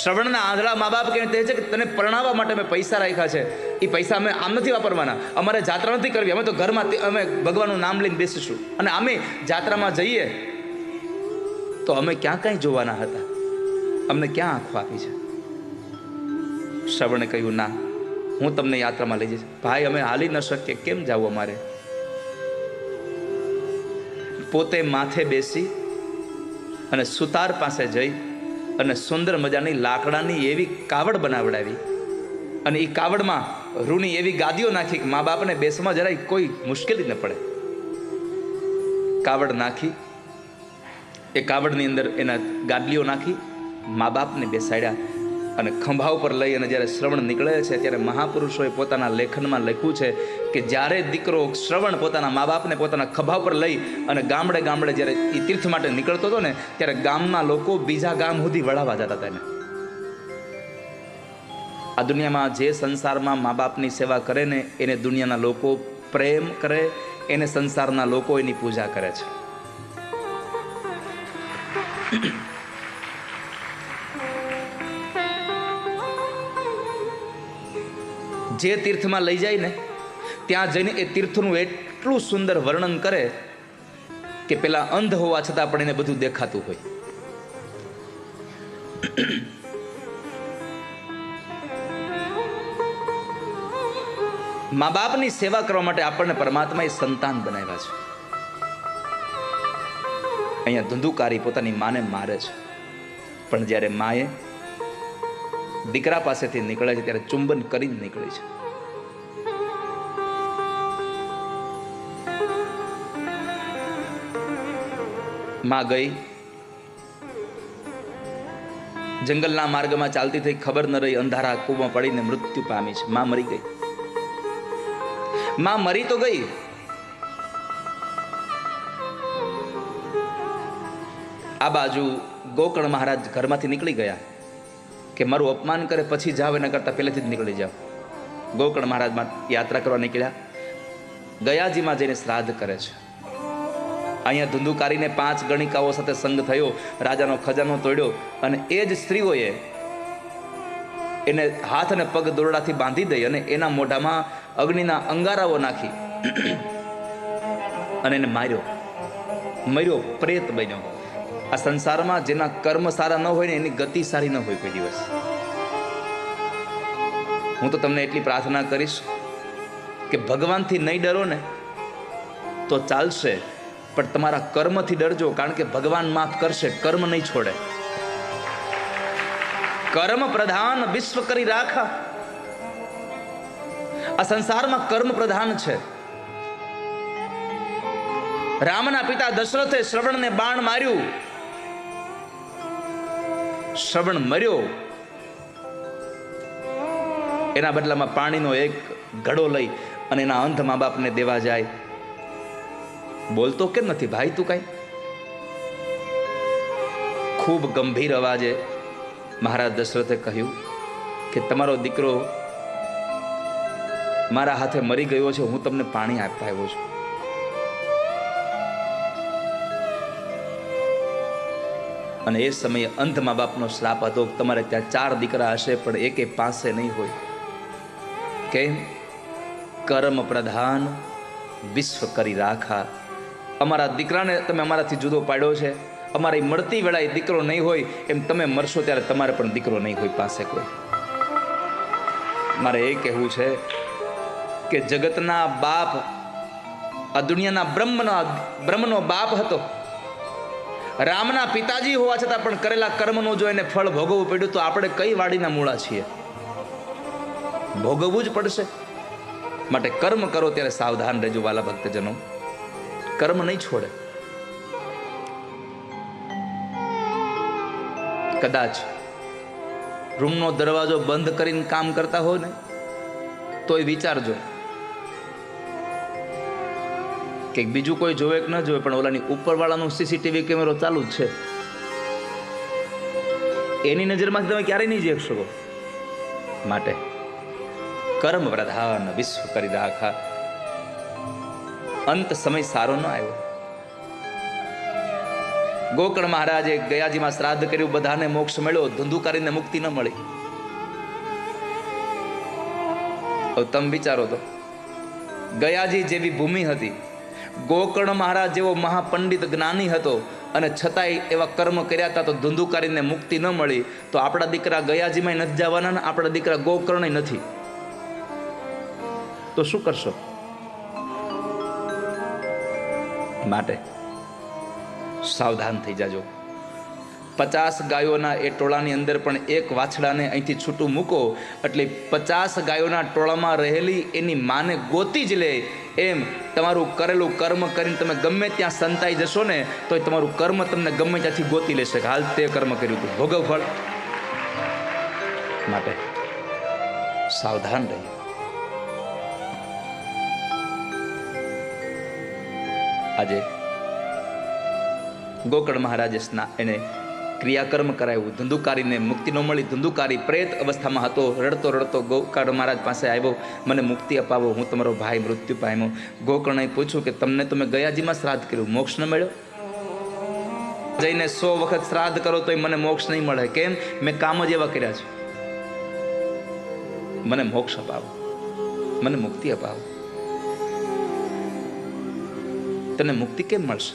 શ્રવણના આંધળા મા બાપ કહે છે કે તને પરણાવવા માટે અમે પૈસા રાખ્યા છે. એ પૈસા અમે આમ નથી વાપરવાના, અમારે જાત્રા નથી કરવી, અમે તો ઘરમાં અમે ભગવાનનું નામ લઈને બેસીશું. અને અમે જાત્રામાં જઈએ તો અમે ક્યાં કાંઈ જોવાના હતા? અમને ક્યાં આંખો આપી છે? શ્રવણે કહ્યું ના, હું તમને યાત્રામાં લઈ જઈશ. ભાઈ અમે હાલી ન શકીએ, કેમ જવું અમારે? પોતે માથે બેસી અને સુતાર પાસે જઈ અને સુંદર મજાની લાકડાની એવી કાવડ બનાવડાવી, અને એ કાવડમાં રૂની એવી ગાદીઓ નાખી કે મા બાપને બેસમાં જરાય કોઈ મુશ્કેલી ન પડે. કાવડ નાખી, એ કાવડની અંદર એના ગાદલીઓ નાખી, મા બાપને બેસાડ્યા અને ખંભા ઉપર લઈ અને જ્યારે શ્રવણ નીકળે છે ત્યારે મહાપુરુષોએ પોતાના લેખનમાં લખ્યું છે કે જ્યારે દીકરો શ્રવણ પોતાના મા બાપને પોતાના ખભા ઉપર લઈ અને ગામડે ગામડે જ્યારે એ તીર્થ માટે નીકળતો હતો ને, ત્યારે ગામના લોકો બીજા ગામ સુધી વળાવવા જતા હતા એને. આ દુનિયામાં જે સંસારમાં મા બાપની સેવા કરે ને એને દુનિયાના લોકો પ્રેમ કરે, એને સંસારના લોકો એની પૂજા કરે છે. જે તીર્થમાં લઈ જાય ને ત્યાં જઈને એ તીર્થનું એટલું સુંદર વર્ણન કરે કે પેલા અંધ હોવા છતાં પણ એને બધું દેખાતું હોય. મા બાપની સેવા કરવા માટે આપણને પરમાત્માએ સંતાન બનાવ્યા છે. અહીંયા ધુંધુકારી પોતાની માને મારે છે, પણ જ્યારે માએ દીકરા પાસેથી નીકળે છે ત્યારે ચુંબન કરીને નીકળે છે. માં ગઈ, જંગલના માર્ગમાં ચાલતી થઈ, ખબર ન રહી, અંધારા કૂવામાં પડીને મૃત્યુ પામી છે. માં મરી ગઈ. માં મરી તો ગઈ, આ બાજુ ગોકર્ણ મહારાજ ઘરમાંથી નીકળી ગયા કે મારું અપમાન કરે પછી જાવ, એના કરતા પહેલેથી જ નીકળી જાવ. ગોકર્ણ મહારાજમાં યાત્રા કરવા નીકળ્યા. ગયાજીમાં જઈને શ્રાદ્ધ કરે છે. અહીંયા ધુંધુકારીને 5 ગણિકાઓ સાથે સંગ થયો, રાજાનો ખજાનો તોડ્યો, અને એ જ સ્ત્રીઓએ એને હાથ અને પગ દોરડાથી બાંધી દઈ અને એના મોઢામાં અગ્નિના અંગારાઓ નાખી અને એને મર્યો, પ્રેત બન્યો. આ સંસારમાં જેના કર્મ સારા ન હોય ને એની ગતિ સારી ન હોય કોઈ દિવસ. હું તો તમને એટલી પ્રાર્થના કરીશ કે ભગવાનથી નહીં ડરો ને તો ચાલશે, પણ તમારા કર્મથી ડરજો, કારણ કે ભગવાન માફ કરશે, કર્મ નહીં છોડે. કર્મ પ્રધાન વિશ્વ કરી રાખા. આ સંસારમાં કર્મ પ્રધાન છે. રામના પિતા દશરથે શ્રવણને બાણ માર્યું, શ્રવણ મર્યો, એના બદલામાં પાણીનો એક ઘડો લઈ અને એના અંધ મા બાપને દેવા જાય. બોલતો કેમ નથી ભાઈ તું કઈ? ખૂબ ગંભીર અવાજે મહારાજ દશરથે કહ્યું કે તમારો દીકરો મારા હાથે મરી ગયો છે, હું તમને પાણી આપવા આવ્યો છું. અને એ સમયે અંધ મા બાપનો શ્રાપ હતો, તમારે ત્યાં 4 દીકરા હશે પણ એકે પાસે નહીં હોય. કેમ? કર્મ પ્રધાન વિશ્વ કરી રાખા. અમારા દીકરાને તમે અમારાથી જુદો પાડ્યો છે. અમારી મળતી વેળાએ દીકરો નહીં હોય, એમ તમે મરશો ત્યારે તમારે પણ દીકરો નહીં હોય પાસે કોઈ. મારે એ કહેવું છે કે જગતના બાપ, આ દુનિયાના બ્રહ્મનો બાપ હતો. રામના પિતાજી હોવા છતાં પણ કરેલા કર્મનો જો એને ફળ ભોગવવું પડ્યું તો આપણે કઈ વાડીના મૂળા છીએ? ભોગવવું જ પડશે. માટે કર્મ કરો ત્યારે સાવધાન રહેજો વાલા ભક્તજનો, કર્મ નહીં છોડે. કદાચ રૂમનો દરવાજો બંધ કરીને કામ કરતા હો ને તોય વિચારજો કે બીજું કોઈ જોવે કે ન જોવે, પણ ઓલાની ઉપરવાળાનો સીસીટીવી કેમેરો ચાલુ જ છે. એની નજરમાંથી તમે ક્યારેય નહીં જોઈ શકો. માટે કર્મ પ્રધાન વિશ્વ કરી રાખા. અંત સમય સારો ન આવ્યો. ગોકર્ણ મહારાજે ગયાજીમાં શ્રાદ્ધ કર્યું, બધાને મોક્ષ મળ્યો, ધુંધુકારીને મુક્તિ ન મળી. હવે તમે વિચારો તો, ગયાજી જેવી ભૂમિ હતી, ગોકર્ણ મહારાજ જેવો મહાપંડિત જ્ઞાની હતો, અને છતાંય એવા કર્મ કર્યા હતા તો ધુંધુકારીને મુક્તિ ન મળી. તો આપણા દીકરા ગયાજીમાં નથી જવાના ને આપણા દીકરા ગોકર્ણ નથી, તો શું કરશો? માટે સાવધાન થઈ જાજો. 50 ગાયોના એ ટોળાની અંદર પણ એક વાછડાને અહીંથી છૂટું મૂકો એટલે 50 ગાયોના ટોળામાં રહેલી એની માને ગોતી જ લે. એમ તમારું કરેલું કર્મ કરીને તમે ગમે ત્યાં સંતાઈ જશો ને તો તમારું કર્મ તમને ગમે ત્યાંથી ગોતી લેશે. હાલ તે કર્મ કર્યું હતું, ભોગવ ફળ. માટે સાવધાન રહીએ. આજે ગોકર્ણ મહારાજે એને ક્રિયાકર્મ કરાવ્યું, ધુંધુકારીને મુક્તિ ન મળી. ધુંધુકારી પ્રેત અવસ્થામાં હતો, રડતો રડતો ગોકર્ણ મહારાજ પાસે આવ્યો, મને મુક્તિ અપાવો, હું તમારો ભાઈ મૃત્યુ પામ્યો. ગોકર્ણે પૂછ્યું કે તમને તમે ગયાજીમાં શ્રાદ્ધ કર્યું, મોક્ષ ન મળ્યો? જઈને 100 વખત શ્રાદ્ધ કરો તો મને મોક્ષ નહીં મળે. કેમ? મેં કામ જ એવા કર્યા છે. મને મોક્ષ અપાવો, મને મુક્તિ અપાવો. તને મુક્તિ કેમ મળશે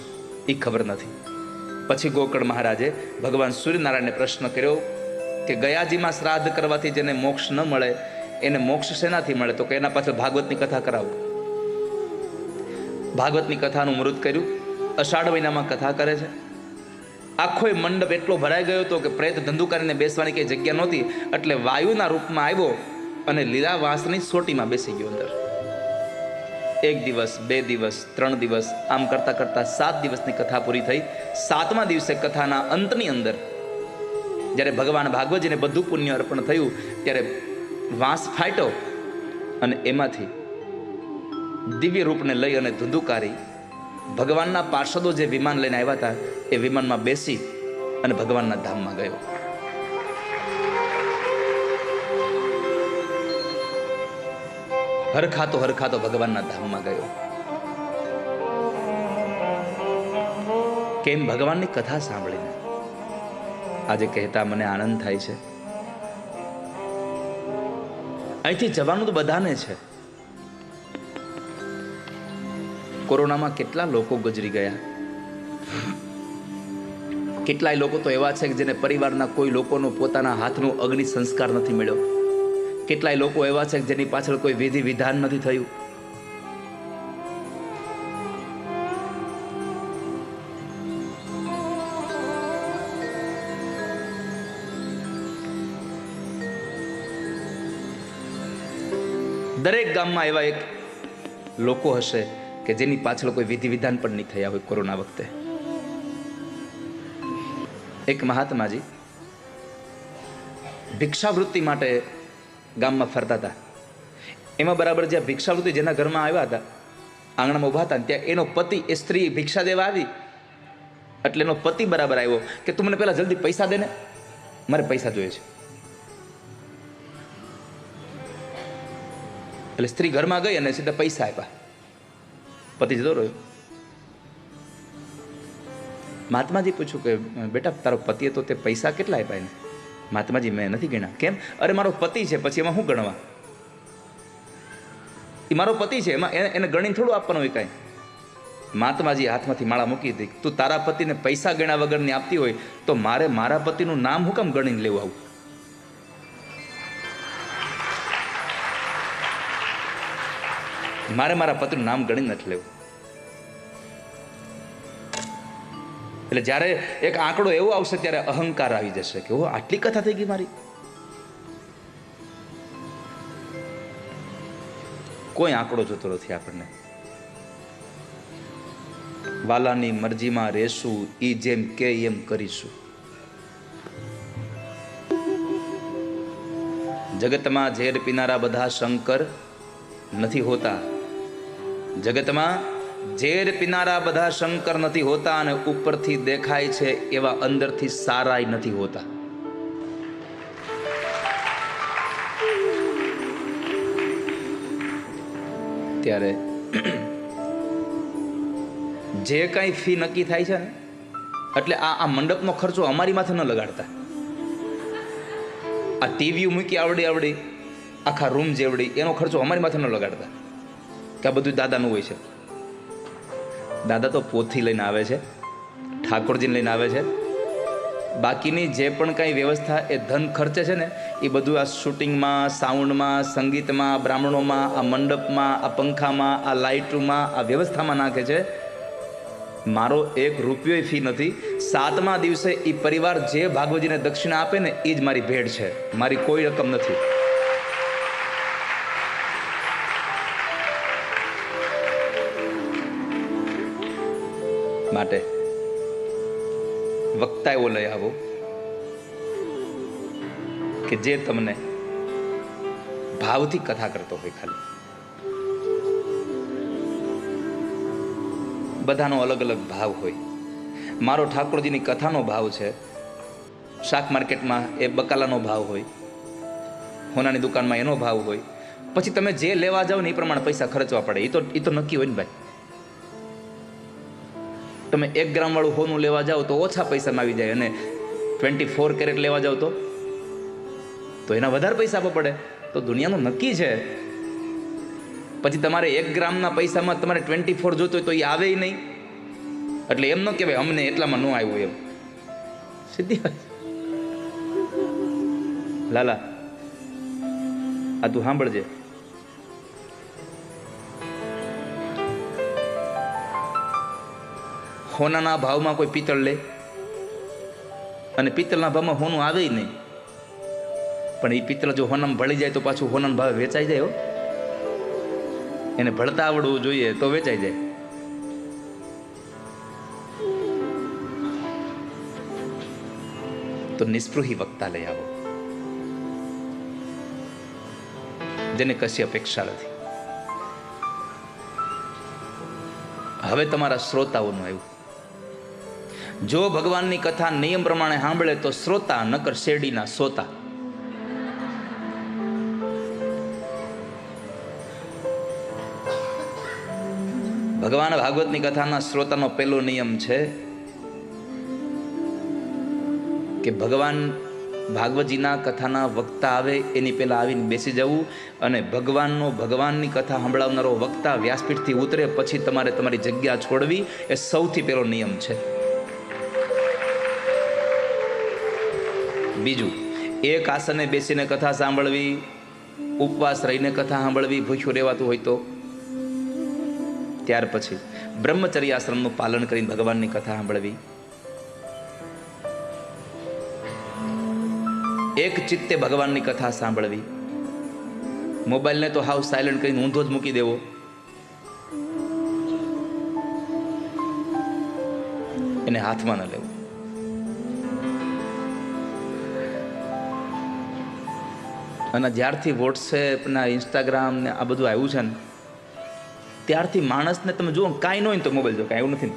એ ખબર નથી. પછી ગોકર્ણ મહારાજે ભગવાન સૂર્યનારાયણને પ્રશ્ન કર્યો કે ગયાજીમાં શ્રાદ્ધ કરવાથી જેને મોક્ષ ન મળે એને મોક્ષ શેનાથી મળે? તો કે એના પાછળ ભાગવતની કથા કરાવો. ભાગવતની કથાનું મૃત કર્યું. અષાઢ મહિનામાં કથા કરે છે. આખો મંડપ એટલો ભરાઈ ગયો હતો કે પ્રેત ધંધુકારીને બેસવાની કઈ જગ્યા નહોતી, એટલે વાયુના રૂપમાં આવ્યો અને લીલા વાંસની સોટીમાં બેસી ગયો અંદર. 1 દિવસ 2 દિવસ 3 દિવસ આમ કરતા કરતા 7 દિવસની કથા પૂરી થઈ. 7મા દિવસે કથાના અંતની અંદર જ્યારે ભગવાન ભાગવતજીને બધું પુણ્ય અર્પણ થયું ત્યારે વાંસ ફાટ્યો અને એમાંથી દિવ્ય રૂપને લઈ અને ધુંધુકારી ભગવાનના પાર્ષદો જે વિમાન લઈને આવ્યા હતા એ વિમાનમાં બેસી અને ભગવાનના ધામમાં ગયો. હરખાતો ભગવાનના ધામમાં ગયો. કેમ? ભગવાનની કથા સાંભળીને. આજે કહેતા મને આનંદ થાય છે. અહીંથી જવાનું તો બધાને છે. કોરોનામાં કેટલા લોકો ગુજરી ગયા. કેટલાય લોકો તો એવા છે કે જેને પરિવારના કોઈ લોકોનો પોતાના હાથનો અગ્નિ સંસ્કાર નથી મળ્યો. કેટલાય લોકો એવા છે કે જેની પાછળ કોઈ વિધિ વિધાન નથી થયું. દરેક ગામમાં એવા એક લોકો હશે કે જેની પાછળ કોઈ વિધિ વિધાન પણ નહીં થયા હોય. કોરોના વખતે એક મહાત્માજી ભિક્ષાવૃત્તિ માટે ગામમાં ફરતા હતા. એમાં બરાબર જ્યાં ભિક્ષાવૃત્તિ જેના ઘરમાં આવ્યા હતા, આંગણામાં ઊભા હતા, ત્યાં એનો પતિ, એ સ્ત્રી ભિક્ષા દેવા આવી એટલે એનો પતિ બરાબર આવ્યો કે તું મને પેલા જલ્દી પૈસા દે ને, મારે પૈસા જોઈએ છે. એટલે સ્ત્રી ઘરમાં ગઈ અને સીધા પૈસા આપ્યા. પતિ જતો રહ્યો. મહાત્માજી પૂછ્યું કે બેટા તારો પતિએ તો તે પૈસા કેટલા આપ્યા એને? મહાત્માજી મેં નથી ગણ્યા. કેમ? અરે મારો પતિ છે, પછી એમાં શું ગણવા? એ મારો પતિ છે, એમાં એને ગણીને થોડું આપવાનું હોય કાંઈ. મહાત્માજી હાથમાંથી માળા મૂકી હતી. તું તારા પતિને પૈસા ગણ્યા વગરની આપતી હોય તો મારે મારા પતિનું નામ હું કામ ગણીને લેવું આવું? મારે મારા પતિનું નામ ગણી નથી લેવું. એટલે જ્યારે એક આંકડો એવો આવશે ત્યારે અહંકાર આવી જશે કે ઓ આટલી કથા થઈ ગઈ મારી. કોઈ આંકડો જોતો નથી આપણને. વાલાની મરજીમાં રહેશું, ઈ જેમ કે એમ કરીશું. જગતમાં ઝેર પીનારા બધા શંકર નથી હોતા. જગતમાં ઝેર પીનારા બધા શંકર નથી હોતા અને ઉપરથી દેખાય છે એવા અંદરથી સારાય નથી હોતા. ત્યારે જે કાંઈ ફી નક્કી થાય છે ને, એટલે આ મંડપનો ખર્ચો અમારી માથે ન લગાડતા. આ ટીવી મૂકી આવડી આખા રૂમ જેવડી એનો ખર્ચો અમારી માથે ન લગાડતા કે આ બધું દાદાનું હોય છે. દાદા તો પોથી લઈને આવે છે, ઠાકોરજીને લઈને આવે છે. બાકીની જે પણ કાંઈ વ્યવસ્થા એ ધન ખર્ચે છે ને એ બધું આ શૂટિંગમાં, સાઉન્ડમાં, સંગીતમાં, બ્રાહ્મણોમાં, આ મંડપમાં, આ પંખામાં, આ લાઇટમાં, આ વ્યવસ્થામાં નાખે છે. મારો 1 રૂપિયો ફી નથી. 7મા દિવસે એ પરિવાર જે ભાગવતજીને દક્ષિણા આપે ને એ જ મારી ભેટ છે. મારી કોઈ રકમ નથી. માટે વક્તા એવો લઈ આવો કે જે તમને ભાવથી કથા કરતો હોય. ખાલી બધાનો અલગ અલગ ભાવ હોય. મારો ઠાકોરજીની કથાનો ભાવ છે. શાક માર્કેટમાં એ બકાલાનો ભાવ હોય, હોનાની દુકાનમાં એનો ભાવ હોય. પછી તમે જે લેવા જાઓ ને એ પ્રમાણે પૈસા ખર્ચવા પડે. એ તો નક્કી હોય ને ભાઈ. તમે 1 ગ્રામ વાળું હોનું લેવા જાઓ તો ઓછા પૈસામાં આવી જાય, અને 24 કેરેટ લેવા જાઓ તો એના વધારે પૈસા આપવા પડે. તો દુનિયાનું નક્કી છે. પછી તમારે 1 ગ્રામના પૈસામાં તમારે 24 જોતો હોય તો એ આવે નહીં. એટલે એમ ન કહેવાય અમને એટલામાં ન આવ્યું એમ. સીધી વાત. લાલા આ તું સાંભળજે. હોનાના ભાવમાં કોઈ પિત્તળ લે અને પિત્તળના ભાવમાં હોનું આવે નહીં. પણ એ પિત્તળ જો હોનામાં ભળી જાય તો પાછું હોનાના ભાવે વેચાઈ જાય. એને ભળતા આવડવું જોઈએ તો વેચાઈ જાય. તો નિસ્પૃહી વક્તા લઈ આવો, જેને કશી અપેક્ષા નથી. હવે તમારા શ્રોતાઓનું આવ્યું. જો ભગવાનની કથા નિયમ પ્રમાણે સાંભળે તો શ્રોતા, નકર શેરડીના સોતા. ભગવાન ભાગવતની કથાના શ્રોતાનો પહેલો નિયમ છે કે ભગવાન ભાગવતજીના કથાના વક્તા આવે એની પહેલા આવીને બેસી જવું, અને ભગવાનની કથા સંભળાવનારો વક્તા વ્યાસપીઠથી ઉતરે પછી તમારે તમારી જગ્યા છોડવી, એ સૌથી પહેલો નિયમ છે. બીજું, એક આસને બેસીને કથા સાંભળવી, ઉપવાસ રહીને કથા સાંભળવી, ભૂખ્યું રહેવાતું હોય તો. ત્યાર પછી બ્રહ્મચર્ય આશ્રમનું પાલન કરીને ભગવાનની કથા સાંભળવી. એક ચિત્તે ભગવાનની કથા સાંભળવી. મોબાઈલને તો હાવ સાયલન્ટ કરીને ઊંધો જ મૂકી દેવો. એને હાથમાં ન લેવું. અને જ્યારથી વોટ્સએપ ને ઇન્સ્ટાગ્રામ ને આ બધું આવ્યું છે ને, ત્યારથી માણસને તમે જુઓ કાંઈ ન હોય ને તો મોબાઈલ જો, કાંઈ એવું નથી.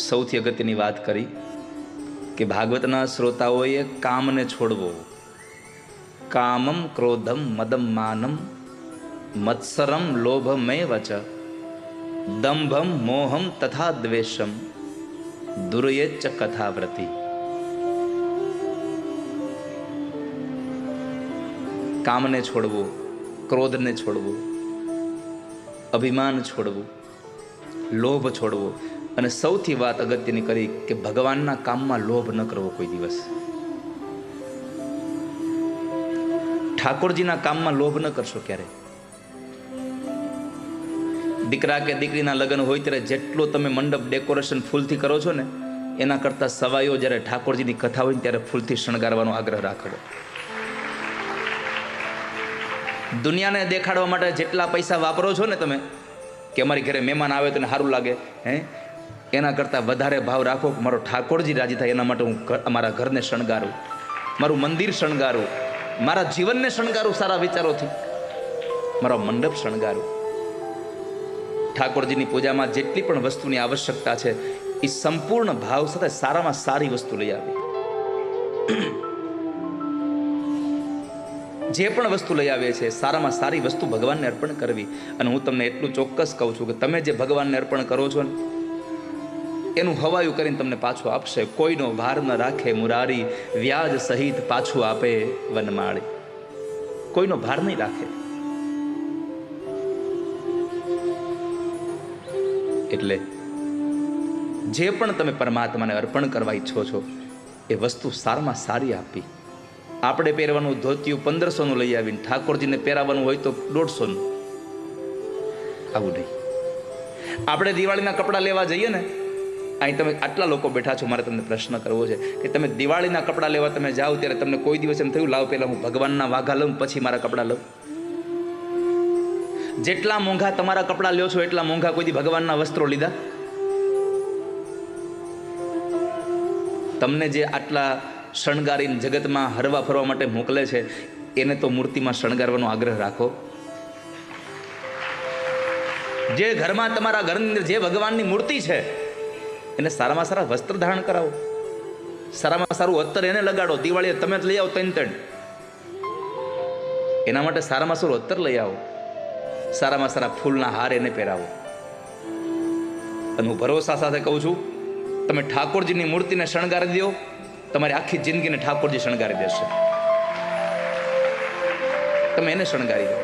સૌથી અગત્યની વાત કરી કે ભાગવતના શ્રોતાઓએ કામને છોડવો. કામમ ક્રોધમ મદમ માનમ મત્સરમ લોભમેવ ચ દંભમ મોહમ તથા દ્વેષમ દુર્યેચ્ચ કથાવ્રતિ. કામને છોડવું, ક્રોધને છોડવું, અભિમાન છોડવું, લોભ છોડવો, અને સૌથી વાત અગત્યની કરી કે ભગવાનના કામમાં લોભ ન કરવો કોઈ દિવસ. ઠાકોરજીના કામમાં લોભ ન કરશો ક્યારે. દીકરા કે દીકરીના લગ્ન હોય ત્યારે જેટલો તમે મંડપ ડેકોરેશન ફૂલથી કરો છો ને, એના કરતાં સવાયો જ્યારે ઠાકોરજીની કથા હોય ને ત્યારે ફૂલથી શણગારવાનો આગ્રહ રાખવો. દુનિયાને દેખાડવા માટે જેટલા પૈસા વાપરો છો ને તમે, કે અમારી ઘરે મહેમાન આવે તો સારું લાગે, એના કરતાં વધારે ભાવ રાખો કે મારો ઠાકોરજી રાજી થાય, એના માટે હું અમારા ઘરને શણગારું, મારું મંદિર શણગારું, મારા જીવનને શણગારું સારા વિચારોથી, મારો મંડપ શણગારું. ઠાકોરજીની પૂજામાં જેટલી પણ વસ્તુની આવશ્યકતા છે એ સંપૂર્ણ ભાવ સાથે સારામાં સારી વસ્તુ લઈ આવી. જે પણ વસ્તુ લઈ આવે છે સારામાં સારી વસ્તુ ભગવાનને અર્પણ કરવી. અને હું તમને એટલું ચોક્કસ કહું છું કે તમે જે ભગવાનને અર્પણ કરો છો ને એનું હવાયું કરીને તમને પાછું આપશે. કોઈનો ભાર ન રાખે મુરારી, વ્યાજ સહિત પાછું આપે વનમાળી. કોઈનો ભાર નહીં રાખે. એટલે જે પણ તમે પરમાત્માને અર્પણ કરવા ઈચ્છો છો એ વસ્તુ સારામાં સારી આપી. આપણે પહેરવાનું ધોતિયું 1500નું લઈ આવીને ઠાકોરજીને પહેરાવાનું હોય તો 150નું. આવું નહીં. આપણે દિવાળીના કપડાં લેવા જઈએ ને, અહીં તમે આટલા લોકો બેઠા છો, મારે તમને પ્રશ્ન કરવો છે કે તમે દિવાળીના કપડાં લેવા તમે જાઓ ત્યારે તમને કોઈ દિવસ એમ થયું લાવ પહેલાં હું ભગવાનના વાઘા લઉં પછી મારા કપડાં લઉં? જેટલા મોંઘા તમારા કપડાં લ્યો છો એટલા મોંઘા કોઈ દી ભગવાનના વસ્ત્રો લીધા? તમને જે આટલા શણગારીને જગતમાં હરવા ફરવા માટે મોકલે છે એને તો મૂર્તિમાં શણગારવાનો આગ્રહ રાખો. જે ઘરમાં તમારા ઘરની અંદર જે ભગવાનની મૂર્તિ છે એને સારામાં સારા વસ્ત્ર ધારણ કરાવો, સારામાં સારું અત્તર એને લગાડો. દિવાળીએ તમે જ લઈ આવો ત્રણ. એના માટે સારામાં સારું અત્તર લઈ આવો, સારામાં સારા ફૂલના હાર એને પહેરાવો. અને હું ભરોસા સાથે કહું છું, તમે ઠાકોરજીની મૂર્તિને શણગારી દો, તમારી આખી જિંદગીને ઠાકોરજી શણગારી દેશે. તમે એને શણગારી દો.